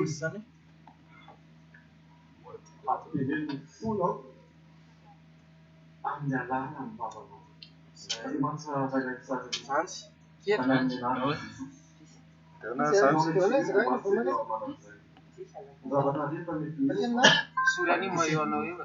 izy zany ampivelony folo amin'ny alàna ny babanao. Zany sorany mayo anao io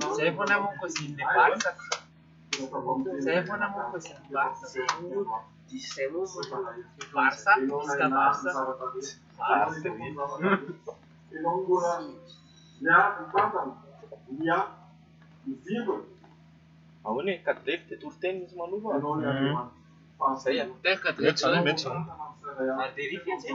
Saya pun namun kesini bahasa. Saya pun namun kesini bahasa. Bahasa, iska bahasa. Ao nih kadref dia turten semua lupa. Saya teh kadref Saya mencong. Arteri fiat ya.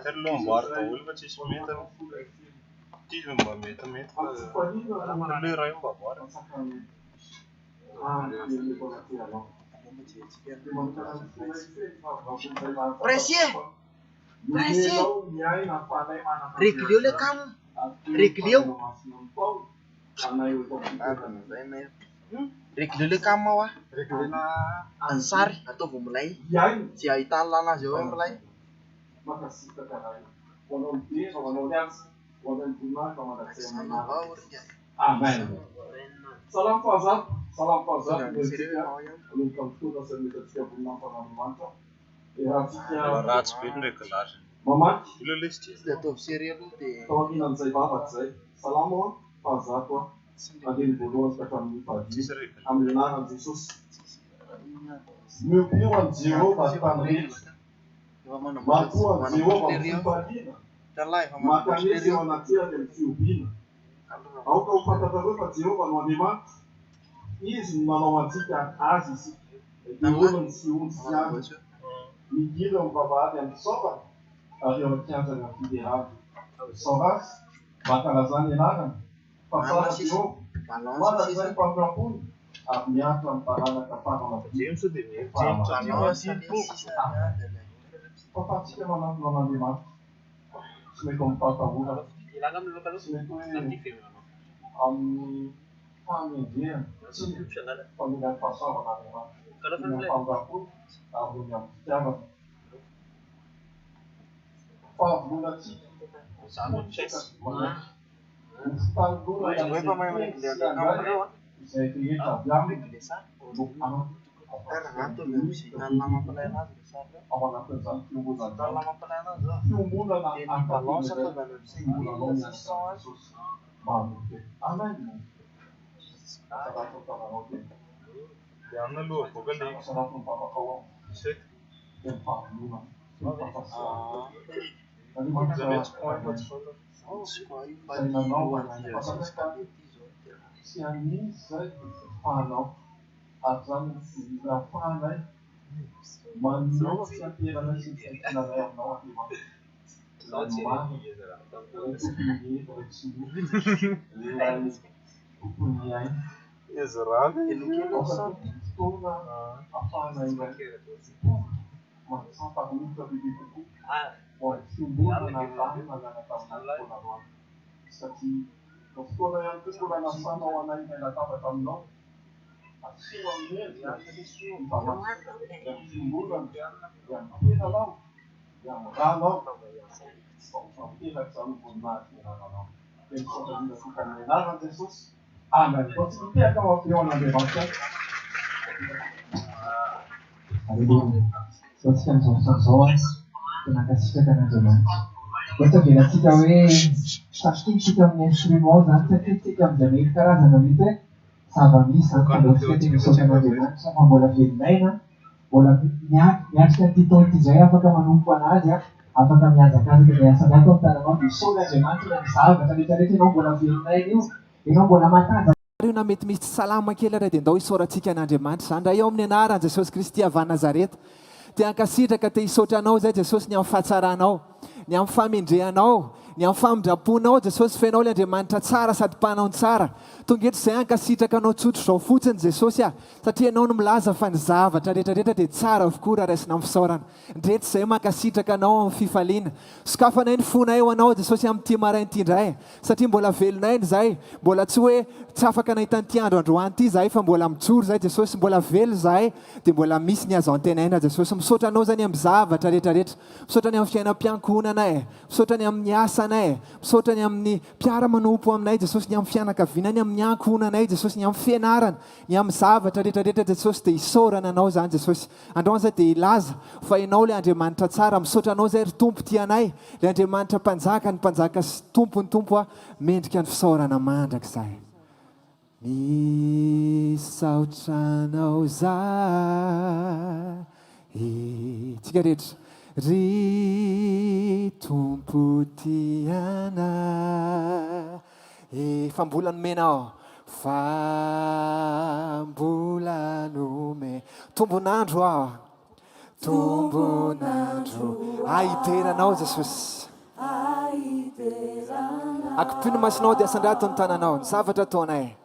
Terlalu luar tahu macam meter. Tidak meter. Lebih raya bawa. Presie. Reglio le kamu. Reglio. Reglio le kamu wah. Reglio na ansari atau mulai. Si aitan lana jauh mulai. Amen. Salam fazat. Welcome to the service of Vahaolam-piaianana. Raats binnen kelar. Mama, Jullie list. Datov serial de. tawagin ang sa ibabat sa salam mo, fazat mo. Adin bulos ka kami pagi. Amina ng Jesus. Meu pio ang zero basta rin. Matu ang zero pagi. Makanisi wanatia ng Filipino. Au kau patataru pa zero pa wanima. Is mamawatika azi. Diulong si siya. Miguel ang babae ang sopa. Ayaw magkiyasa ng federal. Soras, bakalazan ilagan. Pasara siyo. Wala sa pagkapun. At miasa ang parang kapag James din. Papasok ka naman ng lima. May kompatabunan. Ilagan mo ba Kami dia. Pagdating pasar na lima. Yung pagkapun. Ang yung jalan. Bulan sih. Sangat chess. Saya ingin bilang untuk anak. Jangan lu, bukan di. Amen. Consigliere come opinione di vostra. Sostiamo terima kasih karena Tuhan. Betul bila kita pasti kita menyesuaikan dan kita menjadi karazana mite sabami sampai kita sostiamo Tuhan sama bola filmena bola nyaknya titol tijaya apakah menumpuan aja apakah miazakasi kebiasaan atau tanam di sola Tuhan dan sahabat tadi itu no bola filmena Ianao mbola matanja na mety misy salama kely raha dia ndao hisoratsika an'Andriamanitra zany raha eo amin'ny anaran'i Jesosy Kristy avy Nazareta dia ankasitraka te hisaotra anao zay Jesosy ny amin'ny fahatsaraanao ny amin'ny famindreanao, ny amin'ny famindraponao Jesosy fenao le Andriamanitra tsara sady mpanao tsara. Tonga eto izay ankasitraka anao tsotro izao fotsiny Jesosy satria anao no milaza fa ny zavatra rehetrarehetra dia tsara avokoa raha raisina amin'ny fisaorana. Ndreto izay mankasitraka anao amin'ny fifaliana. Sokafanay ny fonay ho anao Jesosy amin'ity marain'ity indray satria mbola velonay izay, mbola tsy hoe tsy afaka nahitan'ity andro androany ity zahay fa mbola mijoro zay Jesosy, mbola velo zahay dia mbola misy ny azo antenaina Jesosy. Misaotra anao zany amin'ny zavatra rehetrarehetra, misaotra ny amin'ny fiainam-piankonana misaotra ny amin'ny asana misaotra ny amin'ny mpiara-manompo aminay Jesosy, ny amin'ny fianakaviana, ny amin'ny ankonanay Jesosy, ny amin'ny fianarana, ny amin'ny zavatra rehetrarehetra Jesosy dia hisaorana anao zany Jesosy. Androany zay dia ilaza fa ianao le Andriamanitra tsara. Misaotra anao zay ry tompo tianay, le Andriamanitra mpanjaka ny mpanjaka sy tompony tompo mendrika ny fisaorana mandrakizay. Misaotra anao zahay tsika rehetra ry tompo tiana fa mbola nomena fa mbola nome tombonandro tombonandro ahiteranao Jesosy, akipino masinao dia asandrato ny tananao, ny zavatra ataonay,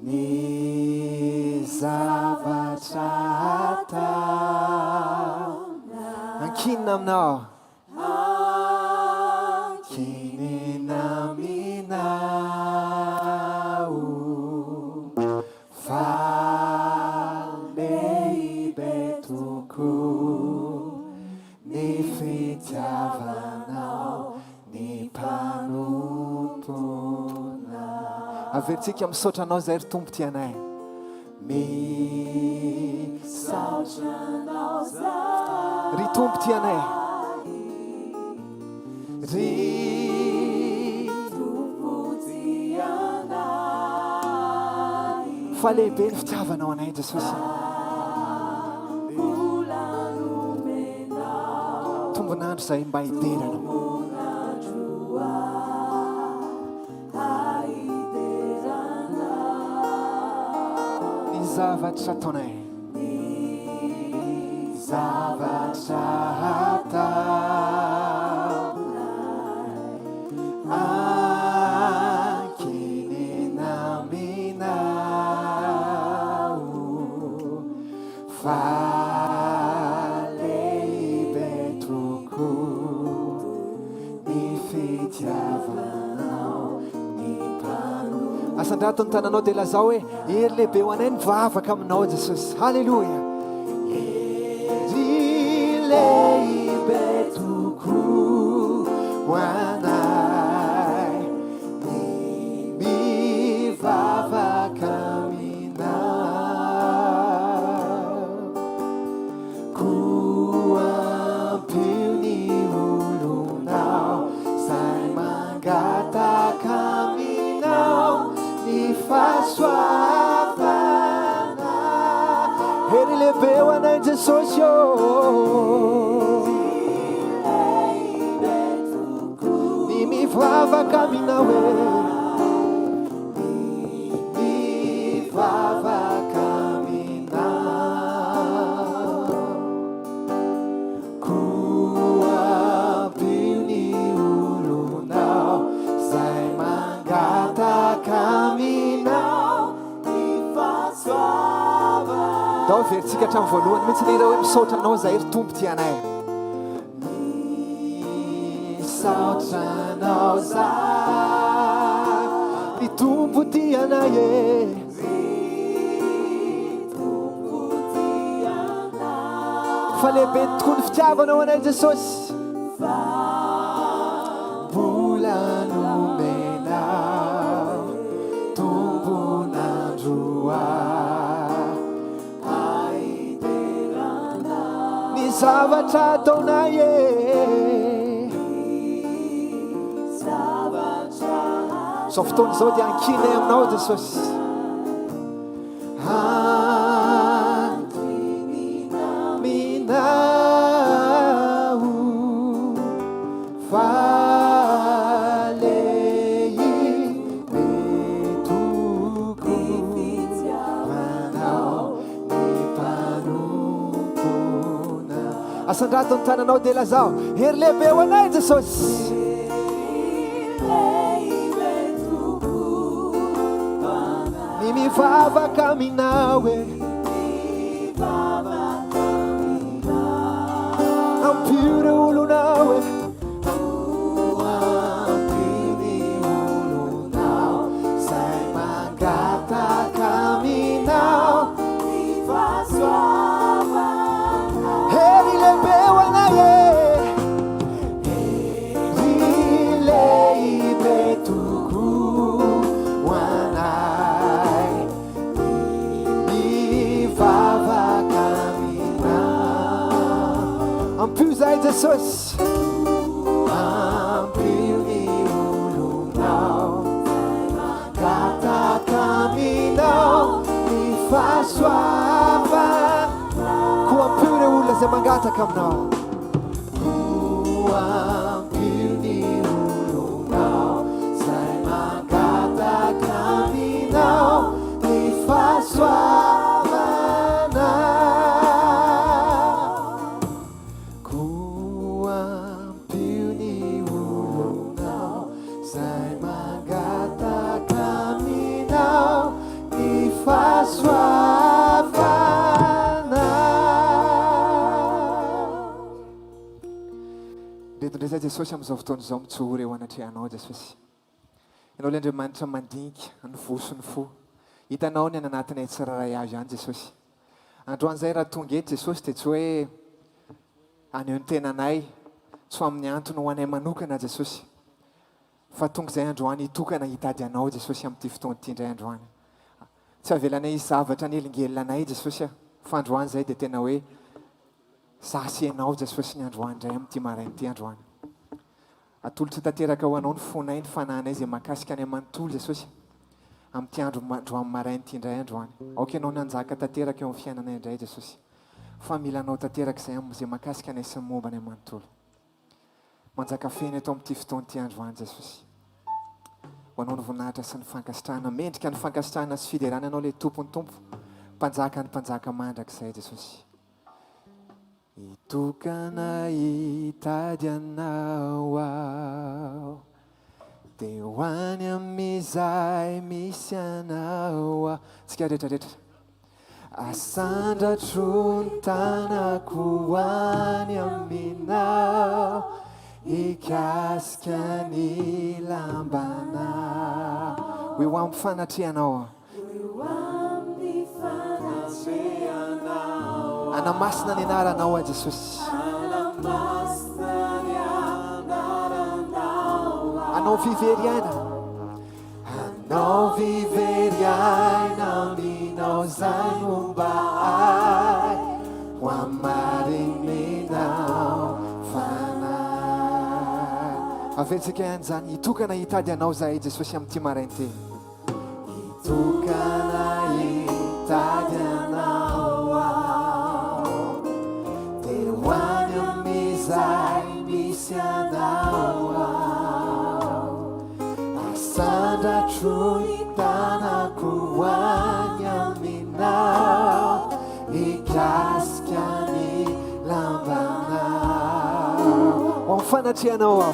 ny zavatra atao ankinina aminao, ankinina aminao fa lehibe tokoa ny fitiavanao ny mpanompona. Averitsika misaotra anao zay ry tompo tianay. Misaotra anao zahay ry tompo tianay, ry tompo tianay fa lehibe ny fitiavanao anay Jesosy. Tombonandro zay mba hiterana ny zavatra ataonay, ny zavatra ataonay ankinina aminao fa lehibe tokoa ny fitiavanao ny mpano. Asandrato ny tananao dia lazao hoe ery lehibe ho anay ny vavaka aminao Jesosy. Halleluja. Ery lehibe tokoa ho anay ny mivavaka aminao, koampio ny olonao zay mangataka aminao ny fahasoavana. Ery lehibe ho anay Jesosy ny mivavaka aminao mivavaka aminao, koampio ny olonao zay mangataka aminao ny fahasoavana. Dao veritsika hatramin'ny voalohany mihitsy lera hoe misaotra anao zay ry tompo tianay. Misaotra anao zahay ry tompo tianay fa lehibe tokoa ny fitiavanao anay Jesosy. Mbola nomenao tombonandro ny zavatra ataonay zao fotoana izao dia ankinay aminao Jesosy. Ankinina aminao fa lehibe tokoa manao ny mpanompona. asandrato ny tananao dia lazao hery lehibe ho anay Jesosy ny mivavaka aminao ampio ireo olonao zay mangataka aminao hery lehibe ho anay hery lehibe tokoa ho anay mivavaka aminao ampio zay Jesosy ampio ny olonao mangataka aminao ny fahasoavana koa ampio ireo olona zay mangataka aminao ampio ny olonao zay mangataka aminao ny fahasoavana koa ampio ny olonao zay mangataka aminao ny fahasoavana ndray zay Jesosy amin'izao fotoana izao mitsory eo anatrehanao Jesosy ianao le Andriamanitra mandinika ny vosony fo hitanao ny any anatinay tsiraray avy ihany Jesosy androan'izay raha tonga eto Jesosy dia tsy hoe aneo ny tenanay tsy amin'ny antony ho anay manokana Jesosy fa tonga izay androany hitokana hitady anao Jesosy amin'ity fotoana ity indray androany tsy avelanay isy zavatra ny elingelina anay Jesosy fa androany izay dia tena hoe zasy ianao Jesosy ny androany indray amin'ity maraina ity androany atolotra tanteraka ho anao ny fonay ny fananay izay mahakasika anay manontolo Jesosy amin'ity androany maraina ity indray androany aoka ianao nanjaka tanteraka eo amin'ny fiainanay indray Jesosy fa mila anao tanteraka izay mahakasika anay sy momba anay manontolo manjaka feny atao amin'ity fotoana ity androany Jesosy ho anao ny voninahitra sy ny fankasitrahana mendrika ny fankasitrahana sy fiderana anao le tompony tompo mpanjaka ny mpanjaka mandrakizay Jesosy itokana hitady anao aho dia ho any amin'izay misy anao aho tsika rehetrarehetra asandratro ny tanako ho any aminao ikasika ny lambana hoe ho amin'ny fanatrehanao anamasina ny anaranao a Jesosy anao viveriaina anao viveriaina aminao zay momba ay ho amarininao fanay avetsika ihany zany hitokana hitady anao zay Jesosy amin'ity maraina ty hitokana hitady anao aho dia ho any amin'izay misy anao aho asandratro ny tanako ho any aminao ikasika ny lambanao ho amin'ny fanatrehanao aho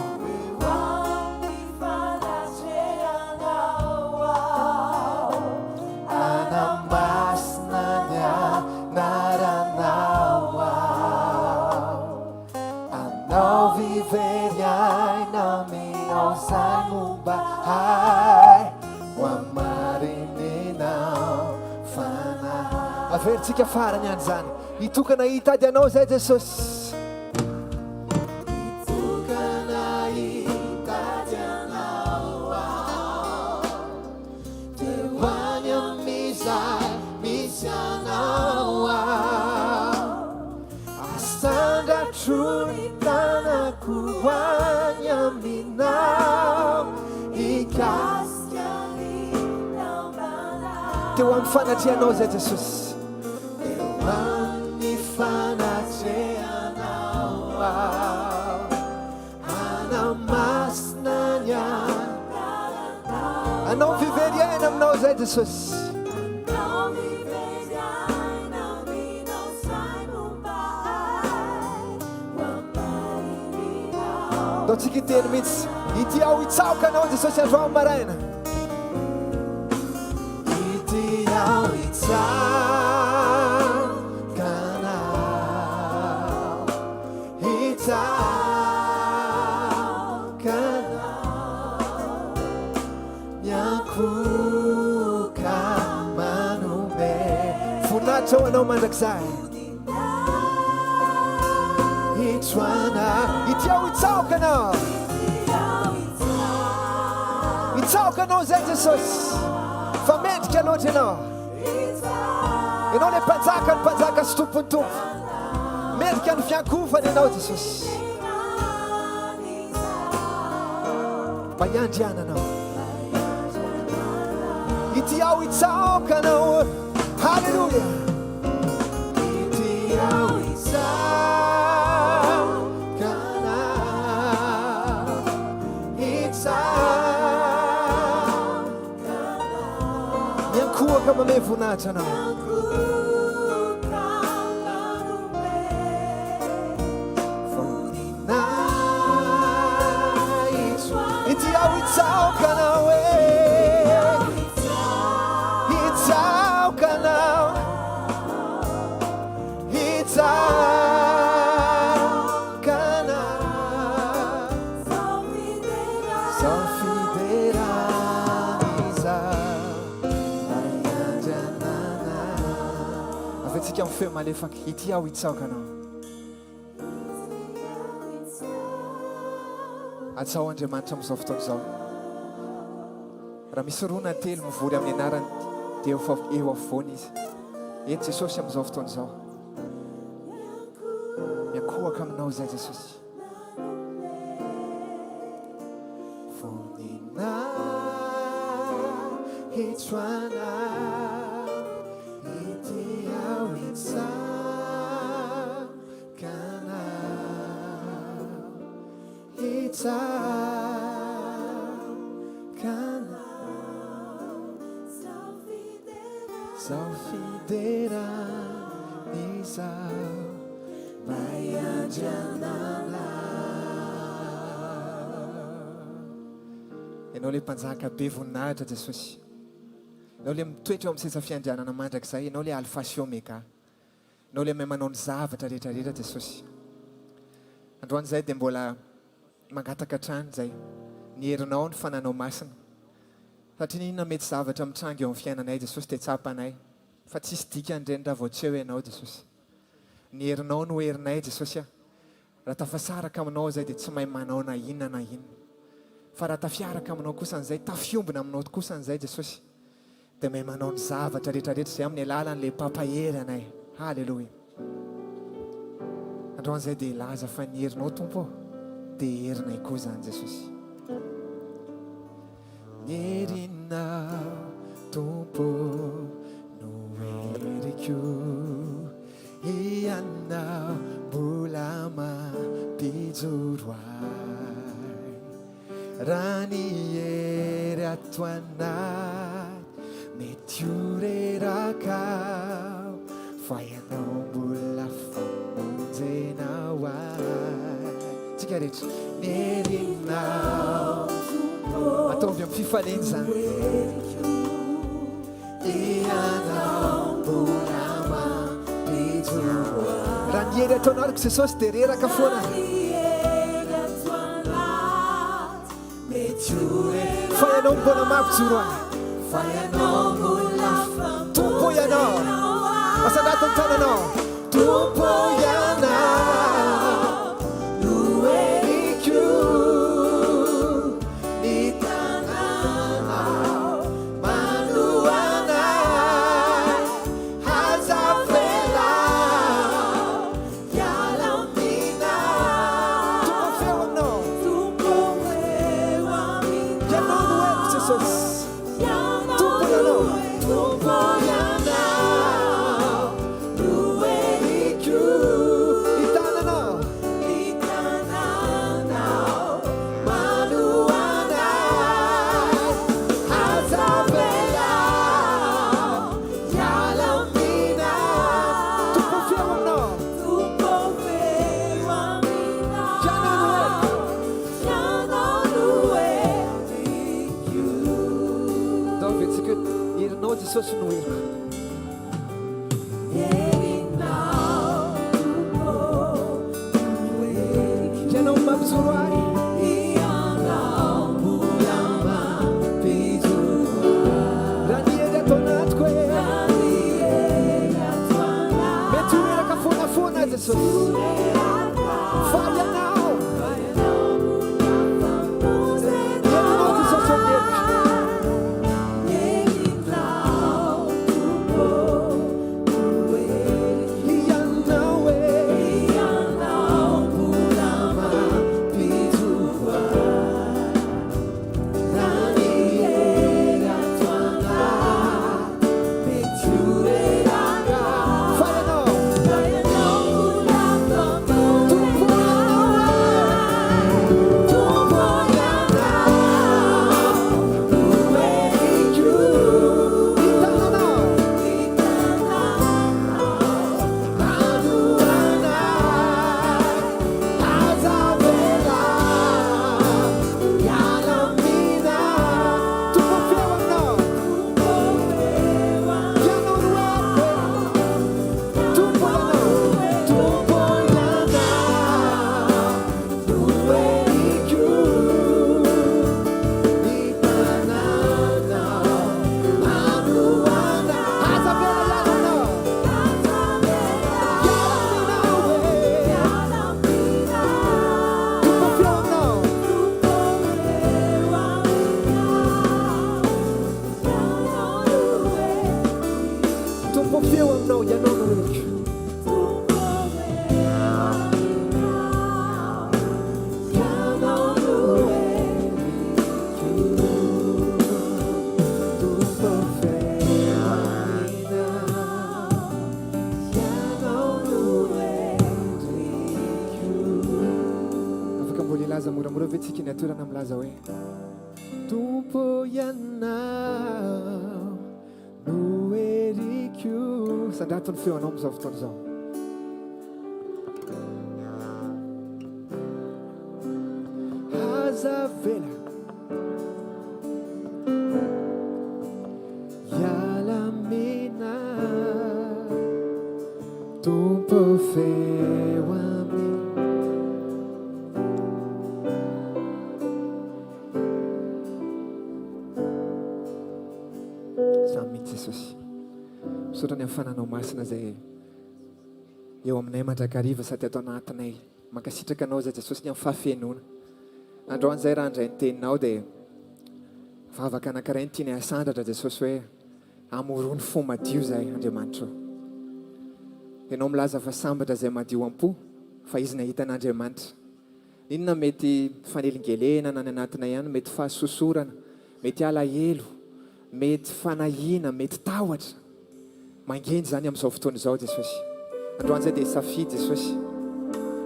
zay momba ay ho amarininao fanay averitsika farany any zany hitokana hitady anao zay Jesosy hitokana hitady anao dia ho any amin'izay misy anao asandratro ny tanako ho any aminao ikasika ny lambana teo amin'ny fanatrehanao zay Jesosy teo amin'ny fanatrehanao anamasina ny anao viveriaina aminao zay Jesosy afaka hiteny mihitsy ity aho hitsaoka anao Jesosy androany maraina ity aho hitsaoka anao hitsaoka anao miankoka manome voninahitra ho anao mandrakizay ity aho hitsaoka anao hitsaoka anao zay Jesosy fa mendrika loatra ianao le mpanjaka ny mpanjaka sy tompony tompo mendrika ny fiankofany ianao Jesosy mba hiandriana anao ity aho hitsaoka anao halleluja ity aho miankoaka mame voninahitra anao ity aho hitsaoka anao hitsaoka anao hitsaoka anao sao fiderany zaho maiandrianana avetsika amin'ny feo malefaky ity aho hitsaoka anao atsao Andriamanitra amin'izao fotoana izao raha misy rona telo mivory amin'ny anarany dia eo afovoany izy eto Jesosy amin'izao fotoana izao miankohaka aminao zay Jesosy voninahitra anao ity aho hitsaoka anao hitsaoka anao sao fiderany zaho maiandrianana ianao le mpanjaka be voninahitra Jesosy ianao le mitoetra eo amin'ny seza fiandrianana mandrakizay ianao le alpha sy omega ianao le mahay manao ny zavatra rehetrarehetra Jesosy androany zay dia mbola mangataka trano zay ny herinao ny fananao masina satria ninona mety zavatra mitrango eo amin'ny fiainanay Jesosy dia tsapanay fa tsisy dikany reny raha vao tsy eo ianao Jesosy ny herinao no herinay Jesosy raha tafasaraka aminao zay dia tsy mahay manao na inona fa raha tafiaraka aminao kosa an'izay tafiombona aminao kosa an'izay Jesosy dia mahay manao ny zavatra rehetrarehetra zay amin'ny alalan'le pampahery anay halleluja androany zay dia laza fa ny herinao tompo dia herinay koa zany Jesosy ny herinao tompo no heriko ianao mbola mampijoro ahy raha ny hery ato anaty mety ho reraka fa ianao mbola famonjenao ahy tsika rehetra ny herinao ataovy amin'ny fifaleny zany ianao mbola mampijoro raha ny hery atao anariko Jesosy dia reraka foana fa ianao mbola mampijoro ahy fa ianao mbola tompo ianao masanato ny tananao tompo ianao no heriko ny tananao manoanay hazavela ialamina tompo feo aminao ianao no heriko Jesosy tompo ianao Jesosy noheriko. Ianao mampijoro ahy. Raha ny hery atao anatiko e. Mety hoeraka foanafoana Jesosy. Faly anao. Ianao Jesosy noheriko. Moramora ve tsika ny atorana milaza hoe tompo ianao no heriko. Sandraton'ny feonao amin'izao fotoana izao. Aza vela ialamina tompo feo ami. Jesosy misaotra ny amin'ny fananao masina izay eo aminay mandrakariva sady atao anatinay mankasitraka anao zay Jesosy ny amin'ny fahafenoana. Androany izay raha andray ny teninao dia vavaka anankiray ny tiany asandratra Jesosy hoe amorony fo madio izay Andriamanitra. Ianao milaza fa sambatra izay madio am-po fa izy nahita an'Andriamanitra. Inona mety fanelingelena na ny anatinay ihany, mety fahasosorana, mety alahelo, mety fanahina, mety tahotra. Mangendy zany amin'izao fotoana izao Jesosy. Androany izay dia safidy Jesosy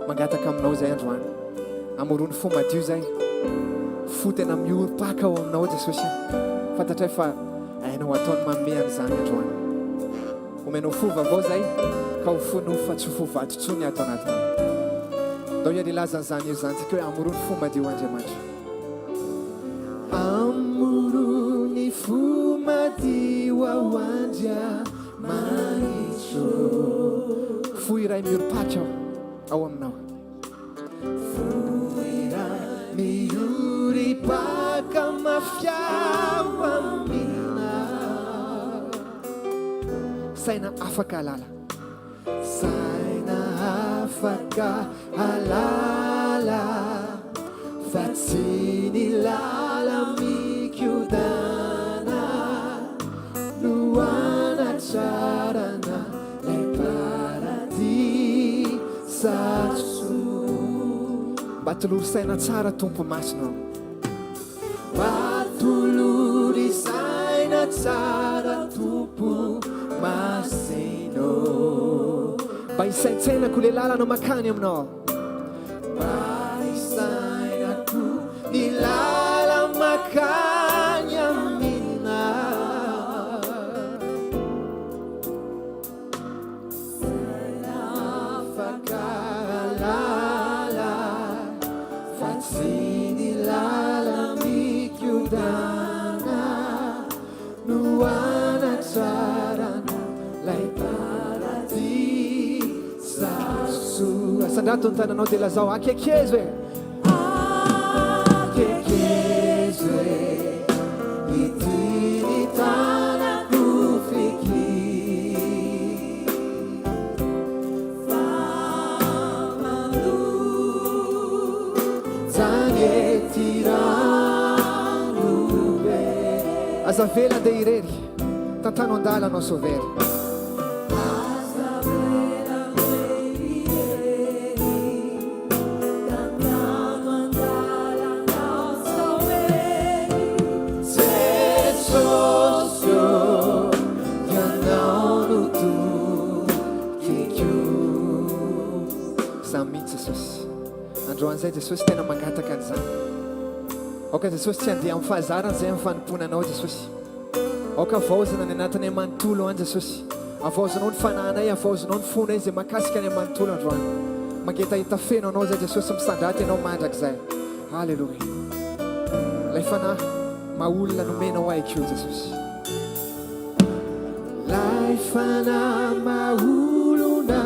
mangataka aminao izay androany. Amorony fo madio izay. Fo tena mihorom-paka ao aminao Jesosy. Fantatray fa hainao ataony manome an'izany androany. Omenao fo vaovao izay ka ho fono fa tsy ho fo vatontsony atao anatiny. Ndao iany ilaza an'izany io zany tsika hoe amorony fo madio Andriamanitra. Amorony fo madio ao Andriamanitra. Fo iray mihorom-paka ao aminao. Fo iray mihorom-paka mafiao amina. Saina afaka halala. Saina afaka halala fa tsy ny lala mikiodana no anatsarana lay paradisaso. Batolory saina tsara tompo masina. Batolory saina tsara tompo masino. Mba hisaintsainako le lalana makany aminao. Mba hisainako ny lala makany amina. Saina afaka lala fa tsy ny lala mikiodana no anatsarana mandato ny tananao dia lazao akekezo e akekezo e ity ny tanako feky famalo zanetirano be aza vela dia irery tantano andala anao sovery androan'izay Jesosy tena mangataka an'izany aoka Jesosy tsy andeha amin'ny fahazarana izay amin'ny fanomponanao Jesosy aoka avaozana ny anatin'ny amanontolo any Jesosy avaozanao ny fananay avaozanao ny fonay izay mahakasika ny amanontolo androany mangetahita feno anao zay Jesosy misandraty ianao mandrak'izay halleloja lay fanahy maolona nomenao aiko Jesosy lay fanahy maolona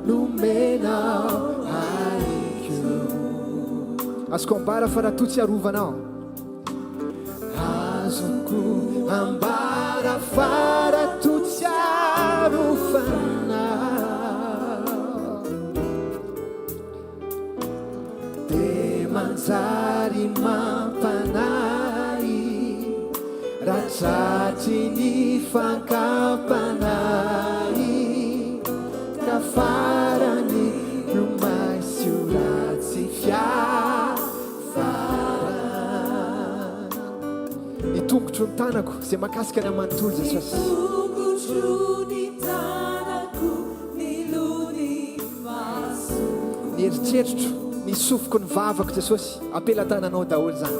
nomenao azoko ambara fa raha to tsy arovanao azoko ambara fa raha to tsy arovanao dia manjary mampanay raha tratry ny fankapanay ka farany lomaisy o ratsy tongotro ny tanako izay mahakasika ny amanontolo Jesosy ny eritreritro ny sofoko ny vavako Jesosy ampelatananao daholo zany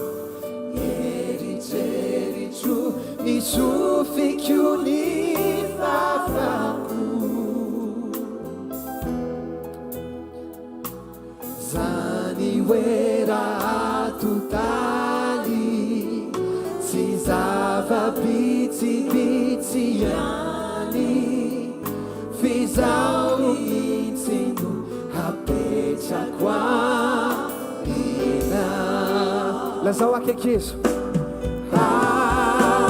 eritreritro ny sofiko ny vavako zany hoe raha totaly zava-bitsibitsy ihany fizaho mihitsy no apetrako amina lazao akekezo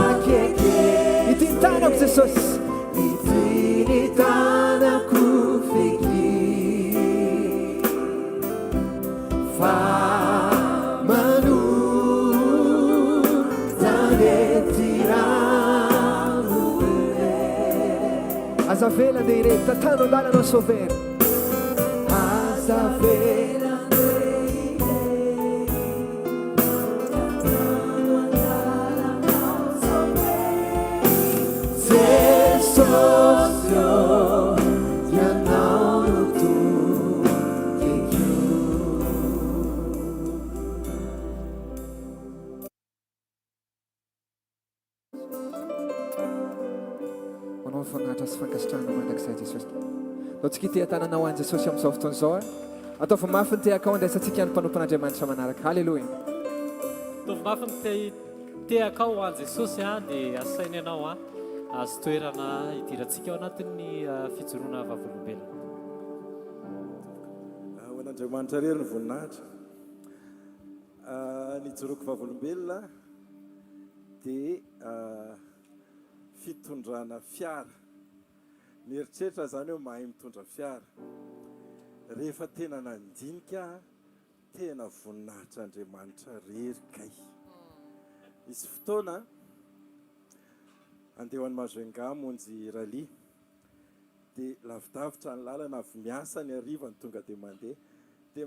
akeke ity ny tanako Jesosy ity ny tanako feky aza vela dia irery tantano andalanao sovery aza vela dia irery tantano andalanao sovery Jesosy ianao no tombokeko manao fanatra sy fankasitrahana mandrakizay Jesosy loatsika iteatananao any Jesosy amin'izao fotoana izao ataovy mafy ny teakao andraisantsika ny mpanompon'Andriamanitra manaraka halleloja ataovy mafy ny teakao any Jesosy dia asainy ianao azo toerana hidirantsika ao anatin'ny fijoroana vavolombelona ho an'Andriamanitra rery ny voninahitra nijoroako vavolombelona dia fitondrana fiara mieritreritra zany hoe mahay mitondra fiara rehefa tena nandinika tena voninahitra Andriamanitra rery kay misy fotoana andeha ho any Mazoenga monjy rally dia lavidavitra ny lalana avy miasa ny hariva ny tonga dia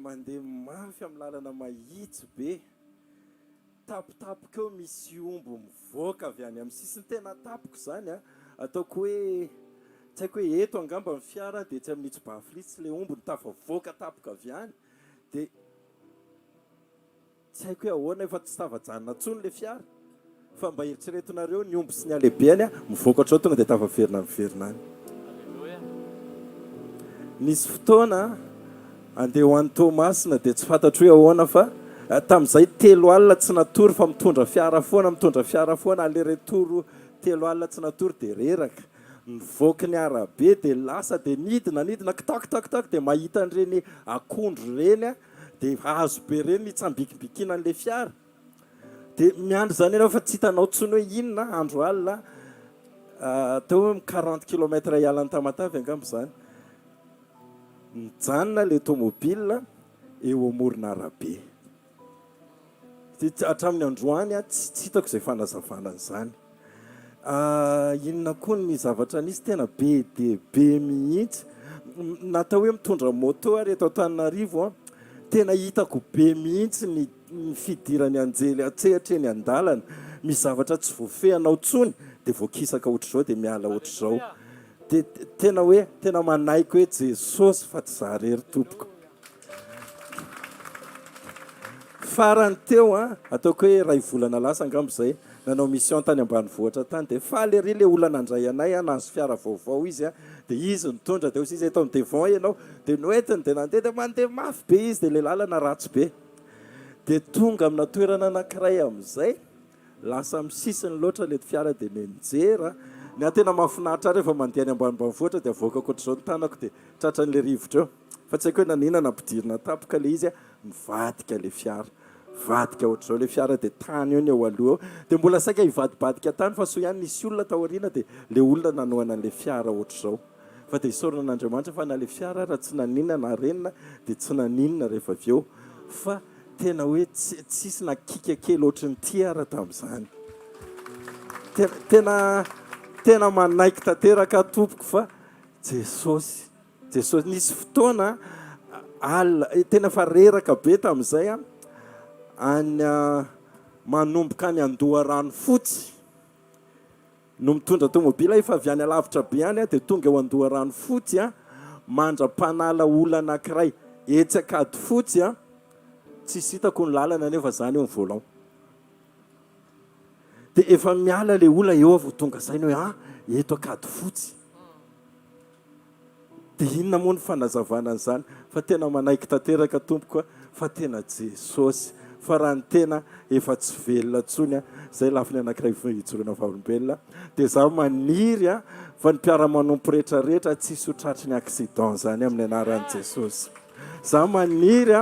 mandeha mafy amin'ny lalana mahitsy be tapitapika eo misy ombo mivoaka avy any amin'ny sisiny tena tapiko zany ataoko hoe tsy haiko hoe eto angamba ny fiara dia tsy amin'nitsy bafilitsy le ombo ny tafavoaka tapika avy any dia tsy haiko hoe ahoana efa tsy tavajanona tsony le fiara fa mba eritreretonareo ny ombo sy ny alehibeany mivoaka ohatrao tonga dia tavaverina miverina any nisy fotoana andeha ho an'ny Tomasina dia tsy fantatro hoe ahoana fa tamin'izay 3 alina tsy natory fa mitondra fiara foana aller retour 3 alina tsy natory dia reraka nivoaka ny arabe dia lasa dia nidina kitakitakitaky dia mahita an'ireny akondro reny a dia hazo be reny mitsambikimbikina an'ilay fiara dia miandro zany ianao fa tsy hitanao tsony hoe inona andro alina teo hoe 40 kilometre ialany tamatavy angamba zany mijanona ilay tomobile eo amorona arabe hatramin'ny androany a tsy hitako izay fanazavanana zany inona koa ny zavatra nisy tena be dia be mihitsy natao hoe mitondra moto ary eto Antananarivo tena hitako be mihitsy ny fidirany anjely atsehatra eny an-dalana misy zavatra tsy voafehanao tsony dia voakisaka ohatr'izao dia miala ohatr'izao dia tena hoe tena manaiko hoe Jesosy fa tsy za rery tompoko farany teo ataoko hoe ray volana lasa angamba izay nanao mission tany ambanivohitra tany dia faly ery ilay olana andray anay nahazo fiara vaovao izy dia izy nitondra dia izy eto amin'ny devant ianao dia noentiny dia nandeha dia mandeha mafy be izy dia ilay lalana ratsy be dia tonga amina toerana anankiray amin'izay lasa misisiny loatra ilay fiara dia nenjera ny tena mahafinaritra rehefa mandeha any ambanivohitra dia avoakako ohatr'izao ny tanako dia tratran'ilay rivotra eo fa tsy haiko hoe naninana ampidirina tapoka ilay izy nivadika ilay fiara vadika ohatr'izao ilay fiara dia tany eo ny eo aloha dia mbola saika hivadibadika tany fa so ihany nisy olona taoriana dia ilay olona nanoana an'ilay fiara ohatr'izao fa dia isorana an'Andriamanitra fa na ilay fiara raha tsy naninana na renina dia tsy naninana rehefa avy eo fa tena hoe tsisy nakika kely ohatry ny tiara tamin'izany tena manaiky tanteraka tompoko fa Jesosy nisy fotoana tena fa reraka be tamin'izay any manomboka any Andoharano fotsy no mitondra tomobila efa avy any alavitra be any dia tonga eo Andoharano fotsy mandra-panala olana anankiray etsy akady fotsy tsisy hitako ny lalana nefa zany eo ny volant dia efa miala ilay olona eo avo tonga saina hoe eto akady fotsy dia inona moa ny fanazavana an'izany fa tena manaiky tanteraka tompoko fa tena Jesosy fa raha ny tena efa tsy velona tsony izay lafiny anankiray fijoroana Vahaolam-piaianana dia zaho maniry fa ny mpiara-manompo rehetrarehetra tsisy hotratry ny accident zany amin'ny anaran'i Jesosy zaho maniry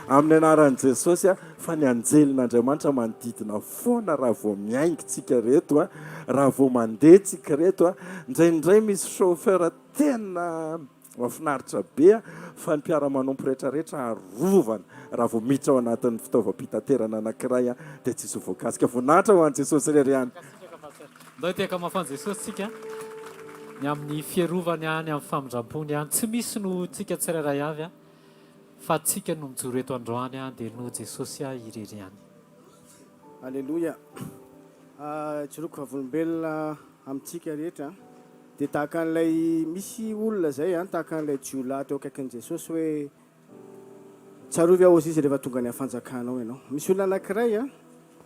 amin'ny anaran'i Jesosy fa ny anjelin'Andriamanitra manodidina foana raha vao miaingitsika reto raha vao mandeha tsika reto indraindray misy chauffeur tena mafinaritra be fa ny mpiara-manompo rehetrarehetra arovana raha vao miditra ao anatin'ny fitaovam-pitaterana anankiray dia tsisy voakasika voninahitra ho an'i Jesosy rery ihany ndao teka mafany Jesosy tsika ny amin'ny fierovany any amin'ny famindrampony any tsy misy no tsika tsirairay avy fa tsika no mijoro eto androany dia no Jesosy irery any Alleluia joroako Vahaolam-piaianana amintsika rehetra dia tahaka an'ilay misy olona zay tahaka an'ilay jiolahy teo akaikin'i Jesosy hoe tsarovy ao izy rehefa tonga ny hafanjakanao ianao misy olona anankiray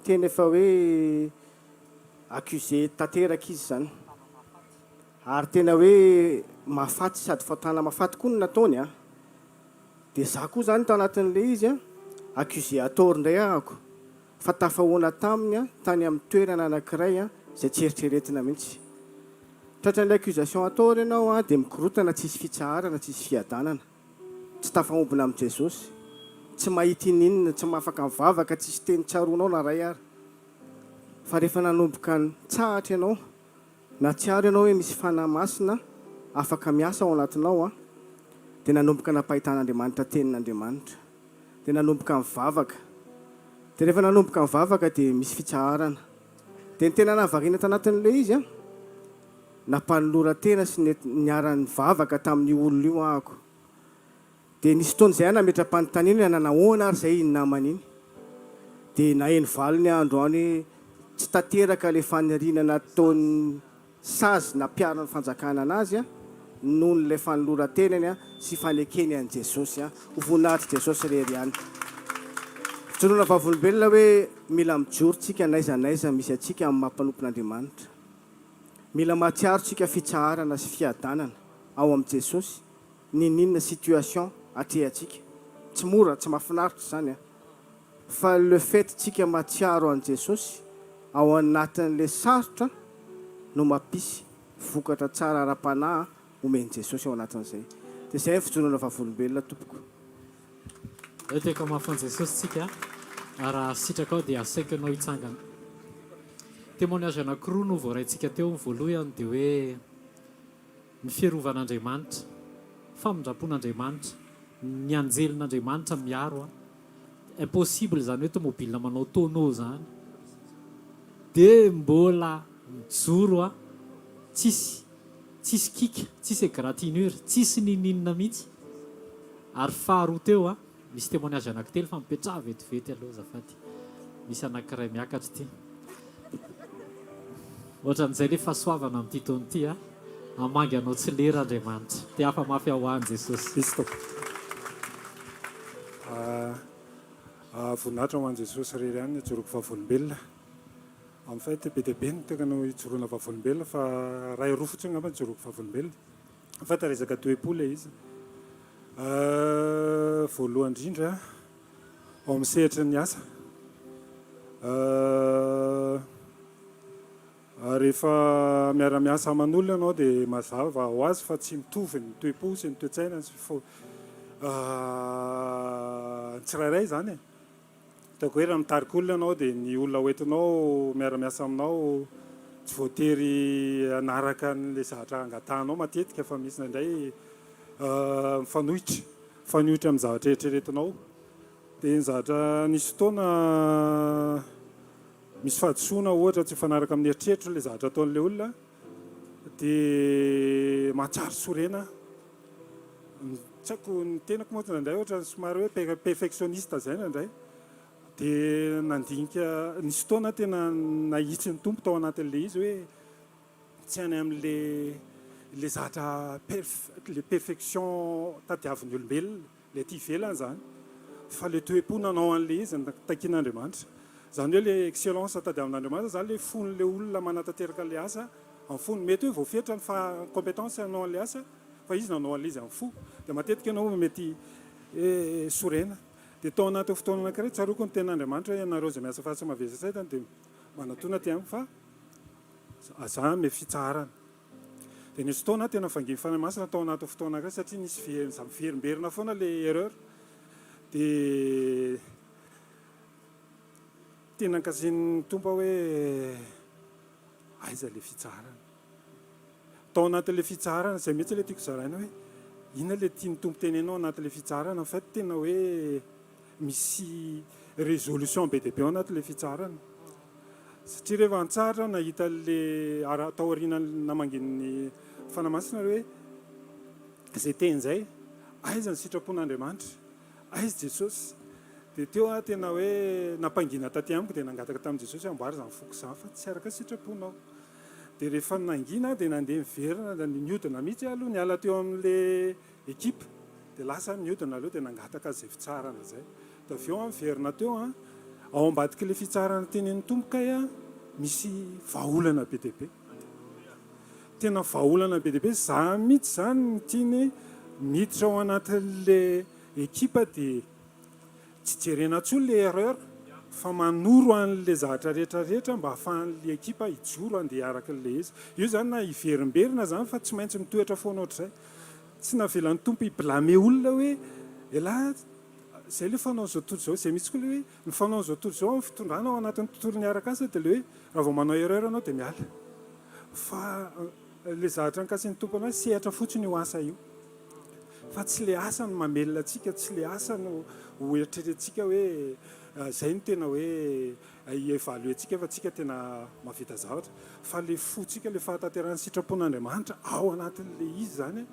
tena efa hoe accusé tanteraka izy zany ary tena hoe mahafaty sady fatana mahafaty koa no nataony dia za koa zany tao anatin'ilay izy accusé atoro indray ahako fa tafahoana taminy tany amin'ny toerana anankiray izay tsy eritreretina mihitsy tratran'ilay accusation atoro ianao dia mikorotana tsisy fitsaharana tsisy fiadanana tsy tafahombona amin'i Jesosy tsy mahita ininona tsy mahafaka mivavaka tsisy teny tsaronao na ray ary fa rehefa nanomboka ny tsahatra ianao na tsiaro ianao hoe misy fanamasina afaka miasa ao anatinao dia nanomboka nampahitan'Andriamanitra tenin'Andriamanitra dia nanomboka mivavaka dia rehefa nanomboka mivavaka dia misy fitsaharana dia ny tena nahavariana tanatin'ilay izy nampanolora-tena sy niara-ny vavaka tamin'ny olona io ahako dia nisy fotoana izay nametra-panontaniana nanahoana ary izay iny namana iny dia naheno valiny andro any tsy tanteraka ilay faniriana nataony sazy na mpiarana ny fanjakana anazy noho n'ilay fanolora-tenany sy fanekeny an'i Jesosy ho voninahitra Jesosy rery ihany fijoroana Vahaolam-piaianana hoe mila mijoro tsika naizanaiza misy atsika amin'ny mampanompon'Andriamanitra mila mahatsiaro tsika fitsaharana sy fiadanana ao amin'i Jesosy ninona situation atrehantsika tsy mora tsy mahafinaritra zany fa le fait tsika mahatsiaro an'i Jesosy ao anatin'ilay sarotra no mampisy vokatra tsara ara-panahy omeny Jesosy ao anatin'izay. Dia izay ny fijonana vavolombelona tompoko. Teka mahafan'ny Jesosy tsika raha sitraka ao dia asaika anao hitsangana. Témoignage anankiroa no voaraintsika teo. Ny voalohany dia hoe ny fierovan'Andriamanitra, famindrapon'Andriamanitra, ny anjelin'Andriamanitra miaro. Impossible zany hoe tomobile manao tonneau zany dia mbola mijoro tsisy kika, tsisy égratignure, tsisy nininina mihitsy. Ary faharoa teo misy témoignage anankitelo fa mipetraha vetivety aloha zafady. Misy anankiray miakatra ity. Ohatran'izay le fahasoavana amin'ity taona ity hamangy anao tsy lera Andriamanitra. Dia hafa mafy ao any Jesosy. Voninahitra ho an'i Jesosy rery ihany ny hijoroako vavolombelona. Amin'ny fait be dia be no tena no hijoroana vavolombelona fa ray roa fotsiny ngamba ny hijoroako vavolombelona. En fait resaka toe-po ilay izy. Voalohany indrindra ao amin'ny sehatra ny asa. Rehefa miara-miasa aman'olona ianao dia mazava ho azy fa tsy mitovy ny toe-po sy ny toe-tsaina tsirairay zany. Taoko hoe raha mitarika olona ianao dia ny olona hoentinao miara-miasa aminao tsy voatery anaraka n'ilay zavatra angatanao matetika fa misy indray mifanohitra amin'ny zavatra eritreretinao. Dia ny zavatra nisy fotoana misy fahadisoana ohatra tsy mifanaraka amin'ny eritreritro ilay zavatra ataon'ilay olona dia mahatsara sorena. Tsy haiko ny tenako moa indray ohatra somary hoe perfectionniste zay indray. Dia nandinika nisy fotoana tena nahitsy ny tompo tao anatin'ilay izy hoe tsy any amin'ilay zavatra le perfection tadiavin'ny olombelona le ty ivelany zany fa le toe-po nanao an'ilay izy takian'Andriamanitra. Zany hoe le excellence tadiavin'Andriamanitra zany le fon'le olona manatanteraka le asa amin'ny fony. Mety hoe voafetra ny compétence nanao an'ilay asa fa izy nanao an'ilay izy amin'ny fo. Dia matetika ianao mety sorena. Dia tao anaty fotoana anankiray tsaroako ny ten'Andriamanitra hoe ianareo izay miasa fahatsy mavesa-tsaina dia manatona ty aminy fa aza me fitsarana. Dia nisy fotoana tena fanginy fanamasina tao anaty fotoana anankiray satria nisy miverimberina foana le erreur. Dia tena ankasian'ny tompo hoe aiza le fitsarana. Tao anatin'ilay fitsarana izay mihitsy ilay tiako zaraina hoe inona ilay tiany tompo tenenao anatin'ilay fitsarana. En fait tena hoe misy résolution be dia be ao anatin'ilay fitsarana. Satria rehefa antsara nahita le taoriana namangin'ny fanamasina hoe izay ten'izay aiza ny sitrapon'Andriamanitra, aiza Jesosy. Dia teo tena hoe nampangina taty amiko dia nangataka tamin'i Jesosy amboary izany foko izany fa tsy araka sitraponao. Dia rehefa nangina dia nandeha miverina niodina mihitsy aloha niala teo amin'ilay ekipa dia lasa niodina aloha dia nangataka izay fitsarana izay. Dia avy eo miverina teo ao ambadika ilay fitsarana tenen'ny tompo kay misy vahaolana be dia be. Tena vahaolana be dia be. Za mihitsy zany ny tiany miditra ao anatin'ilay ekipa dia tsy jerena tsony le erreur fa manoro an'ilay zavatra rehetrarehetra mba ahafahan'ilay ekipa hijoro andeha araka l'ilay izy. Io zany na hiverimberina zany fa tsy maintsy mitoetra foana ohatr'izay. Tsy navelan'ny tompo hiblame olona hoe elahy izay le fanao zao tontolo zao. Izay misy koa le hoe ny fanao zao tontolo zao fitondrana ao anatin'ny tontolo ny araka asa dia le hoe raha vao manao erreur anao dia miala. Fa le zavatra ankasian'ny tompo anazy sehatra fotsiny io asa io. Fa tsy le asa no mamelona antsika, tsy le asa no hoeritreretintsika hoe izay no tena hoe ievaluentsika fa tsika tena mahavita zavatra. Fa le fotsika le fahatanteran'ny sitrapon'Andriamanitra ao anatin'ilay izy zany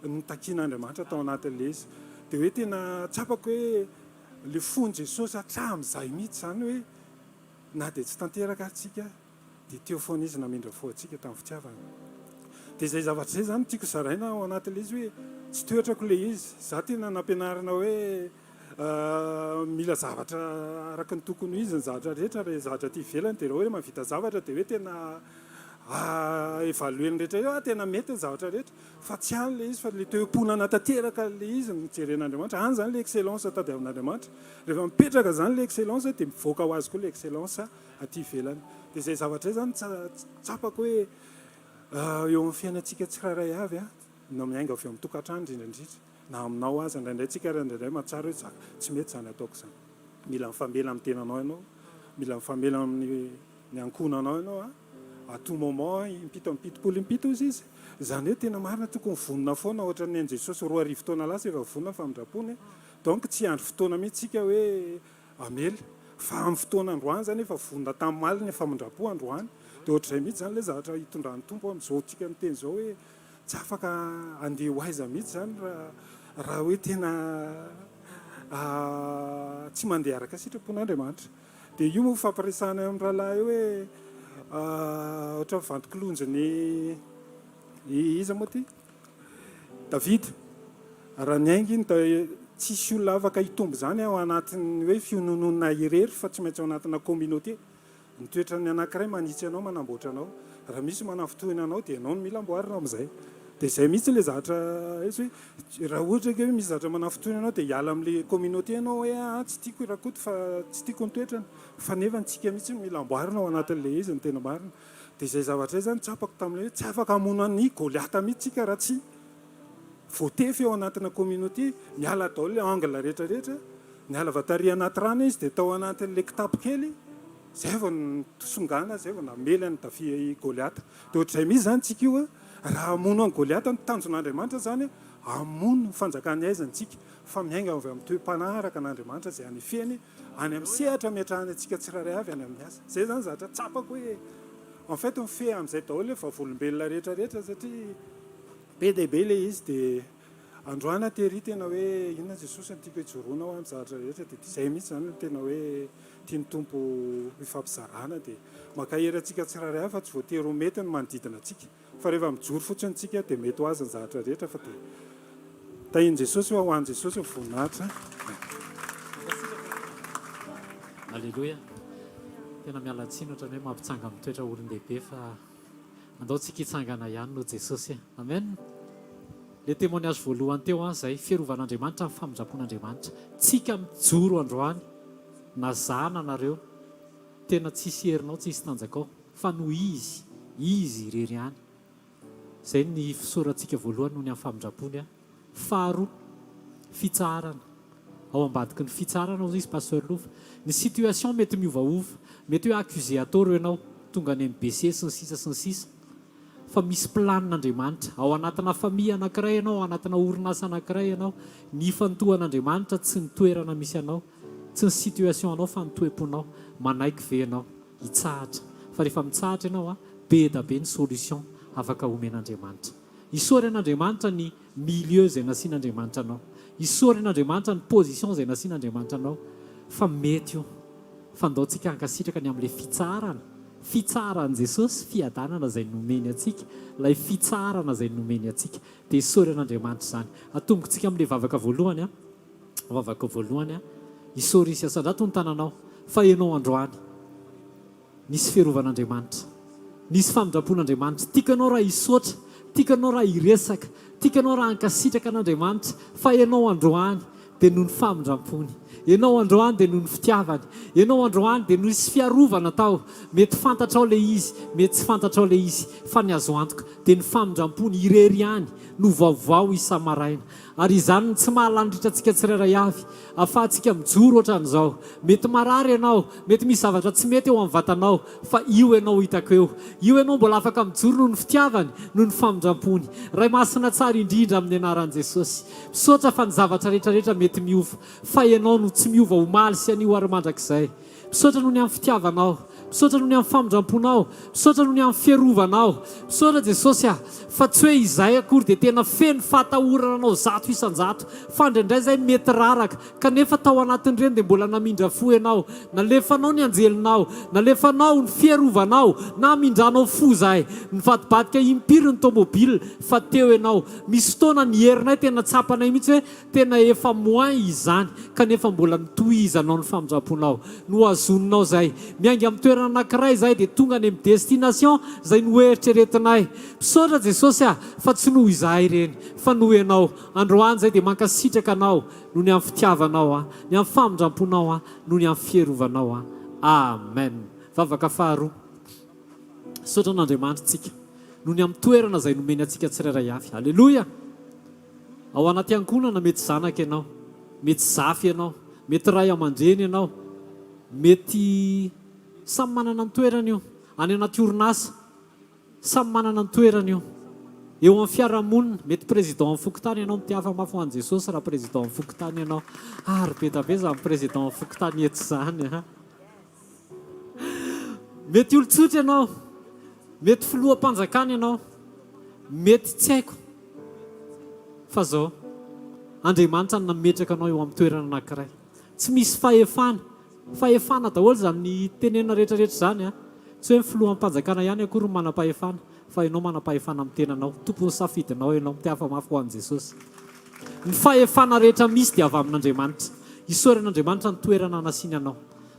ny takian'Andriamanitra tao anatin'ilay izy. Dia hoe tena tsapako hoe le fon'i Jesosy hatramin'izay mihitsy zany hoe na dia tsy tanteraka atsika dia teo foana izy namindra fo antsika tamin'ny fitiavana. Dia izay zavatra izay zany tiako zaraina ao anatin'ilay izy hoe tsy toetrako ilay izy. Za tena nampianarina hoe mila zavatra araka ny tokony izy ny zavatra rehetra. Raha zavatra ty ivelany dia raha hoe mahavita zavatra dia hoe tena evalueny rehetra tena mety ny zavatra rehetra. Fa tsy any ilay izy fa le toe-ponana tanteraka ilay izy ny jeren'Andriamanitra. Any zany le excellence tadiavin'Andriamanitra. Rehefa mipetraka zany le excellence dia mivoaka ho azy koa le excellence aty ivelany. Dia izay zavatra izay zany tsapako hoe eo amin'ny fiainantsika tsirairay avy no miainga avy amin'ny tokantrano indrindrandrindra na aminao azy indraindray tsika indraindray mahatsara hoe tsy mety zany ataoko zany mila mifamela amin'ny tenanao ianao mila mifamela amin'ny ankonanao ianao à tout moment impito izy zany hoe tena marina tokony vonona foana ohatra ny Jesosy 4 arivo taona lasa efa vonona famindrapony donc tsy andro fotoana mihitsy tsika hoe amely fa amin'ny fotoana androany zany efa vonona tamin'ny maliny famindrapo androany dia ohatr'izay mihitsy zany le zavatra hitondran'ny tompo amin'izao tsika miteny zao hoe tsy afaka andeha ho aiza mihitsy zany raha hoe tena tsy mandeha araka sitrapon'Andriamanitra dia io moa fampiresahana amin'ny rahalahy hoe ohatra vantokolonjiny iza moa ty Davida raha ny ainginy da tsisy olona afaka hitombo zany ao anatin'ny hoe fiononona irery fa tsy maintsy ao anatina communauté ny toetrany anankiray manitsy anao manamboatra anao raha misy manavotoina anao dia ianao no mila amboarina amin'izay dia izay mihitsy le zavatra hoe raha ohatra hoe misy zavatra manavotoina anao dia hiala amin'le communauté ianao hoe tsy tiako irakoto fa tsy tiako ny toetrany fa nefa ntsika mihitsy mila amboarina ao anatin'le izy ny tena marina dia izay zavatra zany tsapako tamin'le hoe tsy afaka hamono ny Goliata mihitsy tsika raha tsy voatefy eo anatina communauté miala daholo le angle rehetrarehetra miala vatary anaty rano izy dia tao anatin'le kitapo kely zay vao nisongana zay vao namela ny Davy Goliata dia ohatr'izay misy zany tsika io raha hamono any Goliata ny tanjon'Andriamanitra zany hamono ny fanjakany aizantsika fa miainga avy amin'ny toe-panaraka an'Andriamanitra zay anefeny any amin'ny sehatra miatrahany antsika tsirairay avy any amin'ny asa zay zany zavatra tsapako hoe en fait mife amin'izay daholo efa volombelona rehetrarehetra satria be dia be le izy dia androana tery tena hoe inona Jesosy ny tiako hijoroana ao amin'ny zavatra rehetra dia izay mihitsy zany tena hoe tia ny tompo mifampizarana dia maka herantsika tsirairay avy fa tsy voatery ho mety ny manodidina antsika fa rehefa mijoro fotsiny tsika dia mety ho azy ny zavatra rehetra fa dia tahian' Jesosy ho an'i Jesosy ny voninahitra. Alleluia. Tena miala tsiny ohatra hoe mampitsanga amin'ny toetra olon-dehibe fa andao tsika hitsangana ihany no Jesosy. Amen. Le témoignage voalohany teo zay fierovan'Andriamanitra amin'ny famindrapon'Andriamanitra tsika mijoro androany nazana anareo tena tsisy herinao tsisy tanjakao fa no izy irery ihany zay ny fisorantsika voalohany no ny amin'ny famindrapony faharoa fitsarana ao ambadiky ny fitsarana ao izy pasteur Lofa ny situation mety miovaova mety hoe accusateur ianao tonga any amin'ny BC sy ny sisa fa misy planin'Andriamanitra ao anatina famille anankiray ianao ao anatina orinasa anankiray ianao ny fantohan'Andriamanitra tsy ny toerana misy anao tsy ny situation anao fa ny toe-ponao manaiky ve anao hitsahatra fa rehefa mitsahatra ianao be da be ny solution afaka omen'Andriamanitra isory an'Andriamanitra ny milieu zay nasian'Andriamanitra anao isory an'Andriamanitra ny position zay nasian'Andriamanitra anao fa mety io fa ndao tsika hankasitraka ny amin'le fitsarana Jesosy fiadanana zay nomeny atsika ilay fitsarana zay nomeny atsika dia isory an'Andriamanitra zany atombotsika amin'le vavaka voalohany isory isy asan-drato ny tananao fa ianao androany nisy fierovan'Andriamanitra nisy famindrapon'Andriamanitra tiakanao raha isotra tiakanao raha iresaka tiakanao raha hankasitraka an'Andriamanitra fa ianao androany dia noho ny famindrampony ianao androany dia noho ny fitiavany ianao androany dia noho isy fiarovana tao mety fantatrao le izy mety tsy fantatrao le izy fa ny azo antoka dia ny famindrampony irery ihany no vaovao isa-maraina ary izany tsy mahalandritrantsika tsirairay avy ahafahantsika mijoro ohatran'izao mety marary ianao mety misy zavatra tsy mety eo amin'ny vatanao fa io ianao hitako eo io ianao mbola afaka mijoro noho ny fitiavany noho ny famindrampony ray masina tsara indrindra amin'ny anaran'i Jesosy misaotra fa ny zavatra rehetrarehetra mety miova fa ianao no tsy miova omaly sy anio ary mandrakizay misaotra noho ny amin'ny fitiavanao misaotra noho ny amin'ny famindramponao misaotra noho ny amin'ny fierovanao misaotra Jesosy fa tsy hoe izay akory dia tena feno fatahorana anao zato isan-jato fa indraindray zay mety raraka kanefa tao anatin'ireny dia mbola namindra fo ianao nalefanao ny anjelinao nalefanao ny fierovanao na mindranao fo zahay nivadibadika impiry ny tomobile fa teo ianao misy fotoana ny herinay tena tsapanay mihitsy hoe tena efa moin izany kanefa mbola nitohizanao ny famindramponao no azoninao zay miainga amin'ny toerana anankiray zay dia tonga any amin'ny destination zay noeritreretinay misaotra Jesosy fa tsy noho izahay ireny fa noho ianao androany zay dia mankasitraka anao noho ny amin'ny fitiavanao ny amin'ny famindramponao noho ny amin'ny fierovanao amen vavaka faharoa misaotra an'Andriamanitra tsika noho ny amin'ny toerana izay nomeny antsika tsirairay avy. Halleloia. Ao anaty ankonana mety zanaka ianao, mety zafy ianao, mety ray aman-dreny ianao, mety samy manana ny toerana io. Any anaty orinasa samy manana ny toerana io. Eo amin'ny fiarahamonina mety président amin'ny fokontany ianao, mitiava mafy ho an'i Jesosy raha président amin'ny fokontany ianao. Ary be da be izany président amin'ny fokontany eto izany. Mety olon-tsotra ianao, mety filoham-panjakana ianao, mety tsy haiko. Fa zao Andriamanitra no nametraka anao eo amin'ny toerana anankiray. Tsy misy fahefana daholo izany ny tenena rehetrarehetra izany. Tsy hoe filoham-panjakana ihany akory manam-pahefana, fa ianao manam-pahefana amin'ny tenanao. Tompony safidinao ianao, mitiava mafy ho an'i Jesosy. Ny fahefana rehetra misy dia avy amin'Andriamanitra. Isaory an'Andriamanitra ny toerana anasiany anao.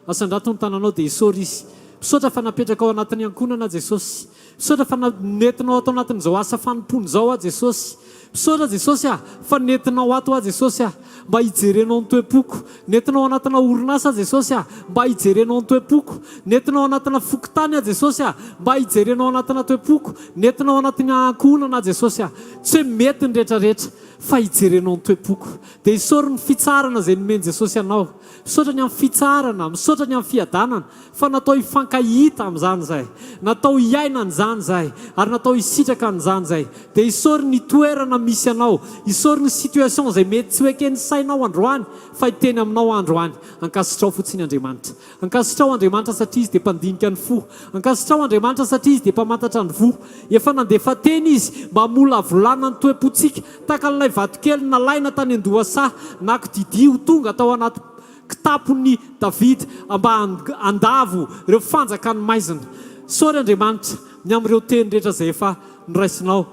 Asandrato ny tananao dia isaory izy. Misaotra fa napetraka ao anatin'ny ankonana Jesosy. Misaotra fa nentinao atao anatin'izao asa fanompony izao a Jesosy. Misaotra Jesosy fa nentinao ato a Jesosy mba hijerenao ny toe-poko. Nentinao anatina orinasa Jesosy mba hijerenao ny toe-poko. Nentinao anatina fokontany a Jesosy mba hijerenao anatina toe-poko. Nentinao anatin'ny ankonana Jesosy tsy hoe mety ny rehetrarehetra fa hijerenao ny toe-poko. Dia isaory ny fitsarana izay nomeny Jesosy anao. Misaotra ny amin'ny fitsarana, misaotra ny amin'ny fiadanana, fa natao hifankahita amin'izany izay, natao hiaina an'izany izay, ary natao hisitraka an'izany izay. Dia isaory ny toerana misy anao, isaory ny situation izay mety tsy hoe keny sainao androany fa hiteny aminao androany. Ankasitrao fotsiny Andriamanitra. Ankasitrao Andriamanitra satria izy dia mpandinika ny fo. Ankasitrao Andriamanitra satria izy dia mpamantatra ny vo. Efa nandefa teny izy mba mola volana ny toe-potsika, tahaka ilay vatokely nalaina tany Andohasa na Kididy ho tonga tao anaty kitapony David mba andavo ireo fanjakany maizina. Isaory Andriamanitra ny amin'ireo teny rehetra izay efa noraisinao.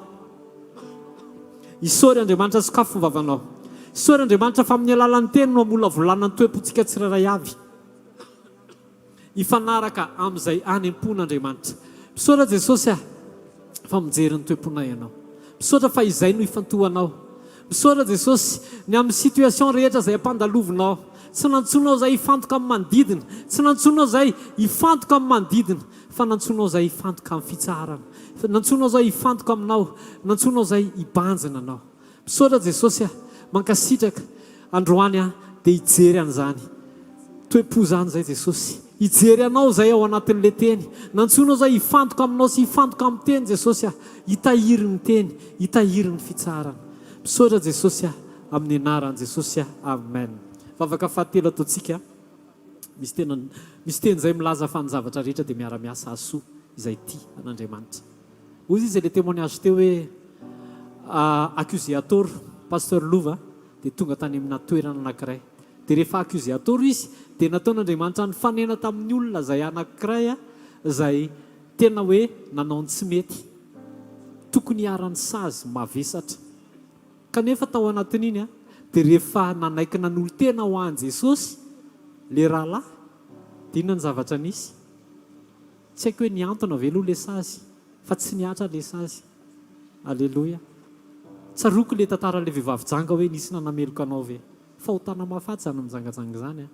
Isaory Andriamanitra sokafo ny vavanao. Isaory Andriamanitra fa amin'ny alalan'ny teny no mola volana ny toe-potsika tsirairay avy, hifanaraka amin'izay any am-pon'Andriamanitra. Misaotra Jesosy fa mijery ny toe-ponay ianao. Misaotra fa izay no hifantohanao. Misaotra Jesosy ny amin'ny situation rehetra izay ampandalovinao. Tsy nantsonao izay hifantoka amin'ny manodidina, tsy nantsonao izay hifantoka amin'ny manodidina, fa nantsonao izay hifantoka amin'ny fitsarana, nantsonao izay hifantoka aminao, nantsonao izay hibanjina anao. Misaotra Jesosy mankasitraka androany dia hijery an'izany toe-po izany izay Jesosy. Hijery anao izay ao anatin'ilay teny. Nantsonao izay hifantoka aminao sy hifantoka amin'ny teny Jesosy, hitahiry ny teny, hitahiry ny fitsarana. Misaotra Jesosy amin'ny anaran'i Jesosy. Amen. Vavaka fahatelo ataontsika. Misy teny izay milaza fa ny zavatra rehetra dia miara miasa asoa izay tia an'Andriamanitra. Ozy izy ilay témoignage teo hoe accusateur pasteur Lova dia tonga tany amina toerana anankiray. Dia rehefa accusateur izy dia nataon'Andriamanitra ny fanena tamin'ny olona izay anankiray izay tena hoe nanao ny tsy mety, tokony hiarany sazy mavesatra. Kanefa tao anatin'iny dia rehefa nanaiky nanolo-tena ho an'i Jesosy le rahalahy, dia inona ny zavatra nisy? Tsy haiko hoe niantona ve aloha le sazy, fa tsy niatra le sazy. Alleloia. Tsaroako le tantara le vehivavy janga hoe nisy nanameloka anao ve? Fa ho tana mahafaty izany mijangajanga izany.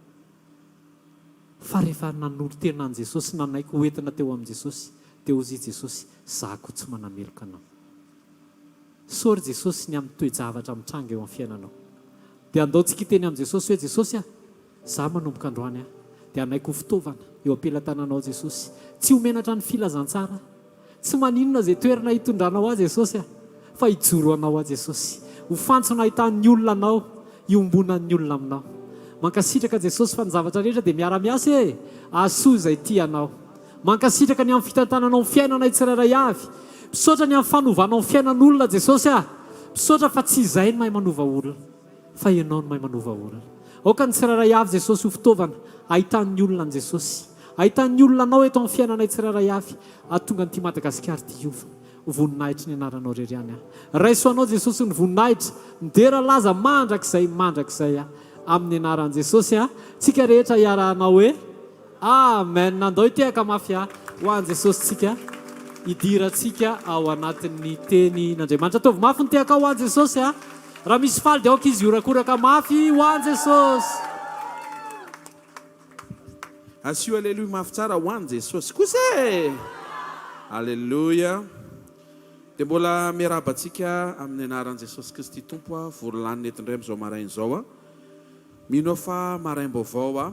Fa rehefa nanolo-tena an'i Jesosy, nanaiky hoentina teo amin'i Jesosy, dia ozy Jesosy, za koa tsy manameloka anao. Saory Jesosy ny amin'ny toe-javatra mitranga eo amin'ny fiainanao. Dia andaontsika teny amin'i Jesosy hoe Jesosy za manomboka androany dia anaiko fitaovana eo am-pelantananao Jesosy. Tsy homenatra ny filazantsara, tsy maninona izay toerana hitondranao azy Jesosy, fa hijoro anao a Jesosy. Ho fantsona hitan'ny olona anao, hiombonan'ny olona aminao. Mankasitraka Jesosy fa ny zavatra rehetra dia miara-miasa asoa izay tia anao. Mankasitraka ny amin'ny fitantananao ny fiainana tsirairay avy. Misaotra ny amin'ny fanovanao ny fiainan'olona Jesosy. Misaotra fa tsy izay no mahay manova olona, fa ianao no mahay manova olona. Aoka ny tsirairay avy Jesosy ho fitaovana ahitan'ny olona an Jesosy. Ahitan'ny olona anao eto amin'ny fiainanay tsirairay avy. Atonga nyty Madagasikara ty hiova. Voninahitra ny anaranao reriany. Raiso anao Jesosy ny voninahitra, midera laza mandrakizay amin'ny anaran'i Jesosy. Tsika rehetra iarahanao hoe amen. Andao itehaka mafy ho an'i Jesosy tsika. Idiratsika ao anatin'ny teny n'Andriamanitra. Ataovy mafy ny tehaka ho an'i Jesosy. Raha misy faly dia aoka izy iorakoraka mafy ho an'i Jesosy. Asio aleluia mafy tsara ho an'i Jesosy kosa. Aleluia. dia mbola miarabantsika amin'ny anaran'i Jesosy Kristy Tompo a voalan'ny etindray amin'izao marain'izao a. Mino fa maraim-baovao a.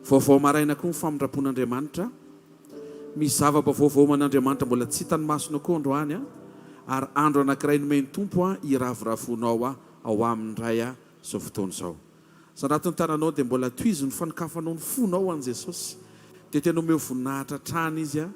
Vaovao maraina koa ny famindrapon'Andriamanitra. Misy zava-baovao man'Andriamanitra mbola tsy hitany masona koa androany a. Ary andro anankiray nomeny Tompo a iravorafonao a ao amin'ny ray a izao fotoana izao. Sanatony tananao dia mbola toizy ny fanikafanao ny fonao an' Jesosy. Dia tena omeo voninahitra hatrany izy a.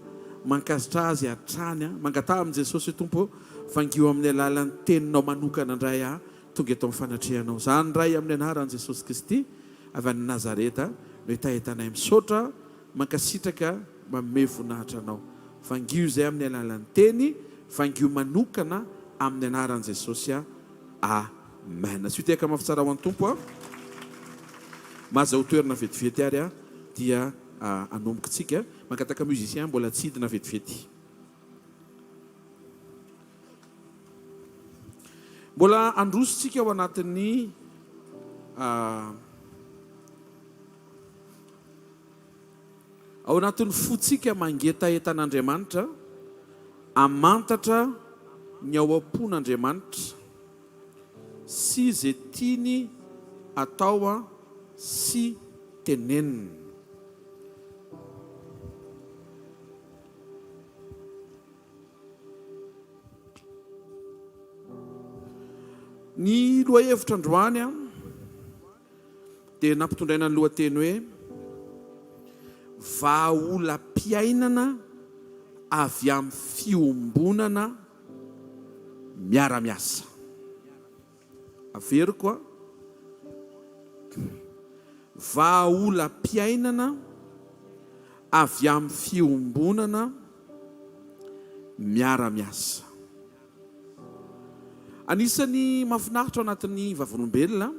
Mankazitra azy hatrany a. Mangataha amin'i Jesosy Tompo fangio amin'ny alalan'ny teninao manokana indray a tonga eto amin'ny fanatrehanao. Izany ray amin'ny anaran'i Jesosy Kristy avy any Nazareta no hitahitanay misaotra mankasitraka manome voninahitra anao. Fangio izay amin'ny alalan'ny teny, fangio manokana amin'ny anaran'i Jesosy a. Amen. Sy teka mafitsara ho an'ny Tompo a. Maza ho toerana vetivety ary a dia anomboka tsika. Mankataka musicien mbola tsy hidina vetivety. Mbola andrositsika ao anatin'ny ao anatin'ny fotsika mangeta entan'Andriamanitra, amantatra ny ao am-pon'Andriamanitra sy izay tiany atao a sy tenenina. Ny lohahevitra androany a dia nampitondraina ny lohateny hoe Vahaolam-piaianana avy amin'ny fiombonana miara miasa. Averiko a. Vahaolam-piaianana avy amin'ny fiombonana miara miasa. Anisany mahafinaritra ao anatin'ny vavolombelona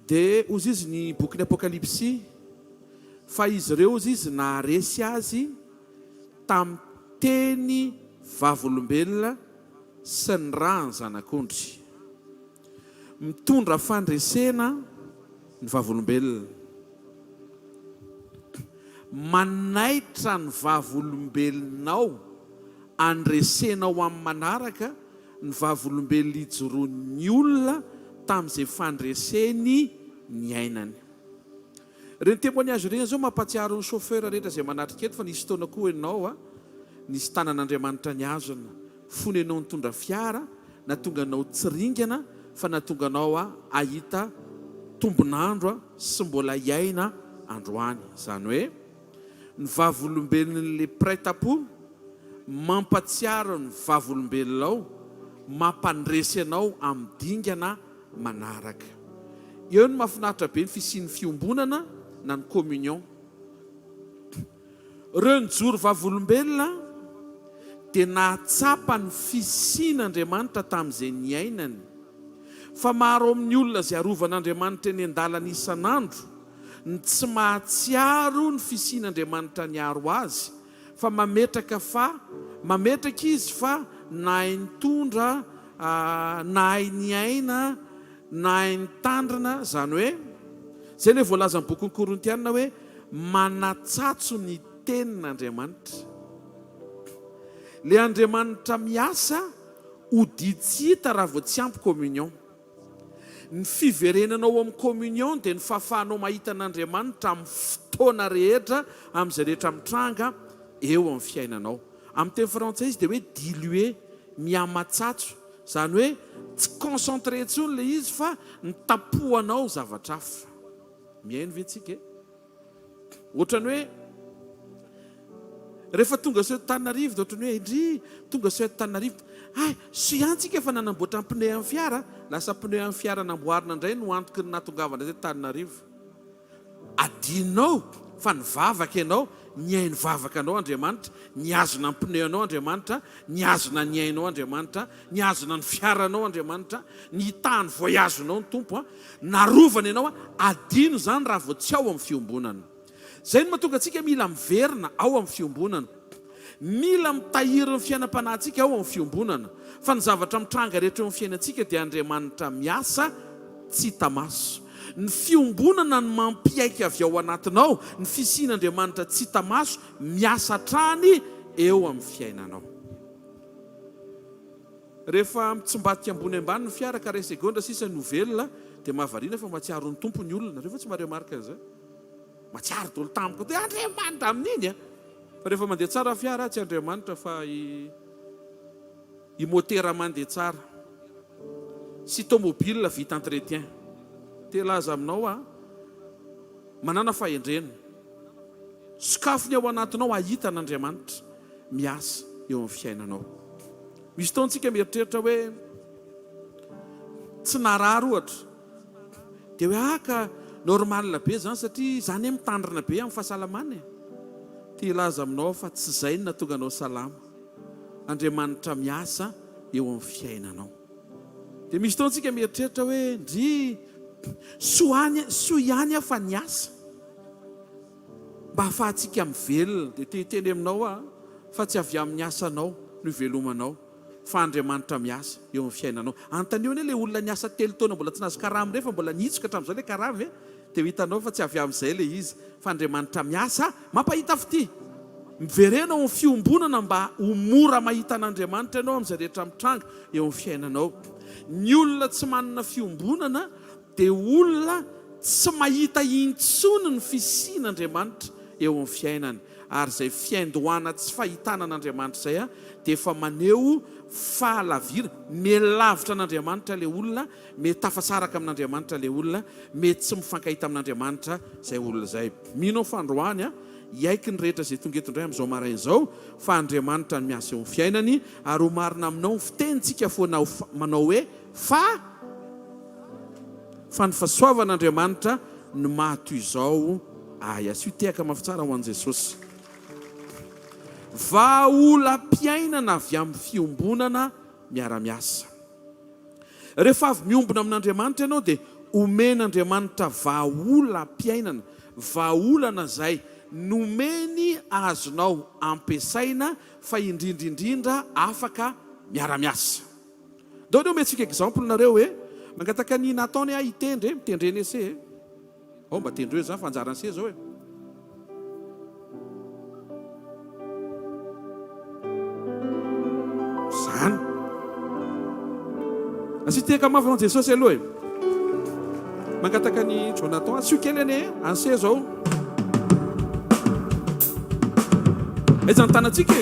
dia ozy izy ny bokin'ny Apokalypsy fa izy ireo ozy izy naharesy azy tamin'ny teny vavolombelona sy ny rany zanak'ondry. Mitondra fandresena ny vavolombelona. Manaitra ny vavolombelonao andresenao amin'ny manaraka ny vavolombelona ijoroan'ny olona tamin'izay fandreseny ny ainany. Ireny témoignage ireny zao mampatsiaro ny chauffeur rehetra izay manatrika eto fa nisy fotoana koa ianao a nisy tanan'Andriamanitra niazona fony ianao nitondra fiara na tonga anao tsiringana fa natonga anao a ahita tombonandro sy mbola iaina androany. Izany hoe ny vavolombelon'le prêt-à-pot mampatsiaro ny vavolombelonao mampandresy anao amin'ny dingana manaraka. Eo ny mahafinaritra be ny fisian'ny fiombonana na ny communion. Ireo nijoro vavolombelona dia nahatsapa ny fisian'Andriamanitra tamin'izay niainany. Fa maro amin'ny olona izay arovan'Andriamanitra eny an-dalana isan'andro ny tsy mahatsiaro ny fisian'Andriamanitra niaro azy fa mametraka izy fa na nitondra na niaina na nitandrina. Izany hoe izay ilay voalaza amin'ny bokin'ny Korintiana hoe manatsatso ny tenin'Andriamanitra. Le Andriamanitra miasa ho didy hita raha vao tsy ampy communion. Ny fiverenanao amin'ny communion dia ny fahafahanao mahita an'Andriamanitra amin'ny fotoana rehetra amin'izay rehetra mitranga eo amin'ny fiainanao. Amin'ny teny frantsay izy dia hoe diluer, miamatsatso. Izany hoe tsy concentré intsony ilay izy fa ny tapohanao zavatra hafa. Mihaino ve tsika e? Ohatrany hoe rehefa tonga sao Tananarivo dia ohatrany hoe indry tonga sao Tananarivo. Sy antsika efa nanamboatra ny pneu amin'ny fiara. Lasa pneu amin'ny fiara namboarina indray no antoky ny natongavana izay Tananarivo. Adinao fa nivavaka ianao, niaino vavaka anao Andriamanitra, niazona ny pneu anao Andriamanitra, niazona ny ainao Andriamanitra, niazona ny fiaranao Andriamanitra, nitany voyazonao ny Tompo, narovana ianao, adino izany raha vao tsy ao amin'ny fiombonana. Izay no mahatonga antsika mila miverina ao amin'ny fiombonana. Mila mitahiry ny fiainam-panahintsika ao amin'ny fiombonana. Fa ny zavatra mitranga rehetra eo amin'ny fiainantsika dia Andriamanitra miasa tsy hita maso. Ny fiombonana ny mampiaiky avy ao anatinao, ny fisian'Andriamanitra tsy hita maso miasa hatrany eo amin'ny fiainanao. Rehefa mitsimbatika ambony ambany ny fiara ka segondra sisa nouvelle dia mahavariana fa matsiaro ny tompo ny olona. Rehefa tsy maremarika an'izay matsiaro dolo tampoka dia Andriamanitra amin'iny. Fa rehefa mandeha tsara fiara tsy Andriamanitra fa i motera mandeha tsara sy tomobile vita entretien. Te laza aminao manana fahendrena. Sakafony ao anatinao ahita n'Andriamanitra miasa eo amin'ny fiainanao. Misy taontsika mieritreritra hoe tsy narary ohatra dia hoe ka normal be zany satria zany mitandrina be amin'ny fahasalamana. Te laza aminao fa tsy zay no natonga anao salama. Andriamanitra miasa eo amin'ny fiainanao. Dia misy taontsika mieritreritra hoe ndry soa ihany fa niasa mba ahafahantsika mivelona. Dia teny aminao fa tsy avy amin'ny asanao no ivelomanao fa Andriamanitra miasa eo amin'ny fiainanao. Antanio ilay olona niasa 3 taona mbola tsy nahazo karama rehefa mbola nitsoka hatramin'izao ilay karama dia hitanao fa tsy avy amin'izay ilay izy fa Andriamanitra miasa mampahita fity. Miverenao amin'ny fiombonana mba ho mora mahita an'Andriamanitra ianao amin'izay rehetra mitranga eo amin'ny fiainanao. Ny olona tsy manana fiombonana dia olona tsy mahita intsony ny fisian'Andriamanitra eo amin'ny fiainany. Ary izay fiaindohana tsy fahitana an'Andriamanitra izay dia efa maneho fahalavira. Melavitra an'Andriamanitra ilay olona, mety tafasaraka amin'Andriamanitra ilay olona, mety tsy mifankahita amin'Andriamanitra izay olona izay. Mino fa androany iaiky ny rehetra izay tonga eto indray amin'izao maraina izao fa Andriamanitra no miasa eo amin'ny fiainany ary ho marina aminao ny fitenitsika foana manao hoe fa ny fahasoavan'Andriamanitra no mahatoy izao asio tehaka mafy tsara ho an'i Jesosy. Vahaolam-piaianana avy amin'ny fiombonana miara-miasa. Rehefa avy miombona amin'Andriamanitra ianao dia omen'Andriamanitra vahaolam-piainana. Vahaolana izay nomeny azonao ampiasaina fa indrindraindrindra afaka miara-miasa. Dao ny omentsika exemple nareo hoe mangataka ny nataony hitendre mitendreny ese mba tendreo zany fanjarany se zao zany asiteka mafy an'i Jesosy aloha mangataka ny Jonathan asio kely ane anse zao ezantanantsika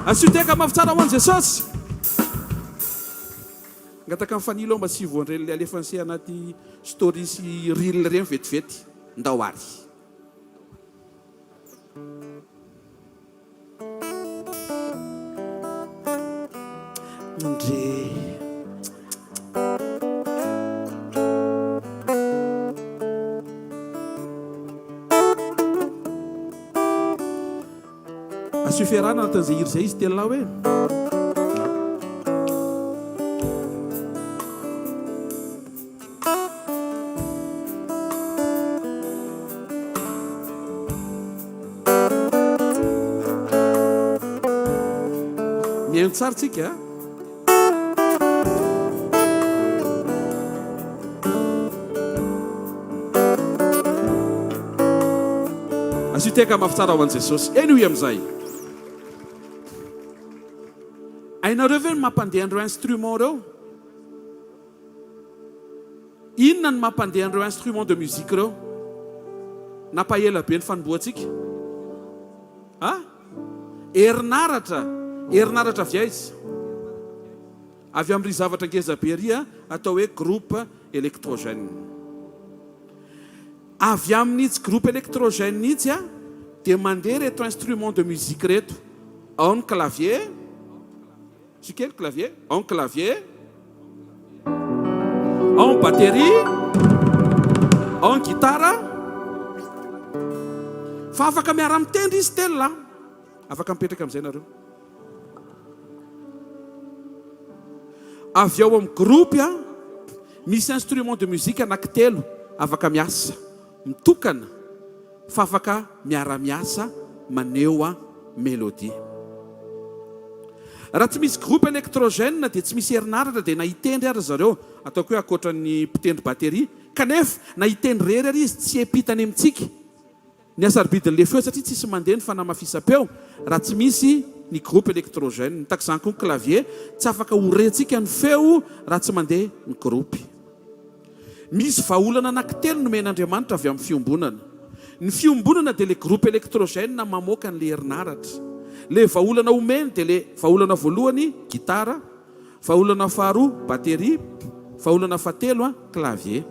asio teka mafy tsara ho an'i Jesosy. Ngataka mifanilo mba sy voandreny le alefanse anaty story sy ril reny vetivety ndao ary. Ndre asio fiarana anatin'izay iry izay izy telo hoe mihaino tsara tsika asio teka mafy tsara ho an'i Jesosy. Eny hoy amin'izay ainareo ve ny mampandeha an'ireo instrument reo? Inona ny mampandeha an'ireo instrument de musique reo? Nampahela be ny fanomboantsika herinaratra avy aiza avy amin'ry zavatra ngeza be ry atao hoe groupe électrogène. Avy amin'itsy groupe électrogène itsy dia mandeha reto instrument de musique reto. Ao ny clavier, quel clavier? Un clavier, un batterie, un guitare. Fa afaka miara mitendry izy telo la. Afaka mipetraka amin'izay nareo. Avy ao amin'ny groupe misy instrument de musique anankitelo afaka miasa mitokana fa afaka miara-miasa maneho mélodie. Raha tsy misy groupe électrogène dia tsy misy herinaratra dia na hitendry ary zareo ataoko hoe akoatra ny mpitendry batterie kanefa na hitendry rery ary izy tsy epitany amintsika ny asarbidin'le feo satria tsisy mandeha ny fanamafisam-peo raha tsy misy ny groupe électrogène tak izany koa ny clavier tsy afaka horentsika ny feo raha tsy mandeha ny groupe. Misy vahaolana anankitelo nomen'Andriamanitra avy amin'ny fiombonana. Ny fiombonana dia le groupe électrogène mamoaka an'le herinaratra. Le vahaolana omeny dia le vahaolana voalohany gitara, vahaolana faharoa bateria, vahaolana fahatelo clavier.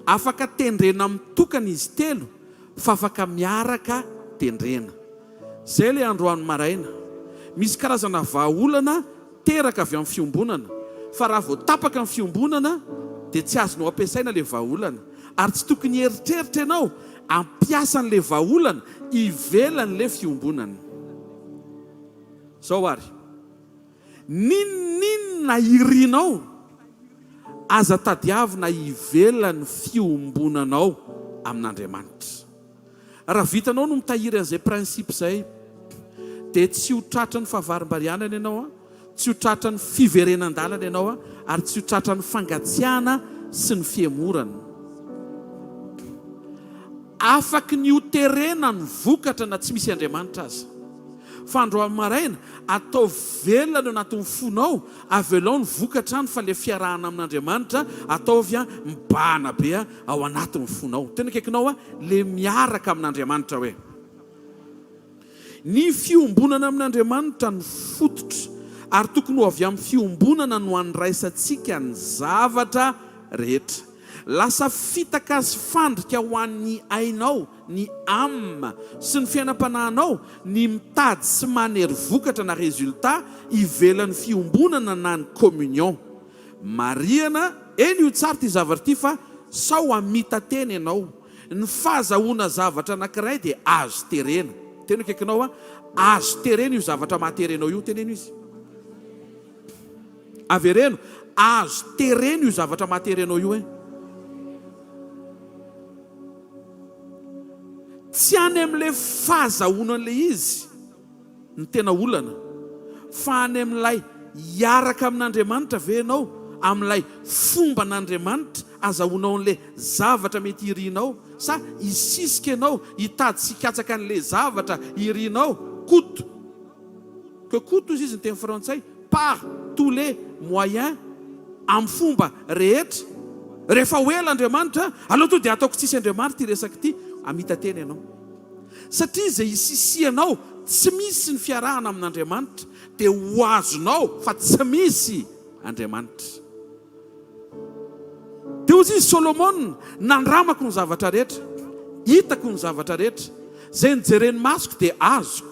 Afaka tendrena mitokana izy telo fa afaka miaraka tendrena. Zay le androany maraina. Misy karazana vahaolana teraka avy amin'ny fiombonana fa raha vao tapaka amin'ny fiombonana dia tsy azonao ampiasaina le vahaolana ary tsy tokony eritreritra ianao ampiasa an'le vahaolana ivelan'le fiombonana. Zao ary ninona irinao aza tadiavina ivelan'ny fiombonanao amin'Andriamanitra. Raha vitanao no mitahiry an'izay prinsipy izay dia tsy ho tratra ny fahavarim-barianana ianao, tsy ho tratra ny fiverenan-dalana ianao ary tsy ho tratra ny fangatsiahana sy ny fiemorana. Afaky ny hoterena ny vokatra na tsy misy Andriamanitra aza. Fa androany maraina atao velona no anatin'ny fonao avelao ny vokatra any fa le fiarahana amin'Andriamanitra ataovy mibahana be ao anatin'ny fonao. Tena kaikinao le miaraka amin'Andriamanitra hoe. Ny fiombonana amin'Andriamanitra ny fototra ary tokony ho avy amin'ny fiombonana no andraisantsika ny zavatra rehetra. Lasa fitaka azy fandrika ho an'ny ainao, ny âme sy ny fiainam-panahinao ny mitady sy manery vokatra na résultat ivelan'ny fiombonana na ny communion. Mariana, eny io tsara ty zavatra ty fa sao amita teny ianao. Ny fahazahoana zavatra anankiray dia azo terena. Tena kaikinao azo terena io zavatra mahaterenao io, teneno izy. Avereno, azo terena io zavatra mahaterenao io tsy any amin'ilay fahazahoanan'le izy ny tena olana fa any amin'ilay hiaraka amin'Andriamanitra ve ianao amin'ilay fomba n'Andriamanitra azahoanao an'ilay zavatra mety irianao sa hisisika ianao hitady sy hikatsaka an'ilay zavatra irianao coûte que coûte izy ny teny frantsay par tous les moyens amin'ny fomba rehetra. Rehefa hoe l'Andriamanitra aloha to dia ataoko tsisy Andriamanitra ty resaka ty amita teny ianao. Satria izay hisisianao tsy misy ny fiarahana amin'Andriamanitra dia ho azonao fa tsy misy Andriamanitra. Dia hozy izy Solomon nandramako ny zavatra rehetra, hitako ny zavatra rehetra, zay nijereny masoko dia azoko.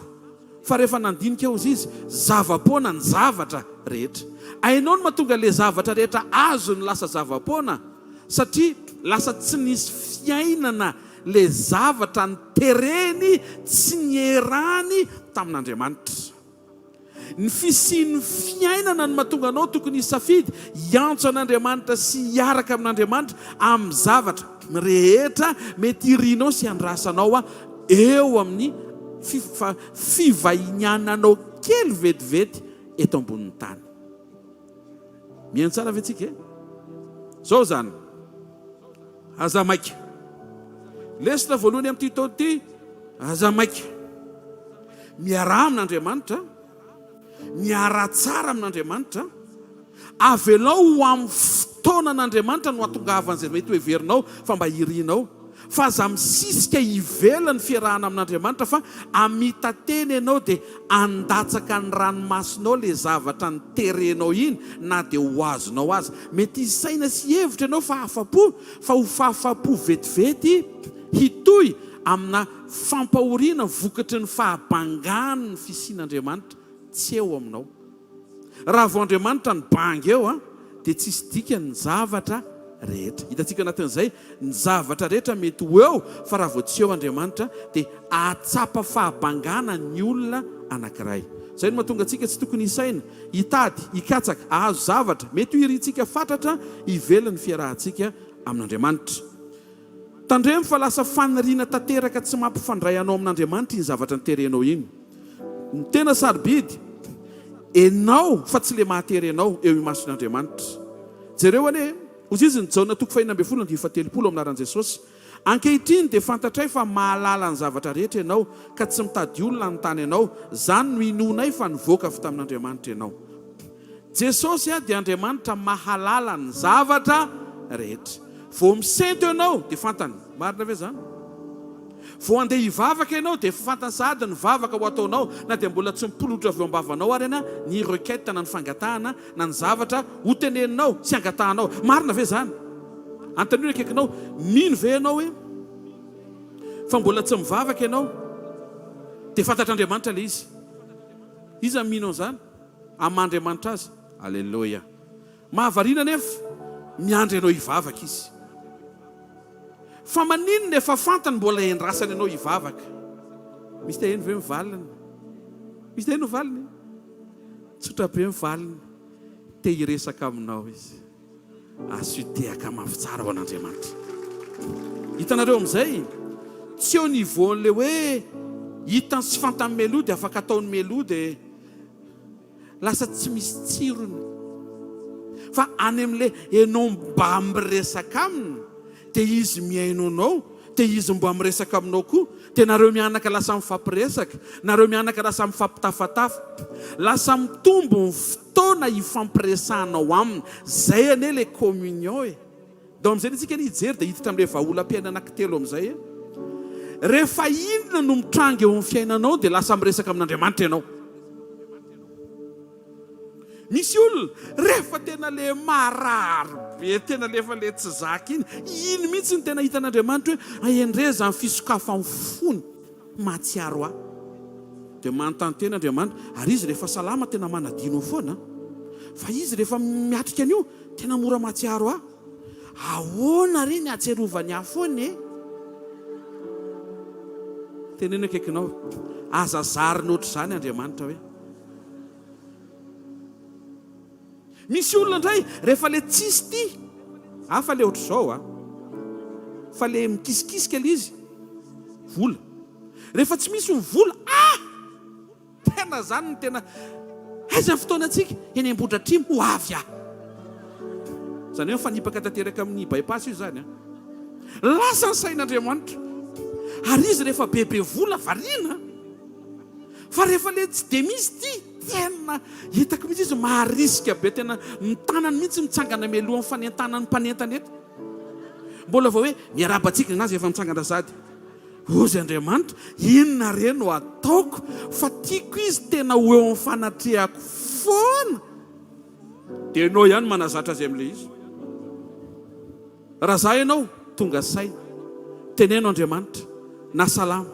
Fa rehefa nandinika hozy izy zavapoana ny zavatra rehetra. Ainao no mahatonga le zavatra rehetra azo ny lasa zavapoana satria lasa tsy nisy fiainana le zavatra ny tereny tsy ny erany tamin'Andriamanitra. Ny fisian'ny fiainana no mahatonga anao tokony hisafidy hiantso an'Andriamanitra sy hiaraka amin'Andriamanitra amin'ny zavatra rehetra mety irianao sy andrasanao eo amin'ny fivahinananao kely vetivety eto ambonin'ny tany. Mihaino tsara ve tsika? Zao zany aza maika lesina voalohany amin'ity taona ity, aza maika miara amin'Andriamanitra, miara tsara amin'Andriamanitra, avelao ho amin'ny fotoana an'Andriamanitra no hatongavan'izay mety ho heverinao fa mba irianao. Fa aza misisika ivelany fiarahana amin'Andriamanitra fa amita teny ianao dia andatsaka ny ranomasinao le zavatra ny terenao iny na dia ho azonao azy. Mety isaina sy hevitra ianao fa afapo, fa ho fahafapo vetivety hitoy amina fampahoriana vokatry ny fahabangany ny fisian'Andriamanitra tsy eo aminao. Raha vao Andriamanitra ny banga eo dia tsisy dikany ny zavatra rehetra. Hitantsika anatin'izay ny zavatra rehetra mety ho eo fa raha vao tsy eo Andriamanitra dia atsapa fahabangana ny olona anankiray. Izay no mahatonga antsika tsy tokony hisaina, hitady, hikatsaka, ahazo zavatra mety ho irintsika fatratra ivelan'ny fiarahantsika amin'Andriamanitra. Tandremo fa lasa faniriana tanteraka tsy mampifandray anao amin'Andriamanitra iny zavatra niterenao iny. Ny tena sarobidy enao fa tsy le mahaterenao eo imason'Andriamanitra. Jereo ane hozy izy ny jaona toko 2:7 amin'ny anaran'i Jesosy Ankehitriny dia fantatray fa mahalala ny zavatra rehetra ianao ka tsy mitady olona ny tany ianao. Zany no inonay fa nivoaka avy tamin'Andriamanitra ianao. Jesosy dia Andriamanitra mahalala ny zavatra rehetra. Vao misento ianao dia fantany. Marina ve zany? Vao andeha hivavaka ianao dia fantany sady ny vavaka ho ataonao, na dia mbola tsy mipolotra avy eo am-bavanao ary na ny requête na ny fangatahana na ny zavatra ho teneninao sy angatahanao. Marina ve zany? Antaniana akaikinao, mino ve ianao hoe fa mbola tsy mivavaka ianao dia fantatr'Andriamanitra ilay izy. Iza mino an'izany? Amandriamanitra azy. Alleluia. Mahavariana nefa miandry ianao hivavaka izy. Fa maninona efa fantany mbola endrasany ianao hivavaka. Misy te eno ve mivalina? Misy te eno mivalina? Tsotra be mivalina. Te hiresaka aminao izy. Asitehaka mafy tsara ho an'Andriamanitra. Hitanareo amin'izay, tsy eo nivoan'le hoe hitany sy fantany melody, afaka ataony melody, lasa tsy misy tsirony. Fa any amin'le ianao mba miresaka aminy, dia izy miaino anao, dia izy mba miresaka aminao koa, dia nareo mianaka lasa mifampiresaka, nareo mianaka lasa mifampitafatafa, lasa mitombo ny fotoana hifampiresahanao aminy. Zay ane le communion e. Dao amin'izay itsika ny hijery dia hiditra amin'ilay vahaolam-piainana anankitelo amin'izay e. Rehefa inona no mitranga eo amin'ny fiainanao dia lasa miresaka amin'Andriamanitra ianao. Misy olona rehefa tena le marary be, tena lefa le tsy zaka iny mihitsy ny tena hitan'Andriamanitra hoe aendreza ny fisokafa ny fony mahatsiaro ahy. Dia manontany tena Andriamanitra, ary izy rehefa salama tena manadino foana, fa izy rehefa miatrika an'io tena mora mahatsiaro ahy. Ahoana ry ny atserovany ahy foana e? Teneno akaikinao, aza zariny ohatr' izany Andriamanitra hoe. Misy olona indray rehefa le tsisy ty, fa le ohatr'izao fa le mikisikisika le izy vola. Rehefa tsy misy ny vola, tena zany ny tena aiza ny fotoana antsika eny Ambohidratrimo ho avy aho. Zany hoe mifanipaka tanteraka amin'ny bypass io zany. Lasa ny sain'Andriamanitra. Ary izy rehefa bebe vola variana, fa rehefa le tsy de misy ty, tena hitako mihitsy izy maharisika be, tena ny tanany mihitsy mitsangana mialoha amin'ny fanentanany mpanentaneta. Mbola vao hoe miarabantsika anazy efa mitsangana sady. Ozy Andriamanitra, inona re no ataoko fa tiako izy tena ho eo amin'ny fanatrehako foana. Dia ianao ihany manazatra azy amin'ilay izy. Raha zah ianao tonga saina, teneno Andriamanitra, na salama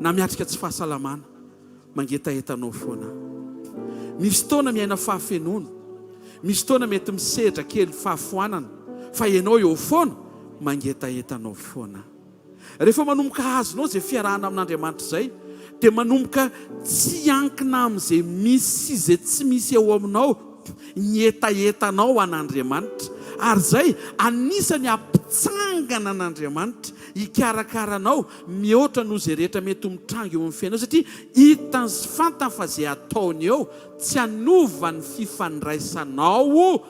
na miatrika tsy fahasalamana, mangetahetanao foana. Misy fotoana miaina fahafenoana, misy fotoana mety misedra kely fahafoanana, fa ianao eo foana mangetahetanao foana. Rehefa manomboka azonao izay fiarahana amin'Andriamanitra izay, dia manomboka tsy ankina amin'izay misy izay tsy misy eo aminao, ny etahetanao an'Andriamanitra. Ary zay anisany ampitsangana an'Andriamanitra hikarakaranao mihoatra noho izay rehetra mety mitranga eo amin'ny fiainao, satria hitany sy fantany fa izay ataony eo tsy hanova ny fifandraisanao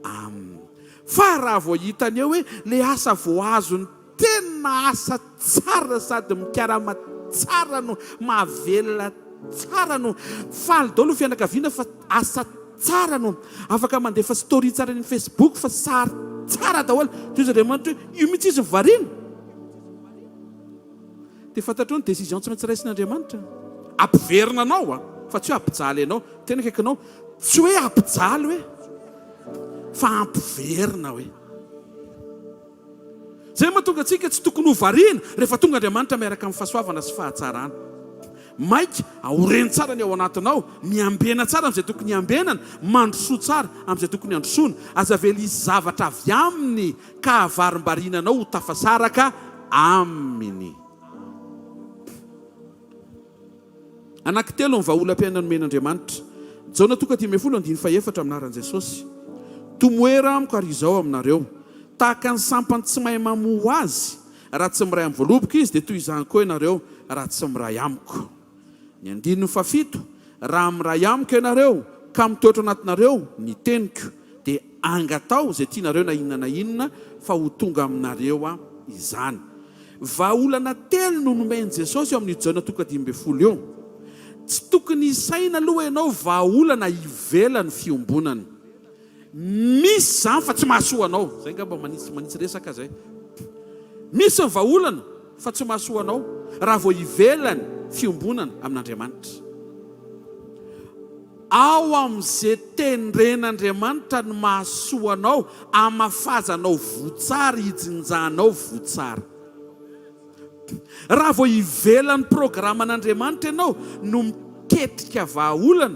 aminy. Fa raha vao hitany eo hoe le asa vao azony tena asa tsara sady mikarama tsara no mahavelona tsara no faly daholo ny fianakaviana, fa asa tsara no afaka mandefa story tsara ny Facebook, fa sary tsara daholo. Toy izy Andriamanitra hoe io mihitsy izy variana. Dia fantatrao ny décision tsy maintsy raisin'Andriamanitra. Ampiverina anao fa tsy hoe ampijaly ianao. Tena akaikinao, tsy hoe ampijaly hoe, fa ampiverina hoe. Zay mahatonga antsika tsy tokony ho variana rehefa tonga Andriamanitra miaraka amin'ny fahasoavana sy fahatsarana. Maika aoreny tsara ny ao anatinao, miambena tsara amin'izay tokony ambenana, mandrosoa tsara amin'izay tokony androsoana. Aza vely izy zavatra avy aminy ka avarim-barinanao ho tafasaraka aminy. Anankitelo ny vahaolam-piainana nomen'Andriamanitra. Jaona 2:14 amin'aran'i Jesosy. Tomoera amiko ary izao aminareo, tahaka ny sampany tsy mahay mamoha azy raha tsy miray amin'ny voaloboka izy, dia toy izany koa ianareo raha tsy miray amiko. Ny 7, raha miray amiko ianareo ka mitoetra anatinareo ny teniko, dia angatao izay tianareo na inona fa ho tonga aminareo izany. Vahaolana telo no nomeny Jesosy eo amin'ny Jaona 12 eo. Tsy tokony isaina aloha ianao vahaolana ivelany fiombonana. Misy zany fa tsy mahasoa anao. Zay ngamba manitsy resaka zay. Misy ny vahaolana fa tsy mahasoa anao raha vao ivelany fiombonana amin'Andriamanitra. Ao amin'izay tendren'Andriamanitra no mahasoa anao, amafazanao votsara, hijinjanao votsara. Raha vao ivelany programan'Andriamanitra ianao no miketrika vahaolana,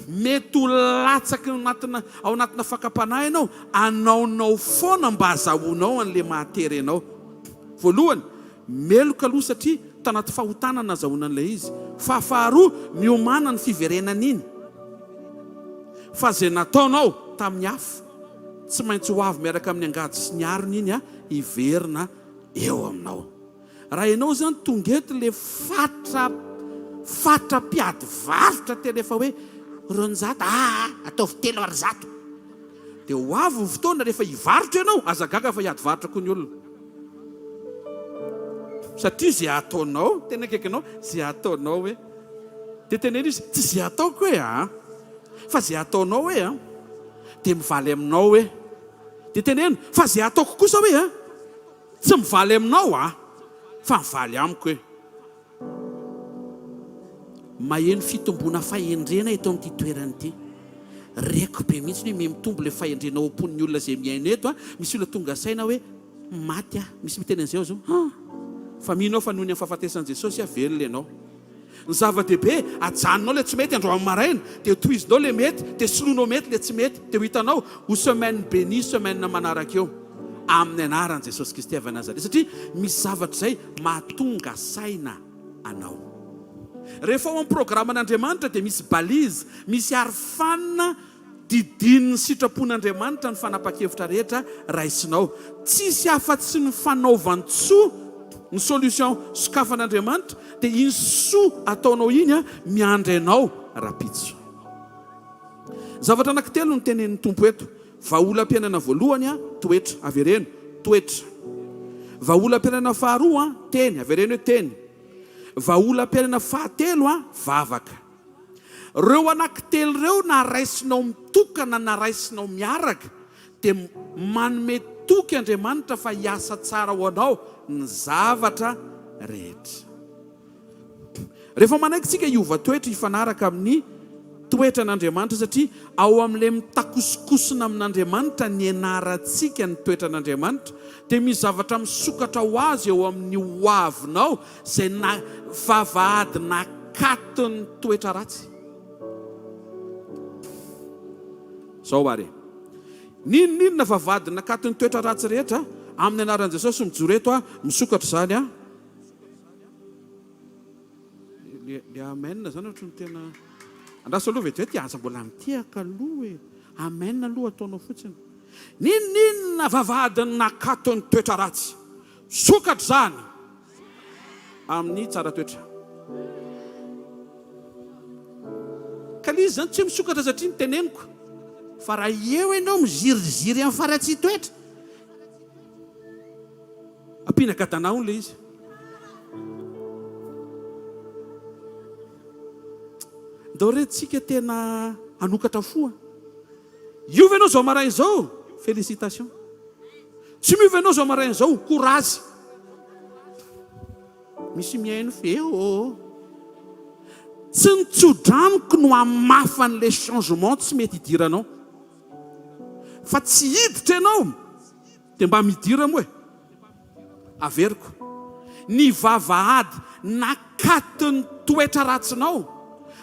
mety ho latsaka ao anatina fakapanahy ianao, anaonao foana mba azahoanao an'ilay mahatery ianao. Voalohany, meloka aloha satria tanaty fahotana nazahoana an'ilay izy. Faharoa, miomana ny fiverenana iny. Fa zay nataonao tamin'ny hafa, tsy maintsy ho avy miaraka amin'ny angady sy ny arony iny iverina eo aminao. Raha ianao zany tonga eto le fatra mpiady varotra tena efa hoe 200 ataovy 300. Dia ho avy ny fotoana rehefa hivarotra ianao, aza gaga fa hiady varotra koa ny olona. Satria zay ataonao, tena kekinao, zay ataonao hoe. Dia tena izy, tsy zay ataoko hoe fa zay ataonao hoe dia mivaly aminao hoe. Dia tena fa zay ataoko kosa hoe tsy mivaly aminao fa mivaly amiko hoe. Maheno fitombona fahendrena eto amin'ity toerana ity. Reko be mihitsy hoe mitombo le fahendrena ao am-pon'ny olona zay miaina eto. Misy olona tonga saina hoe maty misy miteny an'izay zao. Fa mihinao fa noho ny fahafatesan'i Jesosy velona ianao. Ny zava-dehibe ajanonao le tsy mety andro amin'ny maraina, dia tohizinao le mety, dia soloinao mety le tsy mety, dia ho hitanao ho semaine bénie, semaine manaraka eo amin'ny anaran'i Jesosy Kristy avy Nazareta. Satria misy zavatra izay mahatonga saina anao. Rehefa ao amin'ny programan'Andriamanitra dia misy balizy, misy arofanina didin'ny sitrapon'Andriamanitra ny fanapa-kevitra rehetra raisinao. Tsisy afa-tsy ny fanaovan-tsoa ny solution sokafan'Andriamanitra, dia iny soa ataonao iny miandry anao rapitso. Zavatra anankitelo no tenenin'ny tompo eto. Vahaolam-piaianana voalohany toetra, avereno toetra. Vahaolam-piaianana faharoa teny, avereno hoe teny. Vahaolam-piaianana fahatelo vavaka. Reo anankitelo reo na raisinao mitokana na raisinao miaraka, dia manome toky Andriamanitra fa hiasa tsara ho anao ny zavatra rehetra. Rehefa manaiky tsika hiova toetra hifanaraka amin'ny toetra n'Andriamanitra, satria ao amin'ilay mitakosokosona amin'Andriamanitra ny ianarantsika ny toetra n'Andriamanitra, dia misy zavatra misokatra ho azy eo amin'ny hoavinao izay vavahady nakaton'ny toetra ratsy. Zao are. Ninona vavahady nakaton'ny toetra ratsy rehetra amin'ny anaran'i Jesosy mijoro eto misokatra zany le amen zany ohatra ny tena andraso aloha veto ety aza mbola mitiaka aloha e. Amen aloha ataonao fotsiny. Ninona vavahady nakaton'ny toetra ratsy, sokatra zany amin'ny tsara toetra. Ka izy zany tsy misokatra satria ny teneniko, fa raha eo ianao miziriziry amin'ny faratsy toetra, ampinaka tanao le izy. Ndao retsika tena anokatra foa. Iova ianao zao maraina izao, félicitation. Tsy miova ianao zao maraina izao, courage. Misy mihaino feo. Tsy nitsodraniko no hamafan'ilay changement tsy mety hidiranao. Fa tsy hiditra ianao dia mba midira moa. Averiko. Ny vavahady nakaton'ny toetra ratsinao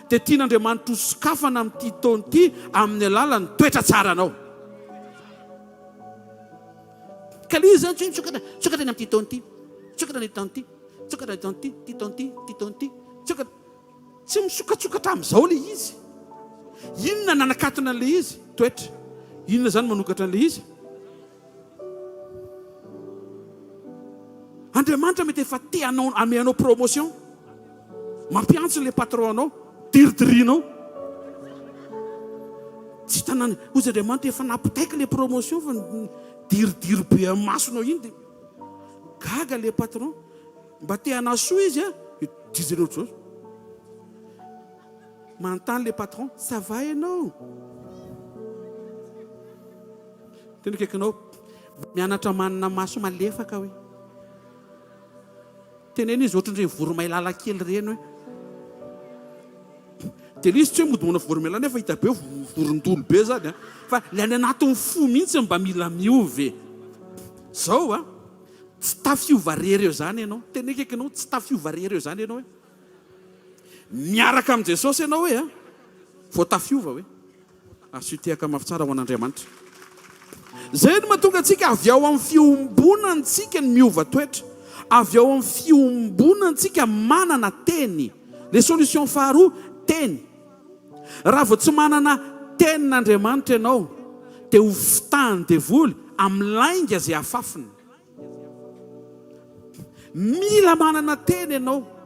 dia tian'Andriamanitra ho sokafana amin'ity taona ity amin'ny alalan'ny toetra tsara anao. Ka ilay izy zany tsy misokatra any amin'ity taona ity, sokatra ny taona ity, sokatra ny taona ity, ty taona ity, ty taona ity, sokatra. Tsy misokatsokatra amin'izao ilay izy. Inona nanakatona an'ilay izy? Toetra. Inona zany manokatra an'ilay izy? Andriamanitra mety efa te ameanao promotion, mampiantso le patron anao, diridirianao. Tsy tanany ozy Andriamanitra efa nampitaika le promotion fa diridiry be amin'ny masonao iny dia gaga le patron mba te hanasoa izy a dizany ohatry zao manontany le patron ça va ianao tena kaikinao mianatra manana maso malefaka hoe teneny izy ohatrandreny voromailala kely reny hoe dia le izy tsy hoe modimona voromailala nefa hita be vorondolo be zany fa le any anatin'ny fo mihitsy mba mila miove zao a tsy tafiova rery eo zany ianao tena kaikinao tsy tafiova rery eo zany ianao hoe miaraka amin'i Jesosy ianao hoe a vao tafiova hoe asitehaka mafy tsara ho an'Andriamanitra zay no mahatonga antsika avy ao amin'ny fiombonantsika ny miova toetra avy ao amin'ny fiombonantsika manana teny le solution faharoa teny raha vao tsy manana tenin'Andriamanitra ianao dia ho fitahany devoly amin'ny lainga izay afafiny mila manana teny ianao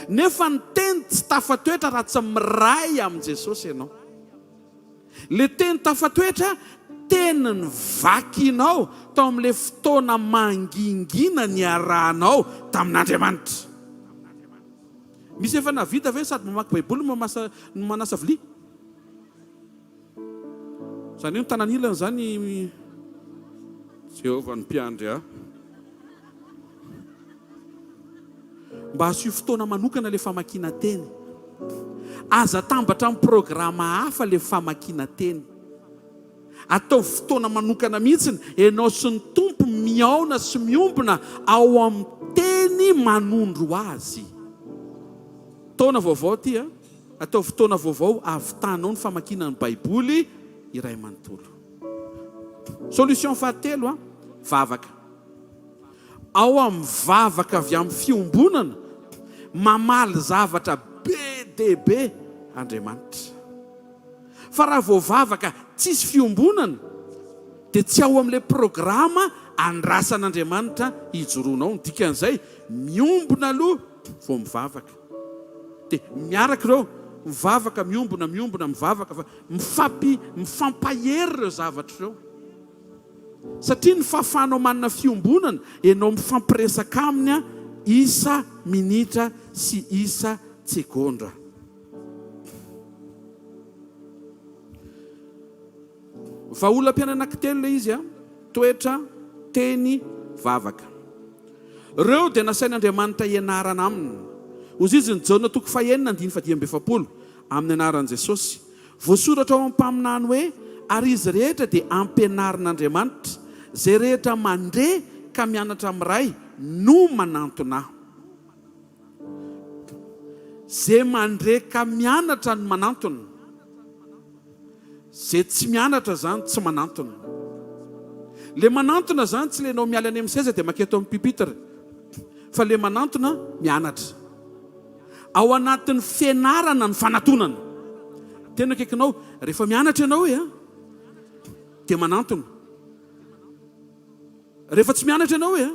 nefa ny teny tsy tafatoetra raha tsy miray amin'i Jesosy ianao le teny tafatoetra teny ny vakinao tao amin'ilay fotoana mangingina ny arahanao tamin'Andriamanitra misy efa navita ve sady mamaky baiboly no manasa vilia zany hoe tanan'ilana zany Jehovah ny mpiandry a mba asio fotoana manokana le famakiana teny aza tambatra amin'ny programa hafa le famakiana teny atao fotoana manokana mihitsiny ianao sy ny tompo miaona sy miombona ao amin'ny teny manondro azy taona vaovao ty a atao fotoana vaovao avitanao ny famakiana ny baiboly iray manontolo solution fahatelo a vavaka ao amin'ny vavaka avy amin'ny fiombonana mamaly zavatra be dehibe Andriamanitra fa raha vao vavaka tsisy fiombonana dia tsy ao amin'ilay programa andrasan'Andriamanitra hijoroanao dikan'izay miombona aloha vao mivavaka dia miaraka ireo mivavaka miombona mivavaka mifampahery ireo zavatra ireo satria ny fahafahanao manana fiombonana ianao mifampiresaka aminy a isa minitra sy isa tsekondra Vahaolam-piaianana anankitelo le izy a toetra teny vavaka ireo dia nasain'Andriamanitra ianarana aminy ozy izy ny Jaona 9:7 amin'ny anaran'i Jesosy voasoratra ao amin'ny mpaminany hoe ary izy rehetra dia ampianarin'Andriamanitra zay rehetra mandre ka mianatra amin'ray no manantona zay mandre ka mianatra no manantona zay tsy mianatra zany tsy manantona le manantona zany tsy lenao miala any amin'ny seza dia maketo amin'ny pipitra fa le manantona mianatra ao anatin'ny fianarana ny fanatonana tena kaikinao rehefa mianatra ianao hoe a dia manantona rehefa tsy mianatra ianao hoe a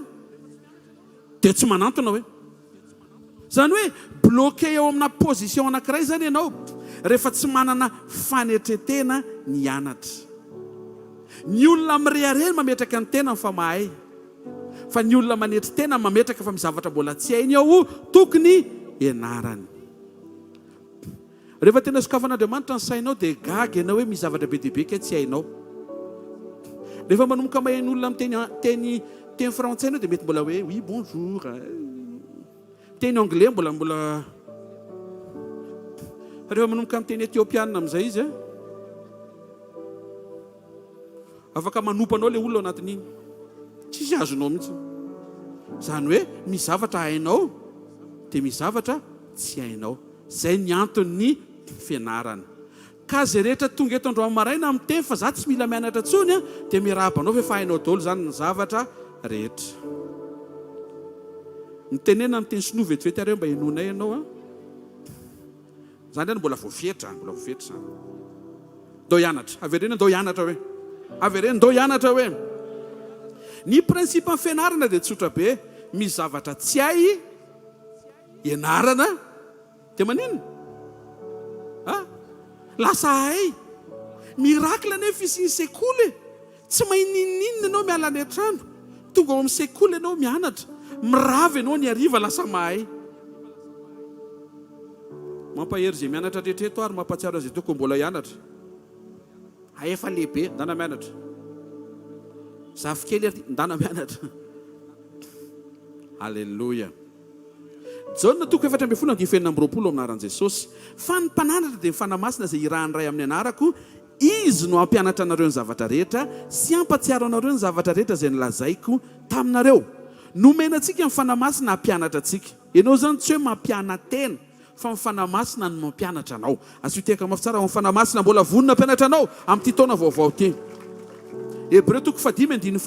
dia tsy manantona hoe zany hoe bloqué eo amina position anankiray zany ianao rehefa tsy manana fanetretena ny anatra ny olona mirehareny mametraka ny tena fa mahay fa ny olona manetry tena mametraka fa mizavatra mbola tsy hainy ao tokony ianarany rehefa tena sokafan'Andriamanitra ny sainao dia gaga ianao hoe mizavatra be dehibe ke tsy hainao rehefa manomboka maheno olona amin'ny teny frantsay ianao dia mety mbola hoe oui bonjour teny anglais mbola rehefa manomboka amin'ny teny etiopiana amin'izay izy afaka manompanao le olona ao anatin'iny tsisy azonao mihitsy zany hoe mizavatra hainao dia mizavatra tsy hainao zay ny anton'ny fianarana ka zay rehetra tonga eto androany maraina amin'ny teny fa za tsy mila mianatra tsony dia mirabanao fa efa hainao daholo zany ny zavatra rehetra nitenena amin'ny teny sinoa vetivety areo mba henonay ianao zany any mbola voafetra zany dao hianatra avereny dao hianatra hoe avereny dao hianatra hoe ny prinsipe ny fianarana dia tsotra be mizavatra tsy hay ianarana dia maninona lasa hay mirakla nefa izy ny sekoly tsy mahininninina ianao miala any an-trano tonga ao amin'ny sekoly ianao mianatra, mirava ianao ny hariva lasa mahay. Mampahery izay mianatra rehetrareto ary mampatsiaro azy toko mbola hianatra. Efa lehibe, ndana mianatra. Zafikely ary ndana mianatra. Halleluja. Jaona toko 4:20 aminaran'i Jesosy. Fa ny mpananatra dia mifanamasina izay irahany ray amin'ny anarako, izy no ampianatra anareo ny zavatra rehetra sy ampatsiaro anareo ny zavatra rehetra izay nilazaiko taminareo. Nomenantsika mifanamasina hampianatra antsika. Ianao zany tsy hoe mampianatena, fa mifanamasina no mampianatra anao. Asiteka mafy tsara mifanamasina mbola vonona hampianatra anao amin'ity taona vaovao ity. Hebreo toko 5:7 teny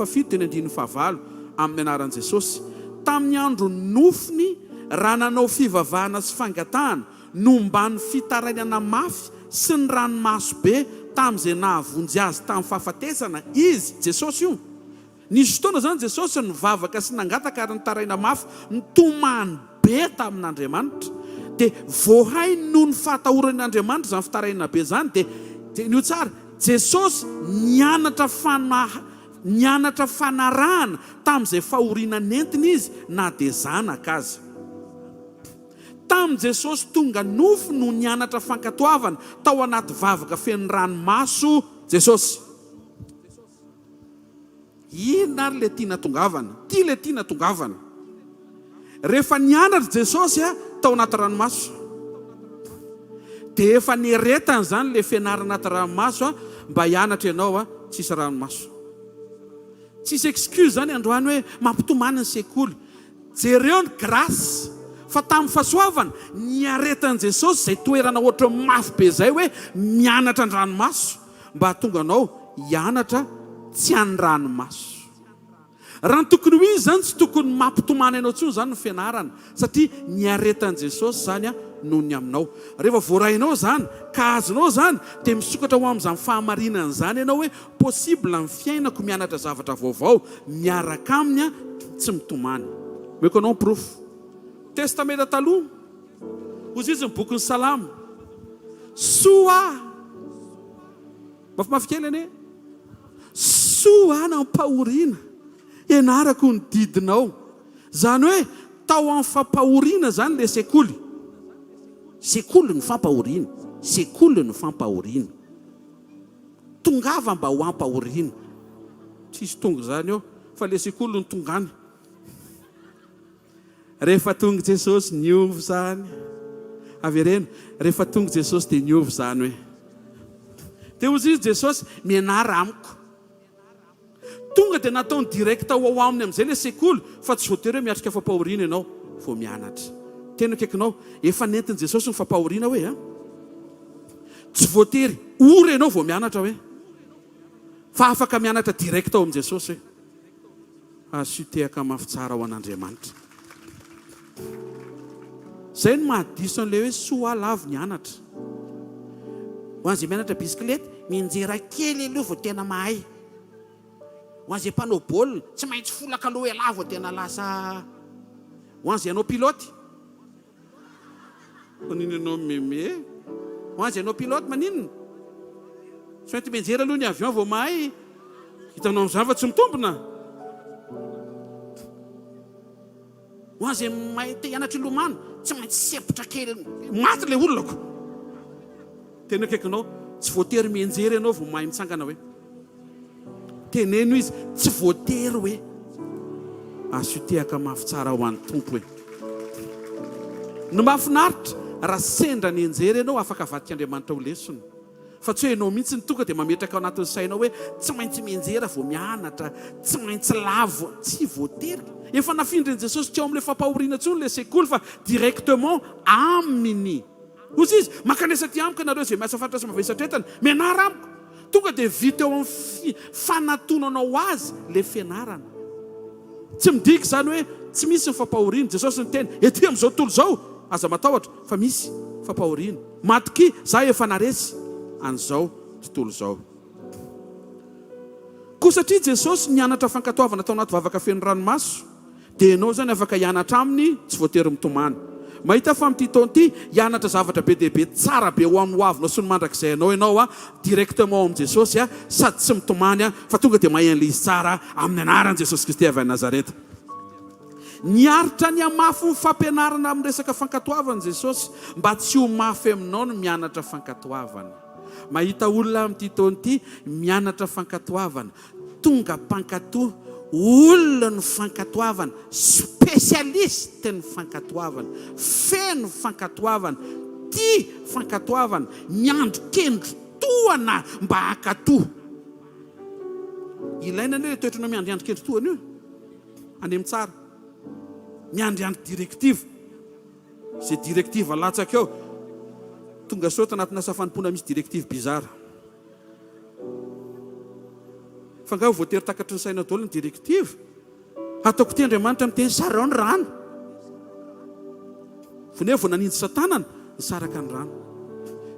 5 amin'ny anaran'i Jesosy. Tamin'ny andro nofiny raha nanao fivavahana sy fangatahana nombany fitarainana mafy sy ny ranomaso be tamin'izay nahavonjy azy tamin'ny fahafatesana izy Jesosy io. Nisy fotoana zany Jesosy nivavaka sy nangataka ary nitaraina mafy nitomany be tamin'Andriamanitra. Dia voahay noho ny fahatahoran'Andriamanitra zany fitaraina be zany dia nio tsara Jesosy nianatra fanarahana tamin'izay fahoriana nentiny izy na dia zanaka azy. Tamin'i Jesosy tonga nofo no nianatra fankatoavana tao anaty vavaka feno ranomaso Jesosy. Ina ary le tiana tongavana? Ty le tiana tongavana. Rehefa nianatra Jesosy tao anaty ranomaso, dia efa nieretany zany le fianarana anaty ranomaso mba hianatra ianao tsisy ranomaso. Tsisy excuse zany androany hoe mampitomany ny sekoly. Jereo ny grâce. Fa tamin'ny fahasoavana niaretan'i Jesosy izay toerana ohatra mafy be izay hoe mianatra ny ranomaso mba hatonga anao hianatra tsy any ranomaso. Raha ny tokony ho izy zany tsy tokony mampitomany anao tsony zany ny fianarana, satria niaretan'i Jesosy zany noho ny aminao. Rehefa voarahinao zany ka azonao zany dia misokatra ho amin'izany fahamarinana zany ianao hoe possible ny fiainako mianatra zavatra vaovao miaraka aminy tsy mitomany. Meko anao proof. Testamenta taloha, hozy izy ny boky ny Salamo. Soa, mafimafy kely ane. Soa nampahoriana, ianarako ny didinao. Zany hoe tao amin'ny fampahoriana zany le sekoly. Sekoly ny fampahoriana, sekoly ny fampahoriana. Tongava mba ho ampahoriana. Tsisy tonga zany eo, fa le sekoly ny tongany. Rehefa tonga Jesosy niovy zany. Avereno, rehefa tonga Jesosy dia niovy zany hoe. Dia hozy izy Jesosy mianara amiko. Tonga dia nataony direkta ho aminy amin'izay le sekoly, fa tsy voatery hoe miatrika fampahoriana ianao vao mianatra. Tena akaikinao, efa nentin' Jesosy ny fampahoriana hoe tsy voatery ora ianao vao mianatra hoe. Fa afaka mianatra direkta ao amin'i Jesosy hoe. Asitehaka mafy tsara ho an'Andriamanitra. Zay no mahadiso an'ilay hoe soa lavo nianatra. Ho an'izay mianatra bisikilety, minjera kely aloha vao tena mahay. Ho an'izay mpanao baolina, tsy maintsy folaka aloha ela vao tena lasa. Ho an'izay anao piloty. Manino anao meme? Ho an'izay anao piloty maninona? Tsy maintsy minjera aloha ny avion vao mahay. Hitanao amin'izany fa tsy mitombona. Ho an'izay mahita hianatra ilomano, tsy maintsy sepotra kely maty ilay olonako. Tena akaikinao, tsy voatery mienjery ianao vao mahay mitsangana hoe. Teneno izy, tsy voatery hoe. Asitehaka mafy tsara ho an'ny tompo hoe. No mahafinaritra, raha sendra nienjery ianao afaka avadik'Andriamanitra ho lesona. Fa tsy hoe ianao mihitsy ny tonga dia mametraka ao anatin'ny sainao hoe tsy maintsy mienjera vao mianatra, tsy maintsy lavo, tsy voatery. Efa nafindrin'i Jesosy tsy ao amin'ilay fampahoriana tsony le sekoly fa directement aminy. Hozy izy, makanesa ty amiko ianareo izay miasa fatra sy mavesatra entana, mianara amiko. Tonga dia vita eo amin'ny fanatonanao azy le fianarana. Tsy midiky zany hoe tsy misy ny fampahoriana. Jesosy ny teny, ety amin'izao tontolo izao, aza matahotra fa misy fampahoriana. Matoky, za efa naresy an'izao tontolo izao. Koa satria Jesosy nianatra fankatoavana tao anaty vavaka feno ranomaso, dia ianao zany afaka hianatra aminy tsy voatery mitomany. mahita fa amin'ity taona ity hianatra zavatra be dehibe tsara be ho amin'ny hoavinao sy ny mandrakizay ianao a directement amin'i Jesosy a sady tsy mitomany a fa tonga dia mahay an'ilay izy tsara amin'ny anaran'i Jesosy Kristy avy any Nazareta. Niaritra ny amafy ny fampianarana amin'ny resaka fankatoavana Jesosy mba tsy ho mafy aminao no mianatra fankatoavana. Mahita olona amin'ity taona ity mianatra fankatoavana, tonga mpankatoa, olona ny fankatoavana, spesialista ny fankatoavana, feno fankatoavana, tia fankatoavana, miandro-kendro toana mba hakatoa. Ilaina anie toetrana miandro-kendro toana io, anem tsara. Miandro direktiva. Izay direktiva latsaka eo, tonga saotra anatina safanipona misy direktiva bizara. Fa nga voatery takatry ny saina daholo ny direktiva. Ataoko ty Andriamanitra miteny sarao ny rano. Vonevo vao nanindy Satanana nisaraka ny rano.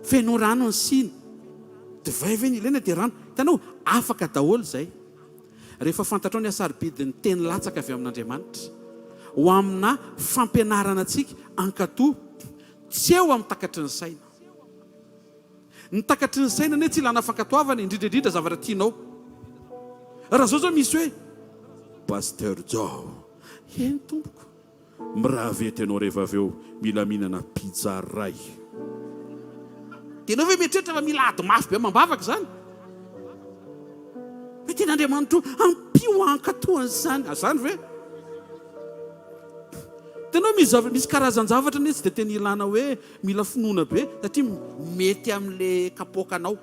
Feno rano ny siny. Divay ve ny ilaina dia rano. Hitanao afaka daholo izay. Rehefa fantatrao ny asaribidiny teny latsaka avy amin'Andriamanitra. Ho amina fampianarana antsika ankatoa tsy eo amin'ny takatry ny saina. Ny takatry ny saina anie tsy ilana fankatoavana indrindra zavatra tianao. Raha zao misy hoe Pasteur Jao, eny tompoko, miravety ianao rehefa avy eo mila mihinana pizza ray. Tianao ve mieritreritra fa mila ady mafy be mambavaka zany? Hoe tena Andriamanitra ampio ankatoana zany. Azany ve? Tenao misy karazan-javatra ny tsy dia tena ilana hoe mila finoana be satria mety amin'ilay kapoakanao.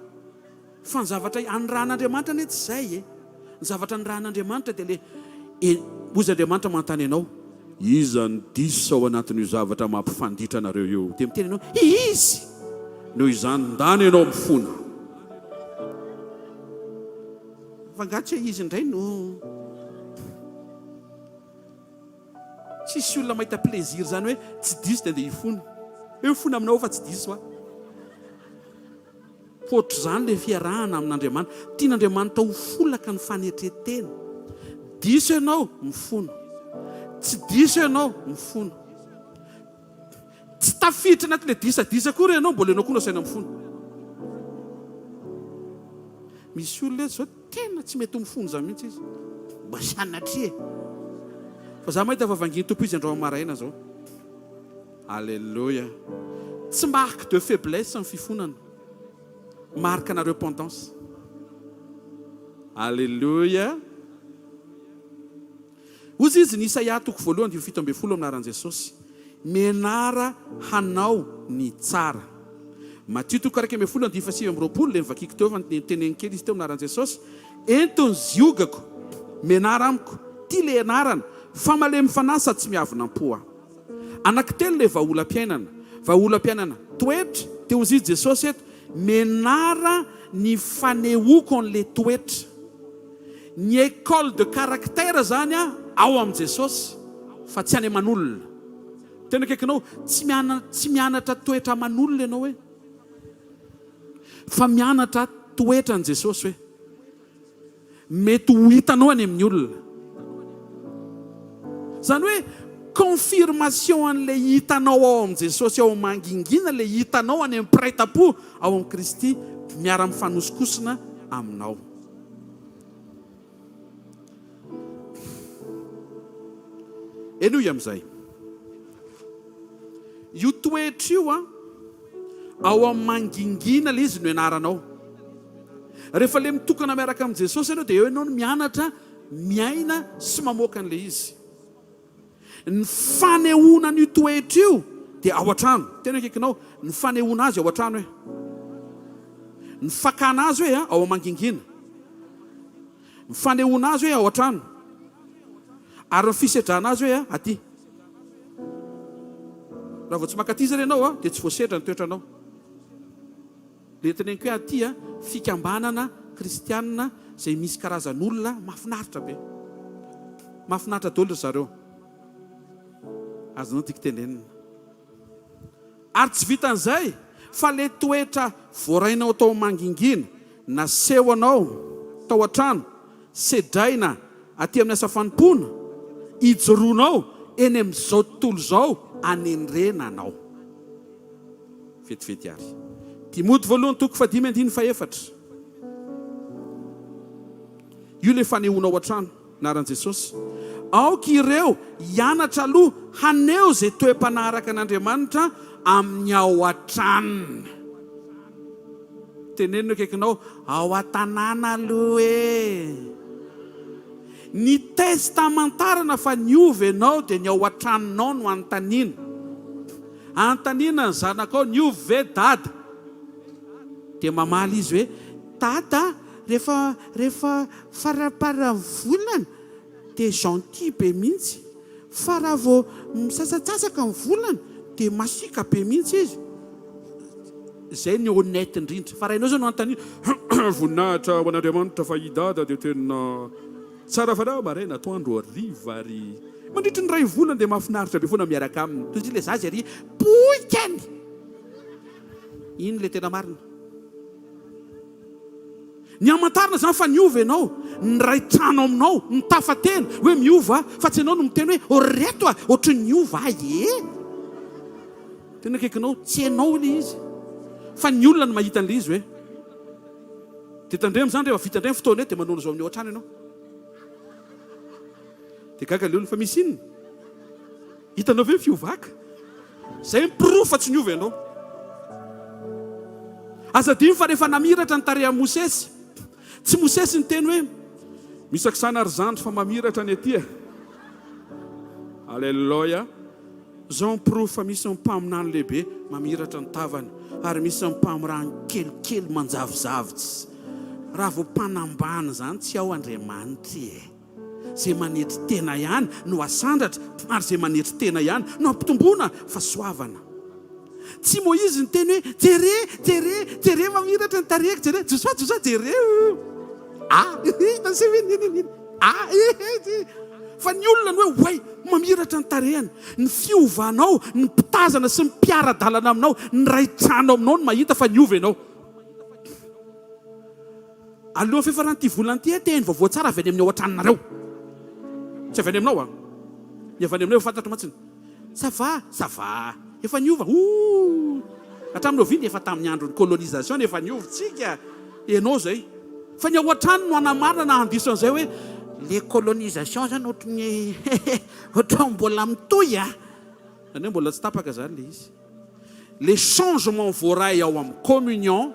Fa ny zavatra an'Andriamanitra ny tsy izay e. Ny zavatra an'Andriamanitra dia ozy Andriamanitra manontany ianao, iza ny diso ao anatin'io zavatra mampifanditra anareo eo? Dia miteny ianao, izy! Noho izany ndany ianao mifona. Fangatsy hoe izy indray no tsisy olona mahita plaisir zany hoe tsy diso dia hifona. Hoe fona aminao fa tsy diso. Fotro zany ilay fiarahana amin'Andriamanitra. Tian'Andriamanitra ho folaka ny fanetretena. Diso ianao mifona. Tsy diso ianao mifona. Tsy tafiditra anatin'ilay disa koa ianao mbola ianao koa nasaina mifona. Misy olona zao tena tsy mety mifona zany mihitsy izy. Mba sanatria. Fa za mahita vavanginy tompo izy andro maraina zao. Alléluia. Tsy marque de faiblesse ny fifonana. Marque na repentance. Alléluia. Ozy izy ny Isaia toko voalohany 7:10 anaran'i Jesosy. Menara hanao ny tsara. Matthieu toko 4:7 le vakiko teo fa teneniny kely izy teo anaran'i Jesosy. Entony ziogako menara amiko ty le anarana fa malemy fanahy sady tsy miavonam-poa. Anankitelo le vahaolam-piainana. Vahaolam-piainana toetra teo izy Jesosy eto. Menara ny fanehoako an'le toetra. Ny école de caractère zany ao amin'i Jesosy fa tsy any aman'olona. Tena kekinao tsy mianatra toetra aman'olona ianao hoe, fa mianatra toetra an' Jesosy hoe mety ho hitanao any amin'ny olona. Zany hoe confirmation an'ilay hitanao ao amin'i Jesosy ao mangingina, le hitanao any amin'ny piraita-po ao amin'i Kristy miara mifanosokosona aminao. Enoy amin'izay. Io toetra io ao amin'ny mangingina le izy no ianaranao. Rehefa le mitokana miaraka amin'i Jesosy ianao dia eo ianao no mianatra miaina sy mamoaka an'le izy. Ny fanehoana ny toetra io dia ao an-trano. Tena kekinao ny fanehoana azy ao an-trano hoe. Ny fakana azy hoe ao amangingina. Ny fanehoana azy hoe ao an-trano. Ary ny fisedrana azy hoe aty. Raha vao tsy makatizana ianao dia tsy voasedra ny toetranao. Le teneniko hoe aty fikambanana kristianina izay misy karazan'olona mahafinaritra be. Mahafinaritra daholo zareo. Azonao tiako tenenina. Ary tsy vitan'izay fa le toetra voarainao tao mangingina, naseho anao tao an-trano, sedraina aty amin'ny asa fanompona, ijoroanao eny amin'izao tontolo izao anendrena anao. Vetivety ary. Timoty voalohany toko 5:1-4. Io le fanehoana ao an-trano naran'i Jesosy. Aoka ireo hianatra aloha haneo zay toe-panaraka an'Andriamanitra amin'ny ao an-tranony. Tenenina akaikinao ao an-tanàna aloha Ny testamentarana fa niova ianao dia ny ao an-tranonao no anontaniana. Anontaniana ny zanakao niova ve dada? Dia mamaly izy hoe dada rehefa faraparam-volana dia gentil be mihitsy. Fa raha vao misasatsasaka ny volana dia masika be mihitsy izy. Zay ny honnête indrindra. Fa raha ianao zao no anontaniana voninahitra ho an'Andriamanitra fa i dada dia tena tsara fanao maraina atoandro hariva ary mandritry ny ray volana dia mahafinaritra be foana miaraka aminy. Toy izay le zazy ary poikany. Iny le tena marina. Ny amantarana zany fa niova ianao, ny ray trano aminao, ny tafatena hoe miova fa tsy ianao no miteny hoe oreto ohatry ny niova tena akaikinao tsy ianao ile izy. Fa ny olona no mahita an'le izy hoe dia tandremo zany rehefa vita indray fotoana dia manono zao amin'ny ao an-trano ianao. Dia gaga le olona fa misy inona? Hitanao ve fiovaka? Zay miprofo fa tsy niova ianao. Aza dimy fa rehefa namiratra ny tareha Mosesy, tsy Mosesy ny teny hoe misakisana ary zandry fa mamiratra ny aty. Alleluia. Zao miprofo fa misy mpaminany lehibe mamiratra ny tavany ary misy mpamirany kelikely manjavozavitsy. Raha vao mpanambany zany tsy ao Andriamanitra. Zay manetry tena ihany no asandratra ary zay manetry tena ihany no ampitomboana fa soavana. Tsy Moïse ny teny hoe jere mamiratra ny tarehako jere josa jere fa ny olona ny hoe mamiratra ny tarehany, ny fiovanao, ny mpitazana sy ny mpiara-dalana aminao, ny ray trano aminao no mahita fa niova ianao. Alohan'ny fiafaran'ity volana ity teny vaovao tsara avy any amin'ny ao an-tranonareo. Tsy avy any aminao ny avy any aminao fantatra matsiny. Sava efa niova. Hatraminao viny efa tamin'ny andron'ny colonisation efa niova tsika ianao zay. Fa ny ao an-trano no anamarina na andiso an'izay hoe le colonisation zany ohatry mbola mitoy zany hoe mbola tsy tapaka zany le izy. Le changement voaray ao amin'ny communion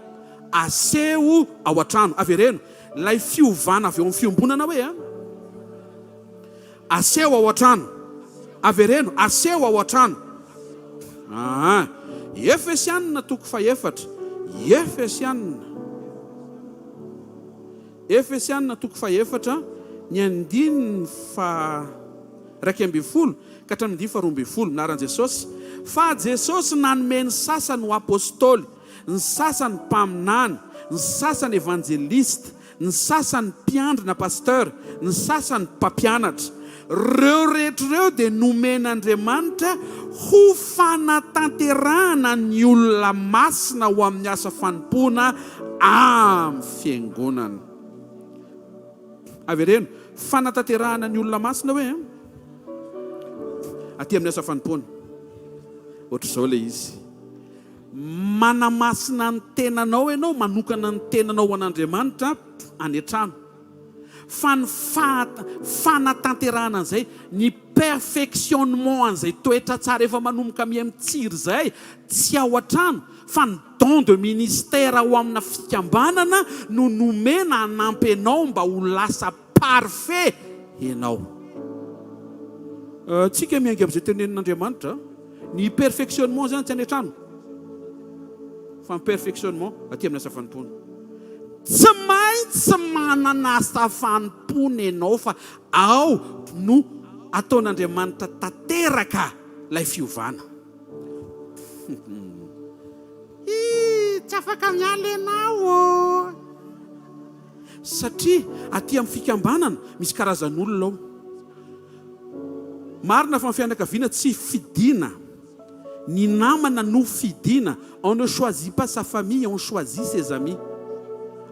aseho ao an-trano. Avereno lay fiovana avy eo amin'ny fiombonana hoe aseho ao an-trano. Avereno aseho ao an-trano. Efesianina toko 4. Efesianina toko 4 ny 2:12 ka hatramin'ny 2:12 naran'i Jesosy. Fa Jesosy nanome ny sasany ho apôstôly, ny sasany mpaminany, ny sasany evangelista, ny sasany mpiandry na pasteur, ny sasany mpampianatra. Reo rehetrareo dia nomen'Andriamanitra ho fanatanterahana ny olona masina ho amin'ny asa fanompoana amin'ny fiangonana. Avereno fanatanterahana ny olona masina hoe aty amin'ny asa fanompoana. Ohatra izao le izy manamasina ny tenanao ianao, manokana ny tenanao an'Andriamanitra any an-trano. Fa ny fanatanterahana an'izay, ny perfectionnement an'izay toetra tsara efa manomboka miamitsiry zay tsy ao an-trano, fa ny don de ministère ho amina fikambanana no nomena hanampy ianao mba ho lasa parfait ianao. Tsika miainga amin'izay tenenin'Andriamanitra, ny perfectionnement zany tsy any an-trano, fa ny perfectionnement aty amin'ny asa fanompoana. Tsy maintsy manana asa fanompoana ianao fa ao no ataon'Andriamanitra tanteraka lay fiovana. Tsy afaka miala ianao satria aty amin'ny fikambanana misy karazan'olona ao. Marina fa ny fianakaviana tsy fidina, ny namana no fidina. On ne choisit pas sa famille, on choisit ses amis.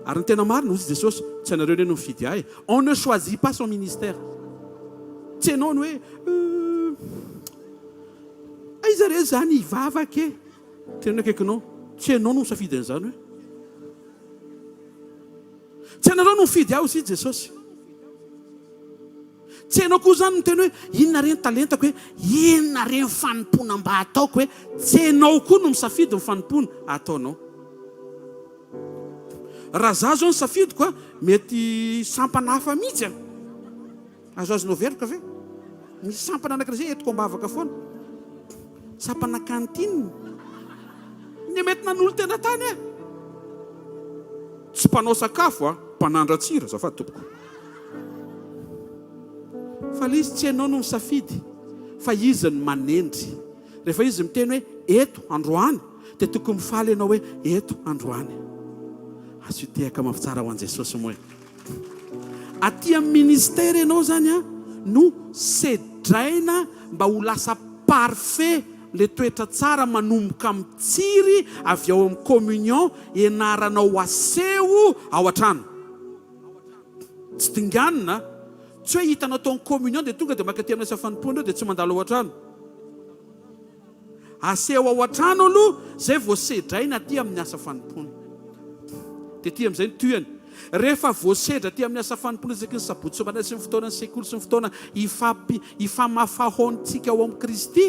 Ary ny tena marina hozy Jesosy, tsy anareo reny mifidy ahy. On ne choisit pas son ministère. Tsy ianao ny hoe re zany ivavaka e tena akaikinao tsy hainao no misafidy an'izany hoe tsy hainareo no mifidy aho izy Jesosy tsy hainao koa zany miteny hoe inona reny talentako hoe inona reny fanompona mba ataoko hoe tsy hainao koa no misafidy mifanompona ataonao raha za zao ny safidiko mety sampana hafa mihitsy azo azonao veloka ve misy sampana anak'izay etiko ambavaka foana sampana kantine ny mety nanolo tena tany tsy mpanao sakafo mpanandra tsira zafady tompoko fa le izy tsy hainao no misafidy fa izy ny manendry rehefa izy miteny hoe eto androany dia tokony mifaly ianao hoe eto androany azo tehaka mafitsara ho an' Jesosy moa aty amin'ny ministera ianao zany no sedraina mba ho lasa parfait le toetra tsara manomboka amin'ny tsiry avy ao amin'ny communion ianaranao aseho ao an-trano tsy dinganina tsy hoe hitanao tao amin'ny communion dia tonga dia maka aty amin'ny asa fanompona dia tsy mandalo ao an-trano aseho ao an-trano aloha zay voasedraina aty amin'ny asa fanompona dia ty amin'izay ny toyany rehefa voasedra aty amin'ny asa fanompona isaky ny sabotsy sy ny fotoana ny sekoly sy ny fotoana ifamafahoantsika ao amin'ny Kristy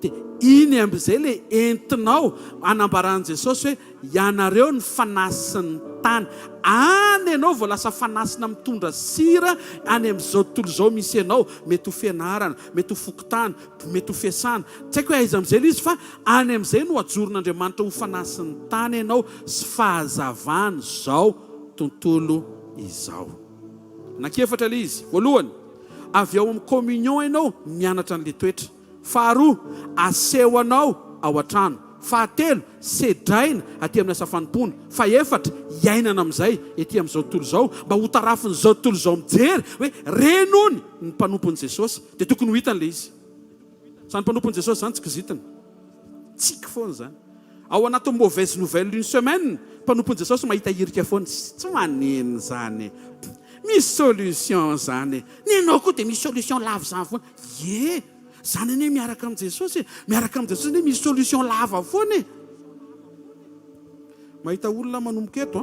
dia iny amin'izay le entinao anambaran'i Jesosy hoe ianareo ny fanasin'ny tany any ianao vao lasa fanasina mitondra sira any amin'izao tontolo izao misy ianao mety ho fianarana mety ho fokotany mety ho fiasana tsy haiko hoe aiza amin'izay le izy fa any amin'izay no ajoron'Andriamanitra ho fanasin'ny tany ianao sy fahazavany izao tontolo izao nankefatra le izy voalohany avy ao amin'ny communion ianao mianatra an'le toetra faharoa aseho anao ao an-trano fahatelo sedraina aty amin'ny asa fanompona faefatra iainana amin'izay ety amin'izao tontolo izao mba ho tarafin'izao tontolo izao mijery hoe renony ny mpanompon'i Jesosy dia tokony ho hitan'le izy sa ny mpanompon'i Jesosy zany tsy kizitana tsika foana zany ao anaty mauvaise nouvelle d'une semaine mpanompon'i Jesosy mahita hirika foana tsy maneno zany misy solution zany ny anao koa dia misy solution lava zany foana ye zany ane miaraka amin'i Jesosy miaraka amin'i Jesosy misy solution lava foana mahita olona manomboka eto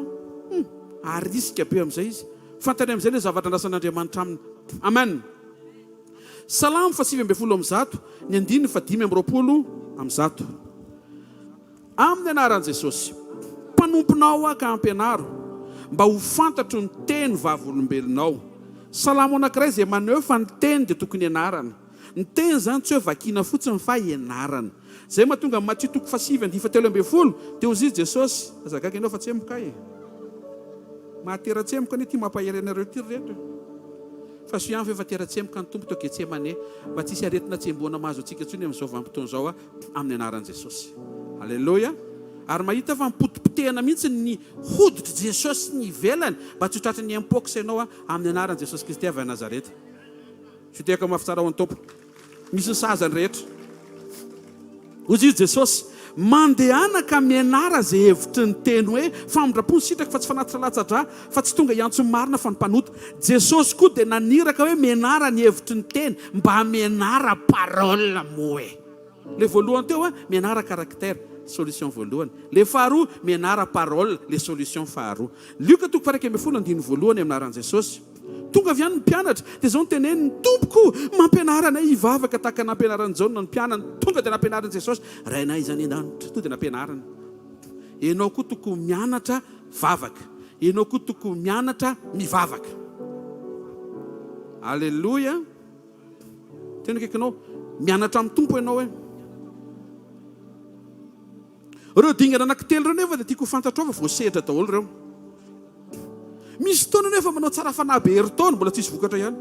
arisika be amin'izay izy fantany amin'izay le zavatra andrasan'Andriamanitra aminy amen salamo 7:100 ny 9:520 amin'ny anaran'i Jesosy mpanomponao ka ampianaro mba ho fantatro ny teny vavolombelonao salamo anankiray izay maneho fa ny teny dia tokony ianarana ny teny zany tsy hoe vakiana fotsiny fa ianarana zay mahatonga Matthieu 7:7 dia hozy izy Jesosy azagaga ianao fa tsemoka mahatera-tsemoka anie ty mampahery anareo ty rehetra fa so ihany fa tera-tsemoka ny tompo toke tsemane mba tsisy aretina tsemboana mahazo atsika tsony amin'izao vanim-potoana izao amin'ny anaran'i Jesosy alleluia ary mahita fa mipotipotehana mihitsy ny hoditra Jesosy ny ivelany mba tsy hotratra ny impox ianao amin'ny anaran'i Jesosy Kristy avy a Nazareta sy tehaka mafitsara ho an'ny tompo misy ny sahazany rehetra hozy izy Jesosy mandehana ka mianara zay hevitry ny teny hoe famondrapony sitraka fa tsy fanatitra latsa-dra fa tsy tonga iantso marina fa ny mpanota Jesosy koa dia naniraka hoe mianara ny hevitry ny teny mba mianara parole moe le voalohany teo mianara caractère solution voalohany le faharoa mianara parole le solution faharoa Luka 2:1 voalohany amin'ny anaran'i Jesosy tonga avy any ny mpianatra dia zao nyteneny ny tompoko mampianarana ivavaka tahaka nampianaran'i Jaona ny mpianana tonga dia nampianaran'i Jesosy rainay izany an-danitra to dia nampianarana ianao koa tokony mianatra vavaka ianao koa tokony mianatra mivavaka alleluia tena kaikanao mianatra amin'ny tompo ianao reo dingana anankitelo reo nefa dia tiako fantatrao fa voasedra daholo reo misy taona nefa manao tsara fanahy be herin-taona mbola tsisy vokatra ihany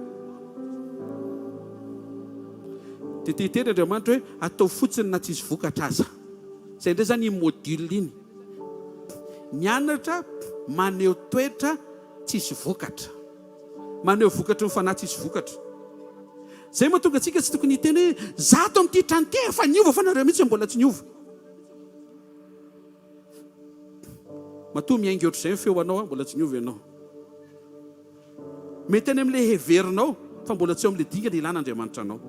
dia teteny Andriamanitra hoe atao fotsiny na tsisy vokatra aza zay indray zany module iny mianatra maneho toetra tsisy vokatra maneho vokatra ny fanahy tsisy vokatra zay mahatonga antsika tsy tokony hiteny hoe zato amin'ity trano ty fa niova fa nareo mihitsy mbola tsy niova matoa miainga ohatr'izay feo anao mbola tsy niova ianao mety any amin'ilay heverinao fa mbola tsy eo amin'ilay dingana ilan'Andriamanitra anao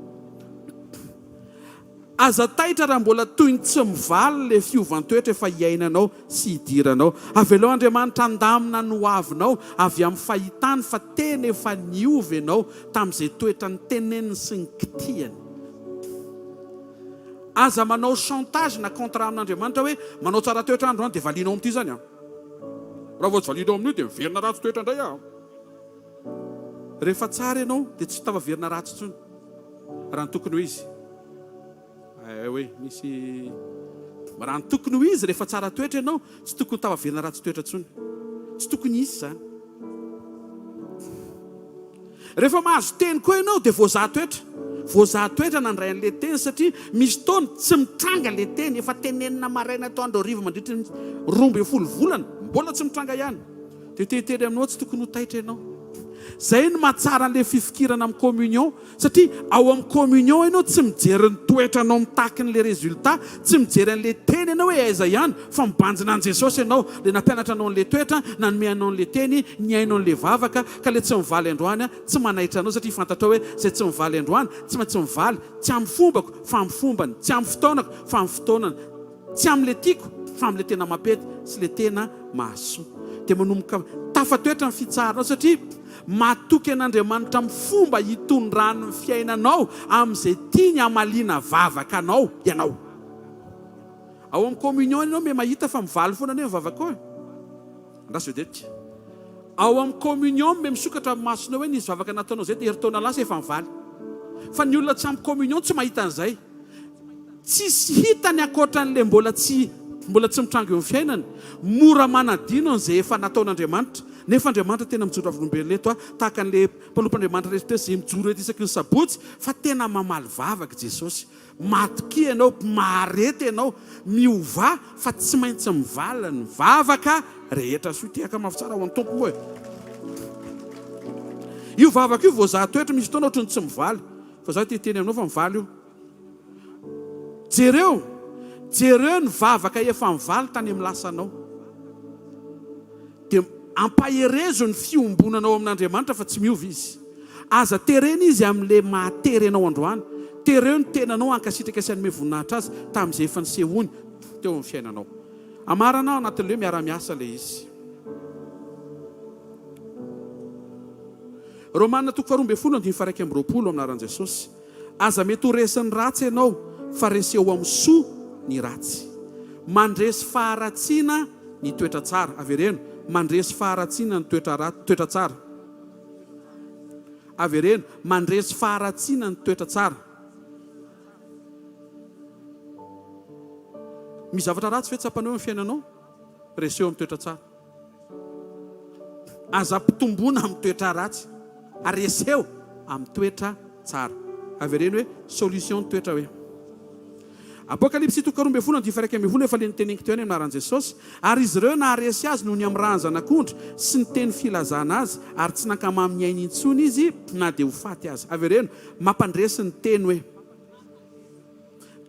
aza taitra raha mbola toy ny tsy mivaly le fiovan-toetra efa iainanao sy hidiranao. Avy eo Andriamanitra andamina no avinao avy amin'ny fahitany fa tena efa niova ianao tamin'izay toetra ny teneniny sy ny kitihany. Aza manao chantage na contrat amin'Andriamanitra hoe manao tsara toetra androany dia valinao amin'ity zany. Raha vao tsy valinao amin'io dia miverina ratsy toetra indray aho. Rehefa tsara ianao dia tsy tavaverina ratsy intsony. Raha ny tokony ho izy. Hoe misy raha ny tokony ho izy rehefa tsara toetra ianao tsy tokony tavaverina ratsy toetra intsony. Tsy tokony izy zany. Rehefa mahazo teny koa ianao dia voazaha toetra. Voazaha toetra nandray an'ilay teny satria misy taona tsy mitranga ilay teny efa tenenina maraina atoandro hariva mandritra ny 12 volana mbola tsy mitranga ihany. Dia tetedy aminao tsy tokony ho taitra ianao. Zay no mahatsara an'ilay fifikirana amin'ny communion satria ao amin'ny communion ianao tsy mijery ny toetranao mitaky n'ilay résultat, tsy mijery an'ilay teny ianao hoe aiza ihany fa mibanjina an' Jesosy ianao le nampianatra anao an'ilay toetra, nanome anao an'ilay teny, niainao an'ilay vavaka ka le tsy mivaly androany tsy manaitra anao satria fantatrao hoe zay tsy mivaly androany tsy maintsy mivaly tsy amin'ny fombako fa amin'ny fombany, tsy amin'ny fotoanako fa amin'ny fotoanany, tsy amin'ilay tiako fa amin'ilay tena mapety sy le tena mahasoa. Dia manomboka tafatoetra ny fitsaranao satria matoky an'Andriamanitra amin'ny fomba hitondrany ny fiainanao amin'izay tiany hamaliana vavaka anao ianao. Ao amin'ny communion ianao me mahita fa mivaly foana ny vavaka ao. Raso vedety. Ao amin'ny communion me misokatra amin'ny masonao hoe nisy vavaka nataonao zay dia heritaona lasa efa mivaly. Fa ny olona tsy amin'ny communion tsy mahita an'izay. Tsisy hitany ankoatran'ilay mbola tsy mitranga eo amin'ny fiainany. Mora manadino an'izay efa nataon'Andriamanitra. Nefa Andriamanitra tena mijoro avolombelona eto tahaka an'ilay mpanompandriamanitra rehetra izay mijoro eto isaky ny sabotsy fa tena mamaly vavaka Jesosy. Matoky ianao, maharety ianao, miova fa tsy maintsy mivaly ny vavaka rehetra. Soa tiaka mafy tsara ho an'ny tompo moa. Io vavaka io voazaha toetra misy fotoana ohatrany tsy mivaly. Fa zaho teteny aminao fa mivaly io. Jereo ny vavaka efa mivaly tany amin'ny lasanao. Dia ampaherezo ny fiombonanao amin'Andriamanitra fa tsy miova izy. Aza terena izy amin'ilay mahaterenao androany. Tereo ny tenanao ankasitraka sy anome voninahitra azy tamin'izay efa nisehony teo amin'ny fiainanao. Amarana anatin'ilay miara miasa ilay izy. Romanina 12:20 aminaran'i Jesosy. Aza mety ho resin'ny ratsy ianao fa reseo amin'ny soa ny ratsy. Mandresy faharatsiana ny toetra tsara. Avereno. Mandresy faharatsiana ny toetra tsara. Avereno. Mandresy faharatsiana ny toetra tsara. Misy zavatra ratsy ve tsapanao amin'ny fiainanao? Reseo amin'ny toetra tsara. Aza mpitombona amin'ny toetra ratsy. Areseo amin'ny toetra tsara. Avereno hoe solution toetra hoe. Apokalipsy 12:1 efa le niteneniko teo any aminaran'i Jesosy. Ary izy ireo naharesy azy noho ny amin'ny raha ny zanak'ondry sy ny teny filazana azy ary tsy nakama amin'ny ainy intsony izy na dia ho faty azy. Avereno mampandresy ny teny hoe.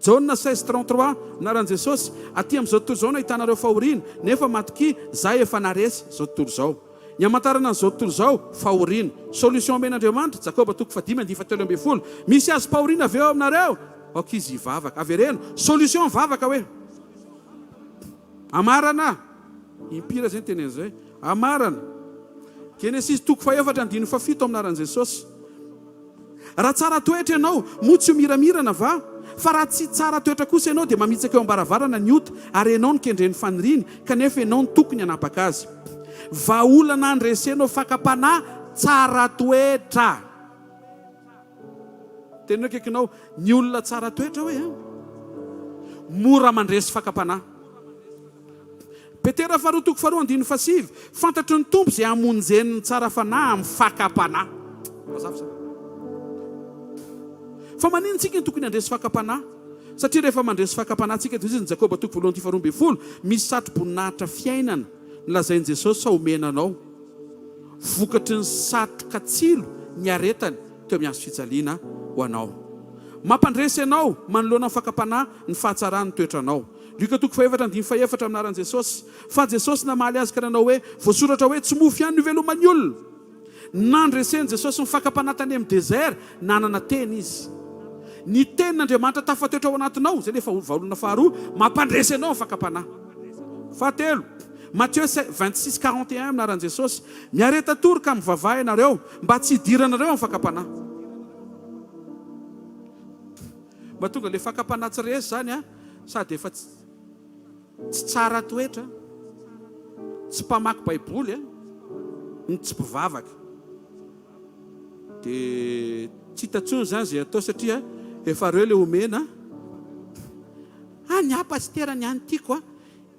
Jaona 16:33 aminaran'i Jesosy. Aty amin'izao tontolo izao no ahitanareo fahoriana nefa matoky zay efa naresy izao tontolo izao. Ny hamantarana an'izao tontolo izao fahoriana. Solution amen'Andriamanitra Jakoba 5:7-12. Misy azy fahoriana avy eo aminareo. Ok izy vavaka. Avereno. Solution vavaka hoe. Amarana. Impira zay teny zay. Amarana. Genesis 4:4-7 aminaran'i Jesosy. Raha tsara toetra ianao, motsy io miramirana va? Fa raha tsy tsara toetra kosa ianao dia mamitsaka eo ambaravarana ny ota ary ianao ny kendreny faniriny kanefa ianao ny tokony hanapaka azy. Vahaolana andresenao fakapanahy tsara toetra. Tenao kekinao ny olona tsara toetra hoe mora mandresy fakapanahy. Petera 2:2-7 fantatro ny tompo izay hamonjeny ny tsara fanahy amin'ny fakapanahy. Fa manino tsika ny tokony handresy fakapanahy? Satria rehefa mandresy fakapanahy tsika toy izy ny Jakoba 2:12 misy satro-boninahitra fiainana nolazain'i Jesosy sa omenanao. Vokatry ny satroka tsilo ny aretany teo amin'ny hazo fijaliana ho anao. Mampandresy ianao manoloana amin'ny fakapanahy ny fahatsarany toetranao. Luka 4:4 aminaran'i Jesosy. Fa Jesosy namaly azy ka nanao hoe voasoratra hoe tsy mofy ihany ny iveloman'ny olona. Nandresen'i Jesosy ny fakapanahy tany amin'ny désert nanana teny izy. ny tenin'Andriamanitra tafatoetra ao anatinao, zay lefa vahaolana faharoa, mampandresy anao fakapanahy. Fahatelo, Matthieu 26:41 minaran'i Jesosy, miareta toroka mivavaha ianareo mba tsy hidiranareo amin'ny fakapanahy. Mba tonga le fakapanahy tsy resy zany sady efa tsy tsara toetra, tsy mpamaky baiboly ny tsy mpivavaka. Dia tsy hitantsony zany zay atao satria efa reo le omena. Ny apasitera ny any tiako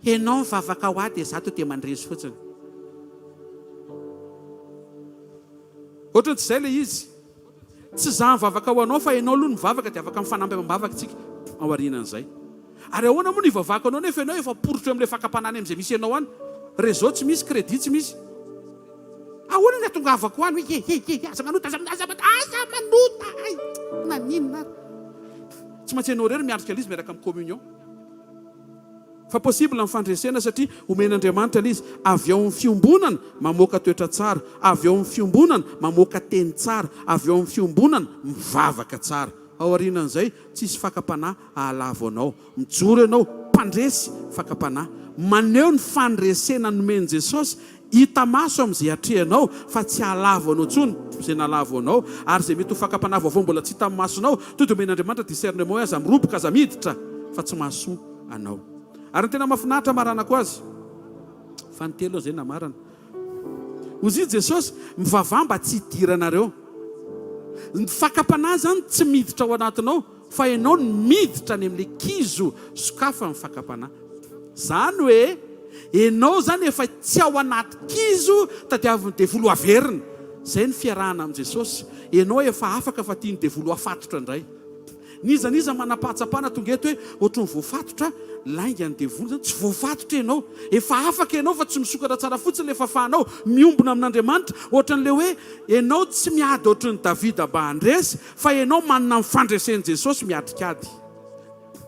ianao mivavaka ho ahy dia za to dia mandresy fotsiny. Ohatrany tsy izay le izy. Tsy za mivavaka ho anao fa ianao aloha ny mivavaka dia afaka mifanampy mivavaka tsika ao aorianan'izay. Ary ahoana moa ny ivavaka anao nefa ianao efa porotro amin'ilay fakapanany amin'izay misy ianao any. Réseau tsy misy, crédit tsy misy. Ahoana ny atongavako any hoe aza manota, aza manota, naninona. Tsy maintsy ianao rery miandrika izy miaraka amin'ny communion. Fa possible amin'ny fandresena satria omen'Andriamanitra izy avy ao amin'ny fiombonana mamoaka toetra tsara, avy ao amin'ny fiombonana mamoaka teny tsara, avy ao amin'ny fiombonana mivavaka tsara. Ao aorianan'izay tsisy fakapanahy ahalavo anao. Mijoro ianao mpandresy fakapanahy. Maneho ny fandresena nomen'i Jesosy hita maso amin'izay atrehanao fa tsy ahalavo anao tsony izay nalavo anao, ary izay mety ho fakapanahy vaovao mbola tsy hita masonao to dia omen'Andriamanitra discernement aza miroboka aza miditra fa tsy maso anao. Ary ny tena mahafinaritra maranako azy fa ny telo izay namarana. Ozy Jesosy mivavaha mba tsy hidiranareo. Ny fakapanahy zany tsy miditra ao anatinao fa ianao ny miditra any amin'ilay kizo sokafa ny fakapanahy. Zany hoe ianao zany efa tsy ao anaty kizo tadiavin'ny devolo averina. Zay ny fiarahana amin'i Jesosy. Ianao efa afaka fa tiany devolo afatotra indray. Niza manapatsapana tonga eto hoe ohatran'ny voafatotra lainga ny devolo zany tsy voafatotra ianao. Efa afaka ianao fa tsy misokatra tsara fotsiny le fahafahanao miombona amin'Andriamanitra. Ohatran'le hoe ianao tsy miady ohatran'ny Davida mba handresy fa ianao manana ny fandresen'i Jesosy miadikady.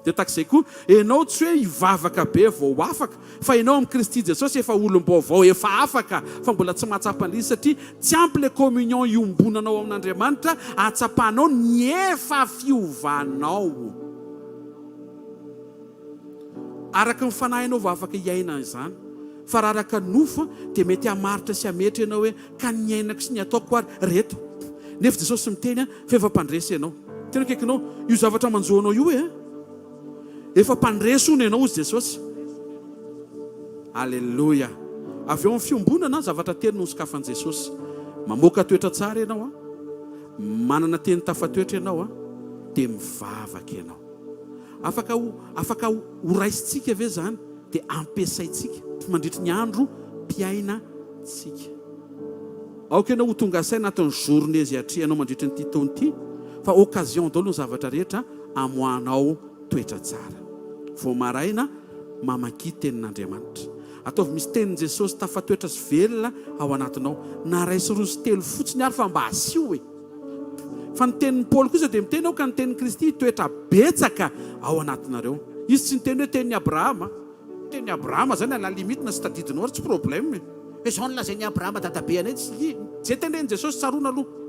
Dia tak'izay koa ianao tsy hoe hivavaka be vao afaka fa ianao amin'ny Kristy Jesosy efa olom-baovao efa afaka fa mbola tsy mahatsapana izy satria tsy ampy le communion iombonanao amin'Andriamanitra atsapanao ny efa fiovanao. Araka ny fanahinao vao afaka hiaina izany. Fa raha araka nofo dia mety hamaritra sy hametra ianao hoe ka ny ainako sy ny ataoko ary reto. Nefa Jesosy miteny fa efa mpandresy ianao. Tena kaikinao io zavatra manjoanao io efa mpandresy hono ianao ozy Jesosy. Alleluia. Avy eo amin'ny fiombonana zavatra telo no sokafan'i Jesosy. Mamoaka toetra tsara ianao manana teny tafatoetra ianao dia mivavaka ianao. Afaka ho raisitsika ve zany dia ampiasaitsika mandritra ny andro mpiaina tsika. Aoka ianao ho tonga say anatin'ny journée zay atrehanao mandritra nyity taona ity fa occasion daholo ny zavatra rehetra amoahanao toetra tsara. Vao maraina mamaky tenin'Andriamanitra. Ataovy misy tenin'i Jesosy tafatoetra sy velona ao anatinao. Na ray sy roa sy telo fotsiny ary fa mba asio fa ny tenin'ny Paoly kosa dia miteny ao ka ny tenin'i Kristy toetra betsaka ao anatinareo. Izy tsy niteny hoe tenin'ny Abrahama. Tenin'ny Abrahama zany ala limitina sy tadidinao tsy problème. Izao nolazain'ny Abrahama dadabe anay tsy zay tenen'i Jesosy tsaroana aloha.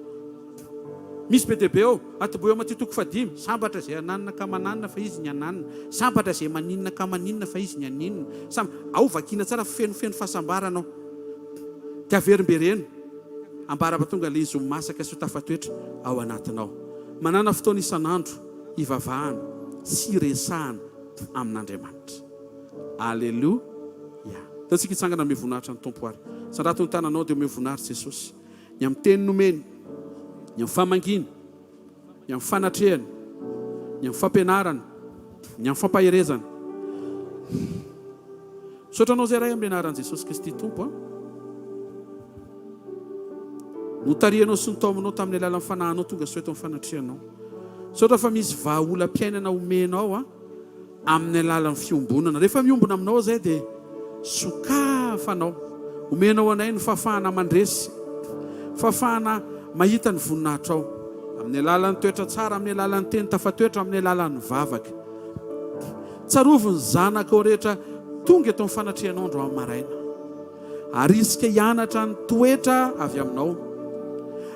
Misy be dia be ao atiboeo matitoko fadimy sambatra izay ananina ka mananina fa izy ny ananina, sambatra izay maninona ka maninona fa izy ny aninona. Ao vakiana tsara fenofeno fahasambaranao dia averimbereno ambara tonga le izy ho masaka sy ho tafatoetra ao anatinao. Manana fotoana isan'andro hivavahana sy resahana amin'Andriamanitra. Alleluia. Tatsika hitsangana ame voninahitra ny tompo ary. Sandrato ny tananao dia ame voninahitra Jesosy. Ny amin'ny teny nomeny, ny amin'ny famanginy, ny amin'ny fanatrehany, ny amin'ny fampianarany, ny amin'ny fampaherezany. Sotranao zay ray amin'ny anaran'i Jesosy Kristy tompo notarianao sy nitaominao tamin'ny alalan'ny fanahinao tonga soeto amin'ny fanatrehanao. Sotra fa misy vahaolam-piaianana omenao amin'ny alalan'ny fiombonana. Rehefa miombona aminao zay dia sokafanao. Omenao anay ny fahafahana mandresy, fahafahana mahita ny voninahitra ao amin'ny alalan'ny toetra tsara, amin'ny alalan'ny teny tafatoetra, amin'ny alalan'ny vavaka. Tsarovy ny zanakao rehetra tonga eto amin'ny fanatrehanao andro amin'ny maraina. Arisika hianatra ny toetra avy aminao.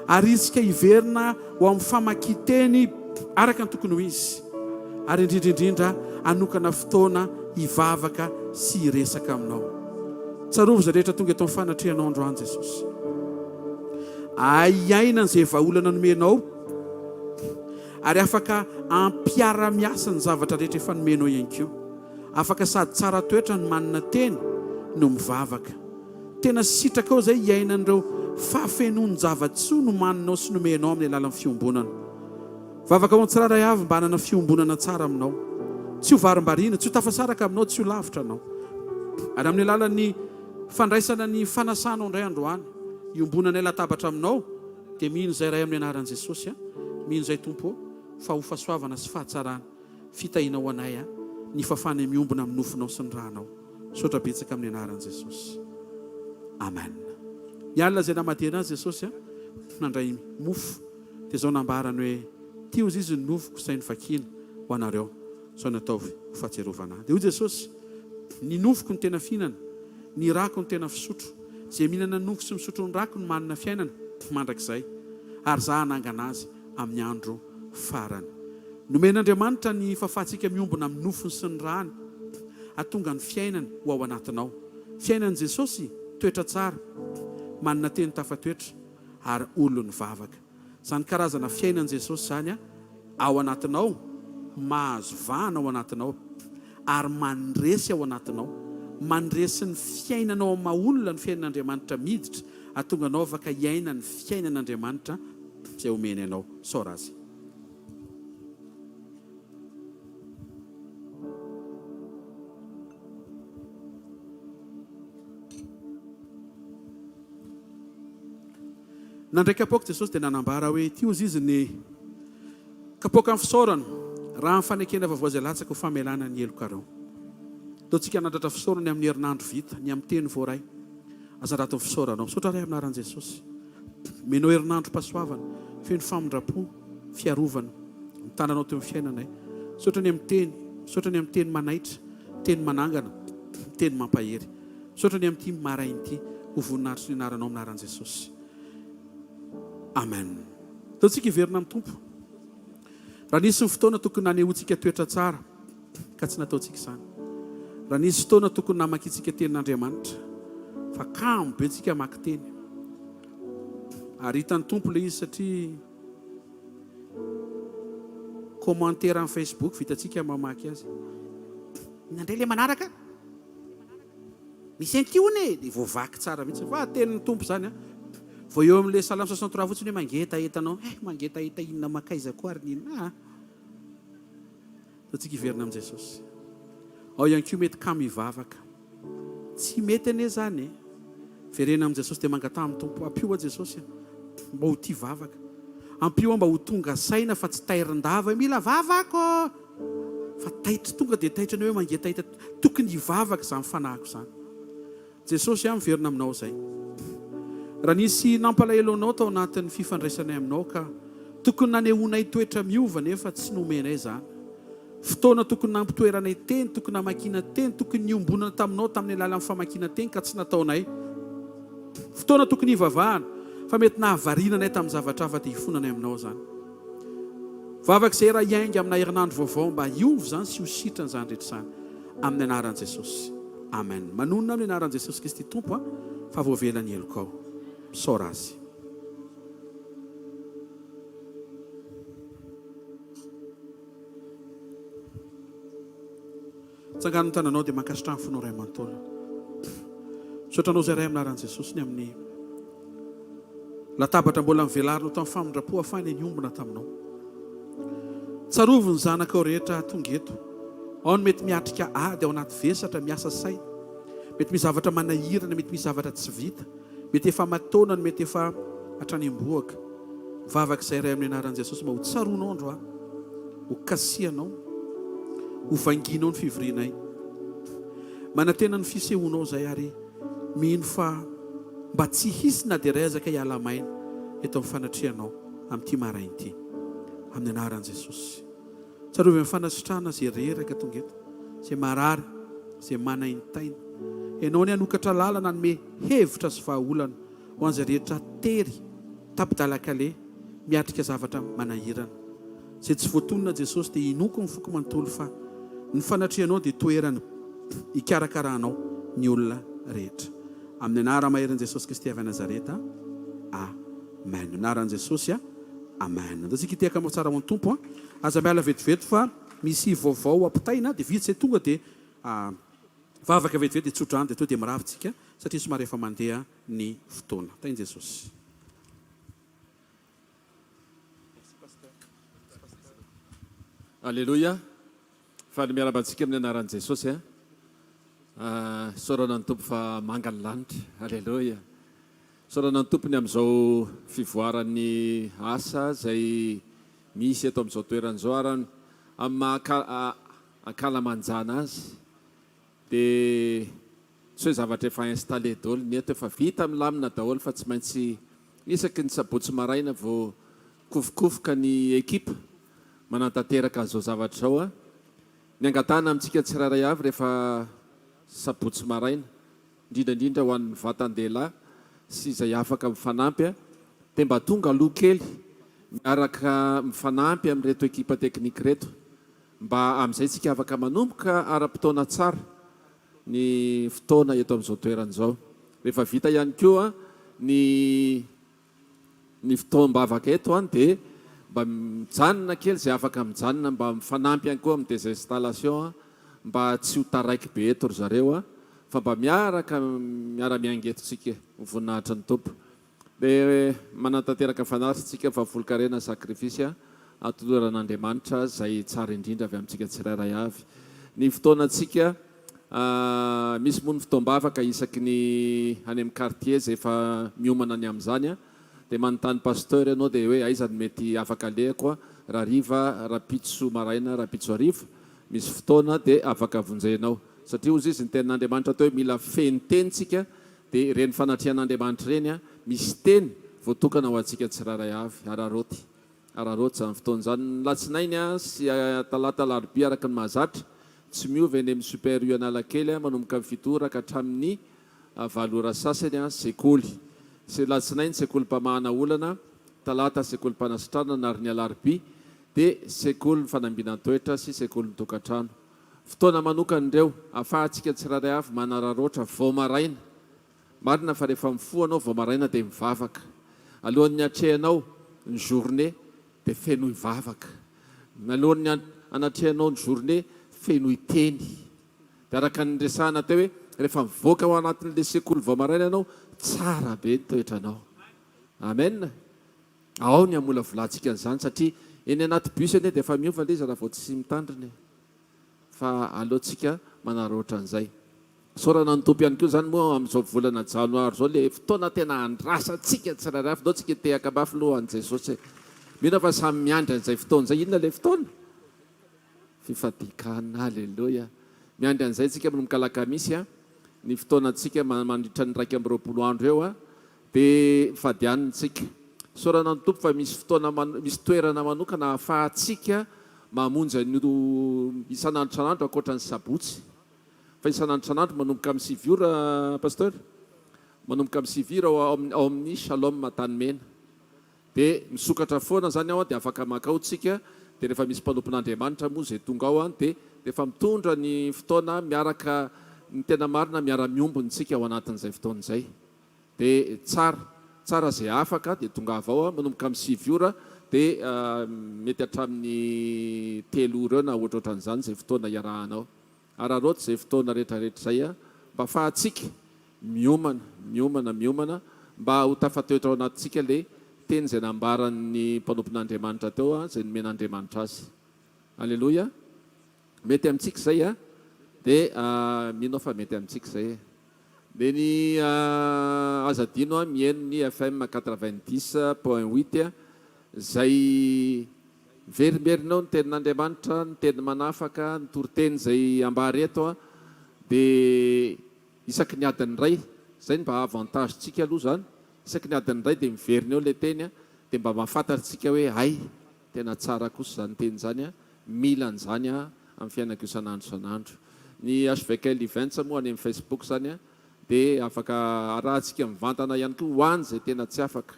Arisika hiverina ho amin'ny famakiteny araka ny tokony ho izy, ary indrindraindrindra anokana fotoana hivavaka sy hiresaka aminao. Tsarovo zay rehetra tonga eto amin'ny fanatrianao androany Jesosy. Aiaina izay vahaolana nomenao, ary afaka ampiara-miasa ny zavatra rehetra efa nomenao ihany koa. Afaka sady tsara toetra ny manana teny no mivavaka. Tena sitraka ao zay iainan'ireo fahafenoan'ny zavatsoa no maninao sy nomenao amin'ny alalan'ny fiombonana. Vavaka ao tsiraray avy mba hanana fiombonana tsara aminao. Tsy ho varim-bariana, tsy ho tafasaraka aminao, tsy ho lavitra anao. Ary amin'ny alalan'ny fandraisana ny fanasanao indray androany, iombonana ela tabatra aminao, dia mino izay ray amin'ny anaran'i Jesosy, mino izay Tompo, fa ho fahasoavana sy fahatsarana, fitahiana ho anay, ny fafana miombona amin'ny nofinao sy ny rahanao. Sotra betsaka amin'ny anaran'i Jesosy. Amen. Ny alina izay namadena azy Jesosy, nandray mofo, dia izao nambarany hoe, ty ozy izy ny nofoko izay ny vakina ho anareo, izao nataovy ho fahatsiarovana. Dia ho Jesosy, ny nofoko ny tena fihinana, ny rako ny tena fisotro, izay mihinana nofo sy misotro ny rako ny manana fiainana, mandrakizay, ary za hanangana azy amin'ny andro farany. Nomen'Andriamanitra ny fahafahantsika miombona amin'ny nofony sy ny rahany, atonga ny fiainany ho ao anatinao. Fiainan'i Jesosy toetra tsara, manana teny tafatoetra, ary olony vavaka. Zany karazana fiainan'i Jesosy zany ao anatinao, mahazo vahana ao anatinao, ary mandresy ao anatinao, mandresy ny fiainanao amin'ny maha-olona ny fiainan'Andriamanitra miditra, atonga anao afaka hiaina ny fiainan'Andriamanitra izay omeny anao. Saora azy. Nandray kapoaka Jesosy dia nanambara hoe ty ozy izy ny kapoaka amin'ny fisaorana, raha ny fanekena vaovao izay latsaka ho famelana ny helokarao. Taontsika nandratra fisaorany amin'ny herinandro vita, ny amin'ny teny voaray, aza raha ny fisaoranao. Misaotra ray amin'ny anaran'i Jesosy. Menao herinandro pasoavana, feno famindrapo, fiarovana, mitananao teo amin'ny fiainanay. Misaotra ny amin'ny teny, misaotra ny amin'ny teny manaitra, teny manangana, teny mampahery. Misaotra ny amin'ity marain'ity, ho voninahitry ny anaranao amin'ny anaran'i Jesosy. Amen. Taontsika hiverina amin'ny Tompo. Raha nisy ny fotoana tokony nanehoantsika toetra tsara, ka tsy nataontsika izany. Raha nisy fotoana tokony namakiantsika tenin'Andriamanitra, fa kamo be antsika mamaky teny. Ary hitan'ny Tompo ilay izy satria commentaire amin'ny Facebook vitantsika mamaky azy. Nandray ilay manaraka, misy antiony dia voavaky tsara mihitsy. Fa tenin'ny Tompo zany vao eo amin'ilay Salamo 63 fotsiny hoe mangetahetanao, mangetaheta inona makaiza koa ary ninona. Taontsika hiverina amin'i Jesosy. Ao ihany koa mety kamo hivavaka. Tsy mety ane zany. Verena amin'i Jesosy dia mangata amin'ny Tompo. Ampio a Jesosy mba ho tia vavaka. Ampio mba ho tonga saina fa tsy tairin-dava mila vavako. Fa taitra tonga dia taitra ny hoe mangetaheta. Tokony hivavaka izany fanahiko izany. Jesosy miverina aminao izay. Raha nisy nampalahelo anao tao anatin'ny fifandraisanay aminao ka tokony nanehoanay toetra miova nefa tsy nomenay izany. Fotoana tokony nampitoeranay teny, tokony namakiana teny, tokony niombonana taminao tamin'ny alalan'ny famakiana teny ka tsy nataonay. Fotoana tokony hivavahana fa mety nahavarianay tamin'ny zavatra hafa dia hifonanay aminao izany. Vavaka izay raha hiainga amina herinandro vaovao mba hiova izany sy ho sitrana izany rehetra izany amin'ny anaran'i Jesosy. Amen. Manonona amin'ny anaran'i Jesosy Kristy Tompo fa voavelany helokao. Misaora azy. Tsangan'ny tananao dia mankasitrahany fonao ray aman-taona. Misaotranao izay ray amin'ny anaran'i Jesosy ny amin'ny latabatra mbola mivelarinao tamin'ny famindrapo ahafahany niombona taminao. Tsarovy ny zanakao rehetra tonga eto. Ao ny mety miatrika ady ao anaty vesatra, miasa saina. Mety misy zavatra manahirana, mety misy zavatra tsy vita. Mety efa mataonany, mety efa hatrany am-boaka. Vavaka izay ray amin'ny anaran'i Jesosy mba ho tsaroanao androany, ho kasianao, ho vanginao ny fivorianay. Manantena ny fisehoanao izay ary mino fa mba tsy hisy na dia rezaka hiala maina eto amin'ny fanatrianao amin'ity marain'ity. Amin'ny anaran'i Jesosy. Tsarovy amin'ny fanasitrahana izay reraka tonga eto, izay marary, izay manaintaina. Ianao ny hanokatra lalana hanome hevitra sy vahaolana ho an'izay rehetra tery, tapidalakale, miatrika zavatra manahirana. zay tsy voatonona Jesosy dia inoko ny foko manontolo fa ny fanatrehanao dia toerana hikarakarahanao ny olona rehetra. Amin'ny anara-maheran'i Jesosy Kristy avy Nazareta, amen. Anaran'i Jesosy, amen. Antsika hiteka amin'ny tsara amin'ny tompo, aza miala vetivety fa misy vaovao ampitaina dia vitsy tonga dia vavaka vetivety dia tsotra any dia to dia miravitsika satria somary efa mandeha ny fotoana. Tainy Jesosy. Alléluia. Faly miara-bantsika amin'ny anaran'i Jesosy. Saorana ny tompo fa manga ny lanitra. Alléluia. Saorana ny tompony amin'izao fivoaran'ny asa izay misy eto amin'izao toeran'izao arany amin'ny akalamanjana azy dia tsy hoe zavatra efa installé daholo ny eto efa vita milamina daholo fa tsy maintsy isaky ny sabotsy maraina vao kofokofoka ny ekipa manantanteraka an'izao zavatra zao. Ny angatana amintsika tsirairay avy rehefa sabotsy maraina indrindraindrindra ho an'ny vatan-dehilahy sy izay afaka mifanampy dia mba tonga aloha kely miaraka mifanampy amin'reto ekipa teknika reto mba amin'izay tsika afaka manomboka ara-potoana tsara ny fotoana eto amin'izao toeran'izao. Rehefa vita ihany koa ny fotoam-bavaka eto dia mba mijanona kely izay afaka mijanona mba mifanampy ihany koa amin'ny des installation mba tsy ho taraiky be eto ry zareo fa mba miara-miangetotsika voninahitra ny tompo. Dia manantanteraka fanaritsika fa volonkarena sakrifisy atoloran'Andriamanitra izay tsara indrindra avy amintsika tsirairay avy. Ny fotoanantsika misy moa ny fotoam-bavaka isaky ny any amin'ny quartier izay efa miomana ny amin'izany dia manontany pasteur ianao dia hoe aiza ny mety afaka alehako raha riva raha pitso maraina raha pitso hariva misy fotoana dia afaka vonjenao satria ozy izy ny tenin'Andriamanitra teo hoe mila fenitentsika dia ireny fanatrian'Andriamanitra ireny misy teny voatokana ho antsika tsirairay avy araroty izany fotoana izany. Latsinainy sy talata larobia araka ny mahazatra tsy miova eny amin'ny super u Analakely manomboka amin'ny fitoraka hatramin'ny valora sasany sekoly. Sy latsinainy sekoly-pamahana olana, talata sekoly-panasitrana ary ny alarobia dia sekoly fanambinan-toetra sy sekoly ny-tokantrano. Fotoana manokana ireo ahafahantsika tsirairay avy manararoatra vao maraina. Marina fa rehefa mifoanao vao maraina dia mivavaka. Alohan'ny atrehanao ny journée dia feno ivavaka. Alohan'ny anatrehanao ny journée feno iteny. Dia araka ny resahana teo hoe rehefa mivoaka ao anatin'ilay sekoly vao maraina ianao tsara be ny toetranao. Amen. Ao ny amola volantsika an'izany satria eny anaty bus eny dia efa miova ilay izy raha vao tsy mitandrina fa aleontsika manaroatra an'izay. Saorana ny tompo ihany koa izany moa amin'izao volana janoary izao ilay fotoana tena andrasantsika tsirairay avy dao tsika tehaka mafy lohan'i Jesosy. Mino fa samy miandry an'izay fotoana izay. Inona ilay fotoana? Fifadikana. Alleluia. Miandry an'izay tsika manomboka alakamisy ny fotoanantsika mandritra ny 2 andro eo dia fadianitsika. Saorana ny tompo fa misy fotoana misy toerana manokana ahafahantsika mamonjy an'io isan'andro isan'andro ankoatra ny sabotsy. Fa isan'andro isan'andro manomboka amin'ny 7 ora pasteur, manomboka amin'ny 7 ora ao amin'ny Shalom Matanimena. Dia misokatra foana zany ao dia afaka makao tsika dia rehefa misy mpanompon'Andriamanitra moa izay tonga ao dia efa mitondra ny fotoana miaraka ny tena marina miara-miombontsika ao anatin'izay fotoana izay. Dia tsara izay afaka dia tonga avao manomboka amin'ny 7 ora dia mety hatramin'ny 3 ora eo na ohatrohatran'izany izay fotoana iarahanao. Araroatra izay fotoana rehetrarehetra izay mba ahafahantsika miomana mba ho tafatoetra ao anatintsika ilay teny izay nambaran'ny mpanompon'Andriamanitra teo izay nomen'Andriamanitra azy. Alleluia. Mety amintsika izay dia mino fa mety amintsika izay. Dia ny azadino mihaino ny FM 90.8 izay verimberinao ny tenin'Andriamanitra, ny teny manafaka, ny toroteny izay ambary eto dia isaky ny adiny iray izay mba avantage tsika aloha zany. Isaky ny adiny iray dia miverina eo ilay teny dia mba mahafantatritsika hoe ay tena tsara kosa izany teny izany mila an'izany amin'ny fiainako isan'andro isan'andro. Ny hvkl-mission moa any amin'ny Facebook zany dia afaka arahantsika mivantana ihany koa ho any izay tena tsy afaka.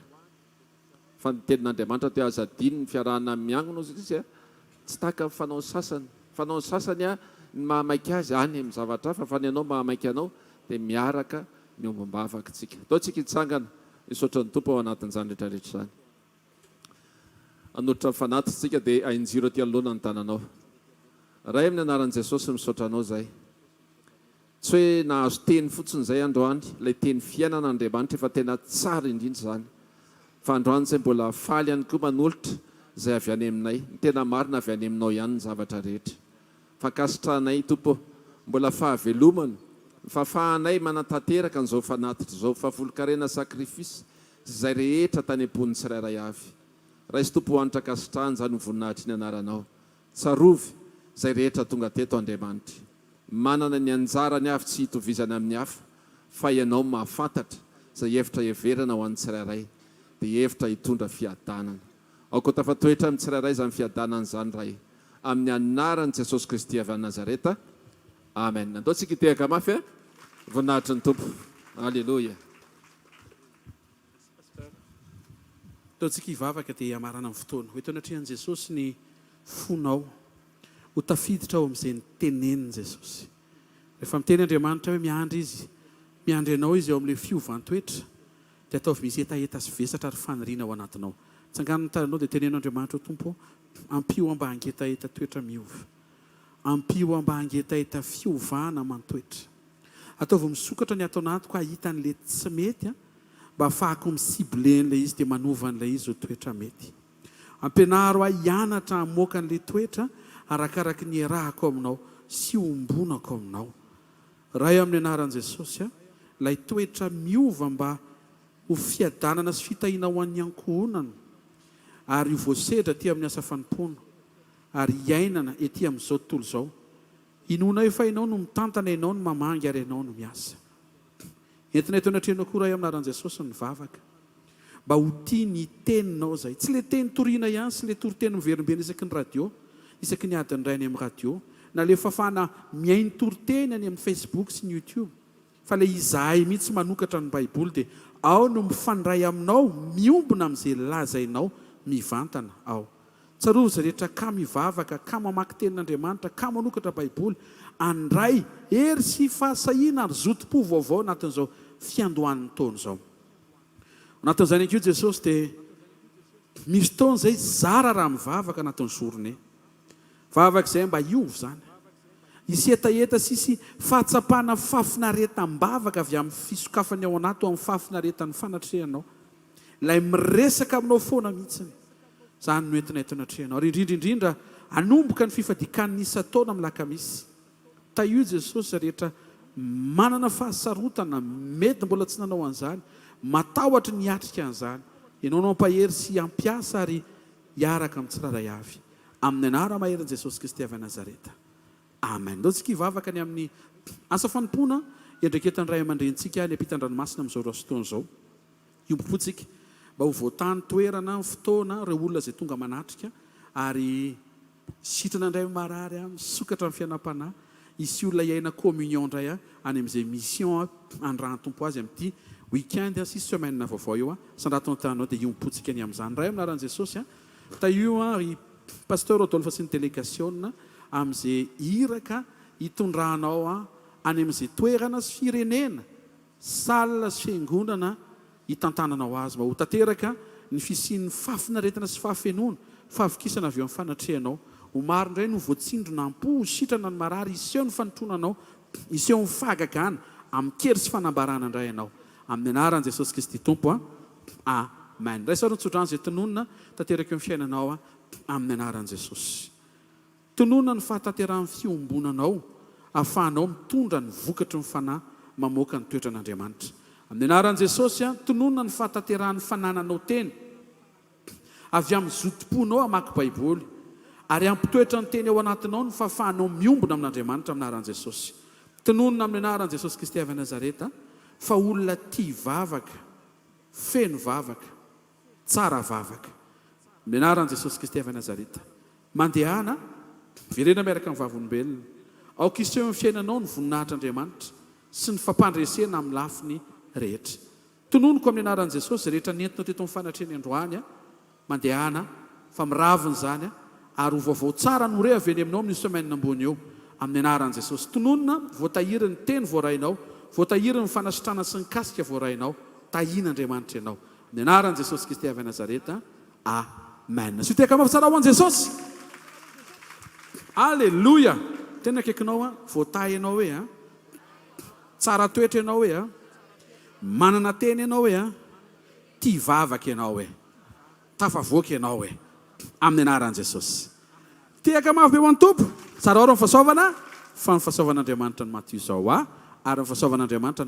fa ny tenin'Andriamanitra teo azadiny ny fiarahana miangona izy tsy taka fanao sasany fanao sasany a ny mahamaiky azy any amin'ny zavatra fa ny anao mahamaiky anao dia miaraka miombom-bavaka tsika ataontsika hitsangana misaotra ny tompo ao anatin'izany rehetrarehetra izany anotra fanatitsika dia ainjiro aty anoloana ny tananao ray amin'ny anaran'i Jesosy misaotra anao zay tsy hoe nahazo teny fotsiny zay androany ilay teny fiainana Andriamanitra efa tena tsara indrindra izany fa androany zay mbola faly ihany koa manolotra zay avy any aminay ny tena marina avy any aminao ihany ny zavatra rehetra fa kasitranay tompo mbola fahavelomana fahafahanay manatanteraka n'izao fanatitra izao fahavolon-karena sakrifisy zay rehetra tany am-pon'ny tsirairay avy raha izy tompo hoanitra kasitrahany zany mivoninahitra ny anaranao tsarovy zay rehetra tonga teto Andriamanitra manana ny anjarany avy tsy hitovizana amin'ny hafa fa ianao mahafantatra zay hevitra heverana ho an'ny tsirairay dia hevitra hitondra fiadanana aoko tafatoetra amin'ny tsirairay zany fiadanana zany ray amin'ny anaran'i Jesosy Kristy avy any Nazareta amen ataontsika hitehaka mafy voninahitra ny tompo alleloia ataontsika hivavaka dia hamarana amin'ny fotoana ho eto anatrehan'i Jesosy ny fonao ho tafiditra ao amin'izay ny tenenin' Jesosy rehefa miteny Andriamanitra hoe miandry izy miandry anao izy ao amin'ilay fiovantoetra dia ataovy misy etaeta sy vesatra ary faniriana ao anatinao tsanganany tananao dia tenenao Andriamanitra ho tompo ampio amba angetaeta toetra miova ampio amba angetaeta fiovana mantoetra ataovy misokatra ny atao anatiko ahita an'ilay tsy mety mba ahafahako misiblen'ilay izy dia manovan'ilay izy ho toetra mety ampianaro aho hianatra hamoaka an'ilay toetra arakaraky ny erahako aminao sy ombonako aminao raha amin'ny anaran'i Jesosy ilay toetra miova mba ho fiadanana sy fitahiana ho an'ny ankohonana ary voasedra ety amin'ny asa fanompoana ary iainana ety amin'izao tontolo izao inona efa ianao no mitantana ianao no mamangy ary ianao no miasa entina eto anatrehanao koa raha amin'ny anaran'i Jesosy ny vavaka mba ho tia ny teninao zay tsy le teny toriana ihany sy le toriteny miverimberina isaky ny radio isaky ny adiny ray any amin'ny radio na le fafana miainy toriteny any amin'ny Facebook sy ny YouTube fa le izahay mihitsy manokatra ny Baiboly dia ao no mifandray aminao miombona amin'izay lazainao mivantana ao tsaroa zay rehetra ka mivavaka ka mamaky tenin'Andriamanitra ka manokatra Baiboly andray hery sy fahasahiana ary zotom-po vaovao anatin'izao fiandohan'ny taona izao anatin'izany akio Jesosy dia misy taona zay zara raha mivavaka anatin'ny journée vavaka izay mba iovy zany isy etaeta sisy fahatsapana fafinaretam-bavaka avy amin'ny fisokafany ao anaty amin'ny fafinaretan'ny fanatrehanao ilay miresaka aminao foana mihitsiny zany no entina eto anatrehanao ary indrindraindrindra anomboka ny fifadikan'ny isa-taona amin'ny lakamisy taio Jesosy rehetra manana fahasarotana mety mbola tsy nanao an'izany matahotra ny atrika an'izany ianao nampahery sy ampiasa ary hiaraka amin'ny tsirairay avy amin'ny anara maherin' Jesosy Kristy avy Nazareta amen ndaontsika hivavaka ny amin'ny asa fanompoana endreketany ray aman-drentsika ny ampitan-dranomasina amin'izao rasotoana izao iompopotsika mba ho voatany toerana ny fotoana ireo olona izay tonga manatrika ary sitrana indray marary misokatra amin'ny fianam-panahy isy olona iaina communion indray any amin'izay mission andran-tompo azy amin'ity weekend sisy semaine vaovao eo sandrato ny tananao dia iompotsika ny amin'izany ray amin'ny anaran'i Jesosy taio ry pasteur Rodolphe sy ny délégation amin'izay iraka hitondranao any amin'izay toerana sy firenena salina sy fiangonana hitantananao azy mba ho tanteraka ny fisian'ny fafinaretana sy fahafenoana fahavikisana avy eo amin'ny fanatrehanao ho maro indray no voatsindrona ampo sitrana ny marary iseho ny fanotronanao iseho ny fahagagana amin'ny kery sy fanambarana indray ianao amin'ny anaran'i Jesosy Kristy tompo amen ray saro nitsodrano izay tononona tanteraka eo amin'ny fiainanao amin'ny anaran'i Jesosy tononona ny fahatanteran'ny fiombonanao ahafahanao mitondra ny vokatry ny fanahy mamoaka ny toetra an'Andriamanitra amin'ny anaran'i Jesosy tononona ny fahatanteran'ny fanananao teny avy amin'ny zotom-ponao amaky Baiboly ary ampitoetra ny teny ao anatinao ny fahafahanao miombona amin'Andriamanitra amin'ny anaran'i Jesosy tononona amin'ny anaran'i Jesosy Kristy avy Nazareta fa olona tia vavaka feno vavaka tsara vavaka amin'ny anaran'i Jesosy Kristy avy Nazareta mandehana virena miaraka amin'ny vavolombelona aoka iseho amin'ny fiainanao ny voninahitr'Andriamanitra sy ny fampandresena amin'ny lafiny rehetra tononoko amin'ny anaran'i Jesosy rehetra nentinao teto amin'ny fanatreny androany mandehana fa miraviny zany ary ho vaovao tsara no re avy eny aminao amin'ny semaine ambony eo amin'ny anaran'i Jesosy. Tononona voatahiry ny teny voarainao, voatahiry ny fanasitrana sy ny kasika voarainao, tahina Andriamanitra ianao. Amin'ny anaran'i Jesosy Kristy avy Nazareta. Amen. Sy teka mahatsara ho an Jesosy. Alleluia. Tena akaikinao voatahy ianao hoe tsara toetra ianao hoe manana teny ianao hoe tia vavaka ianao hoe tafavoaka ianao hoe amin'ny anaran'i Jesosy. Tiaka mafy be ho an'ny Tompo. Tsara ro ny fahasoavana fa ny fahasoavan'Andriamanitra no maty izao ary ny fahasoavan'Andriamanitra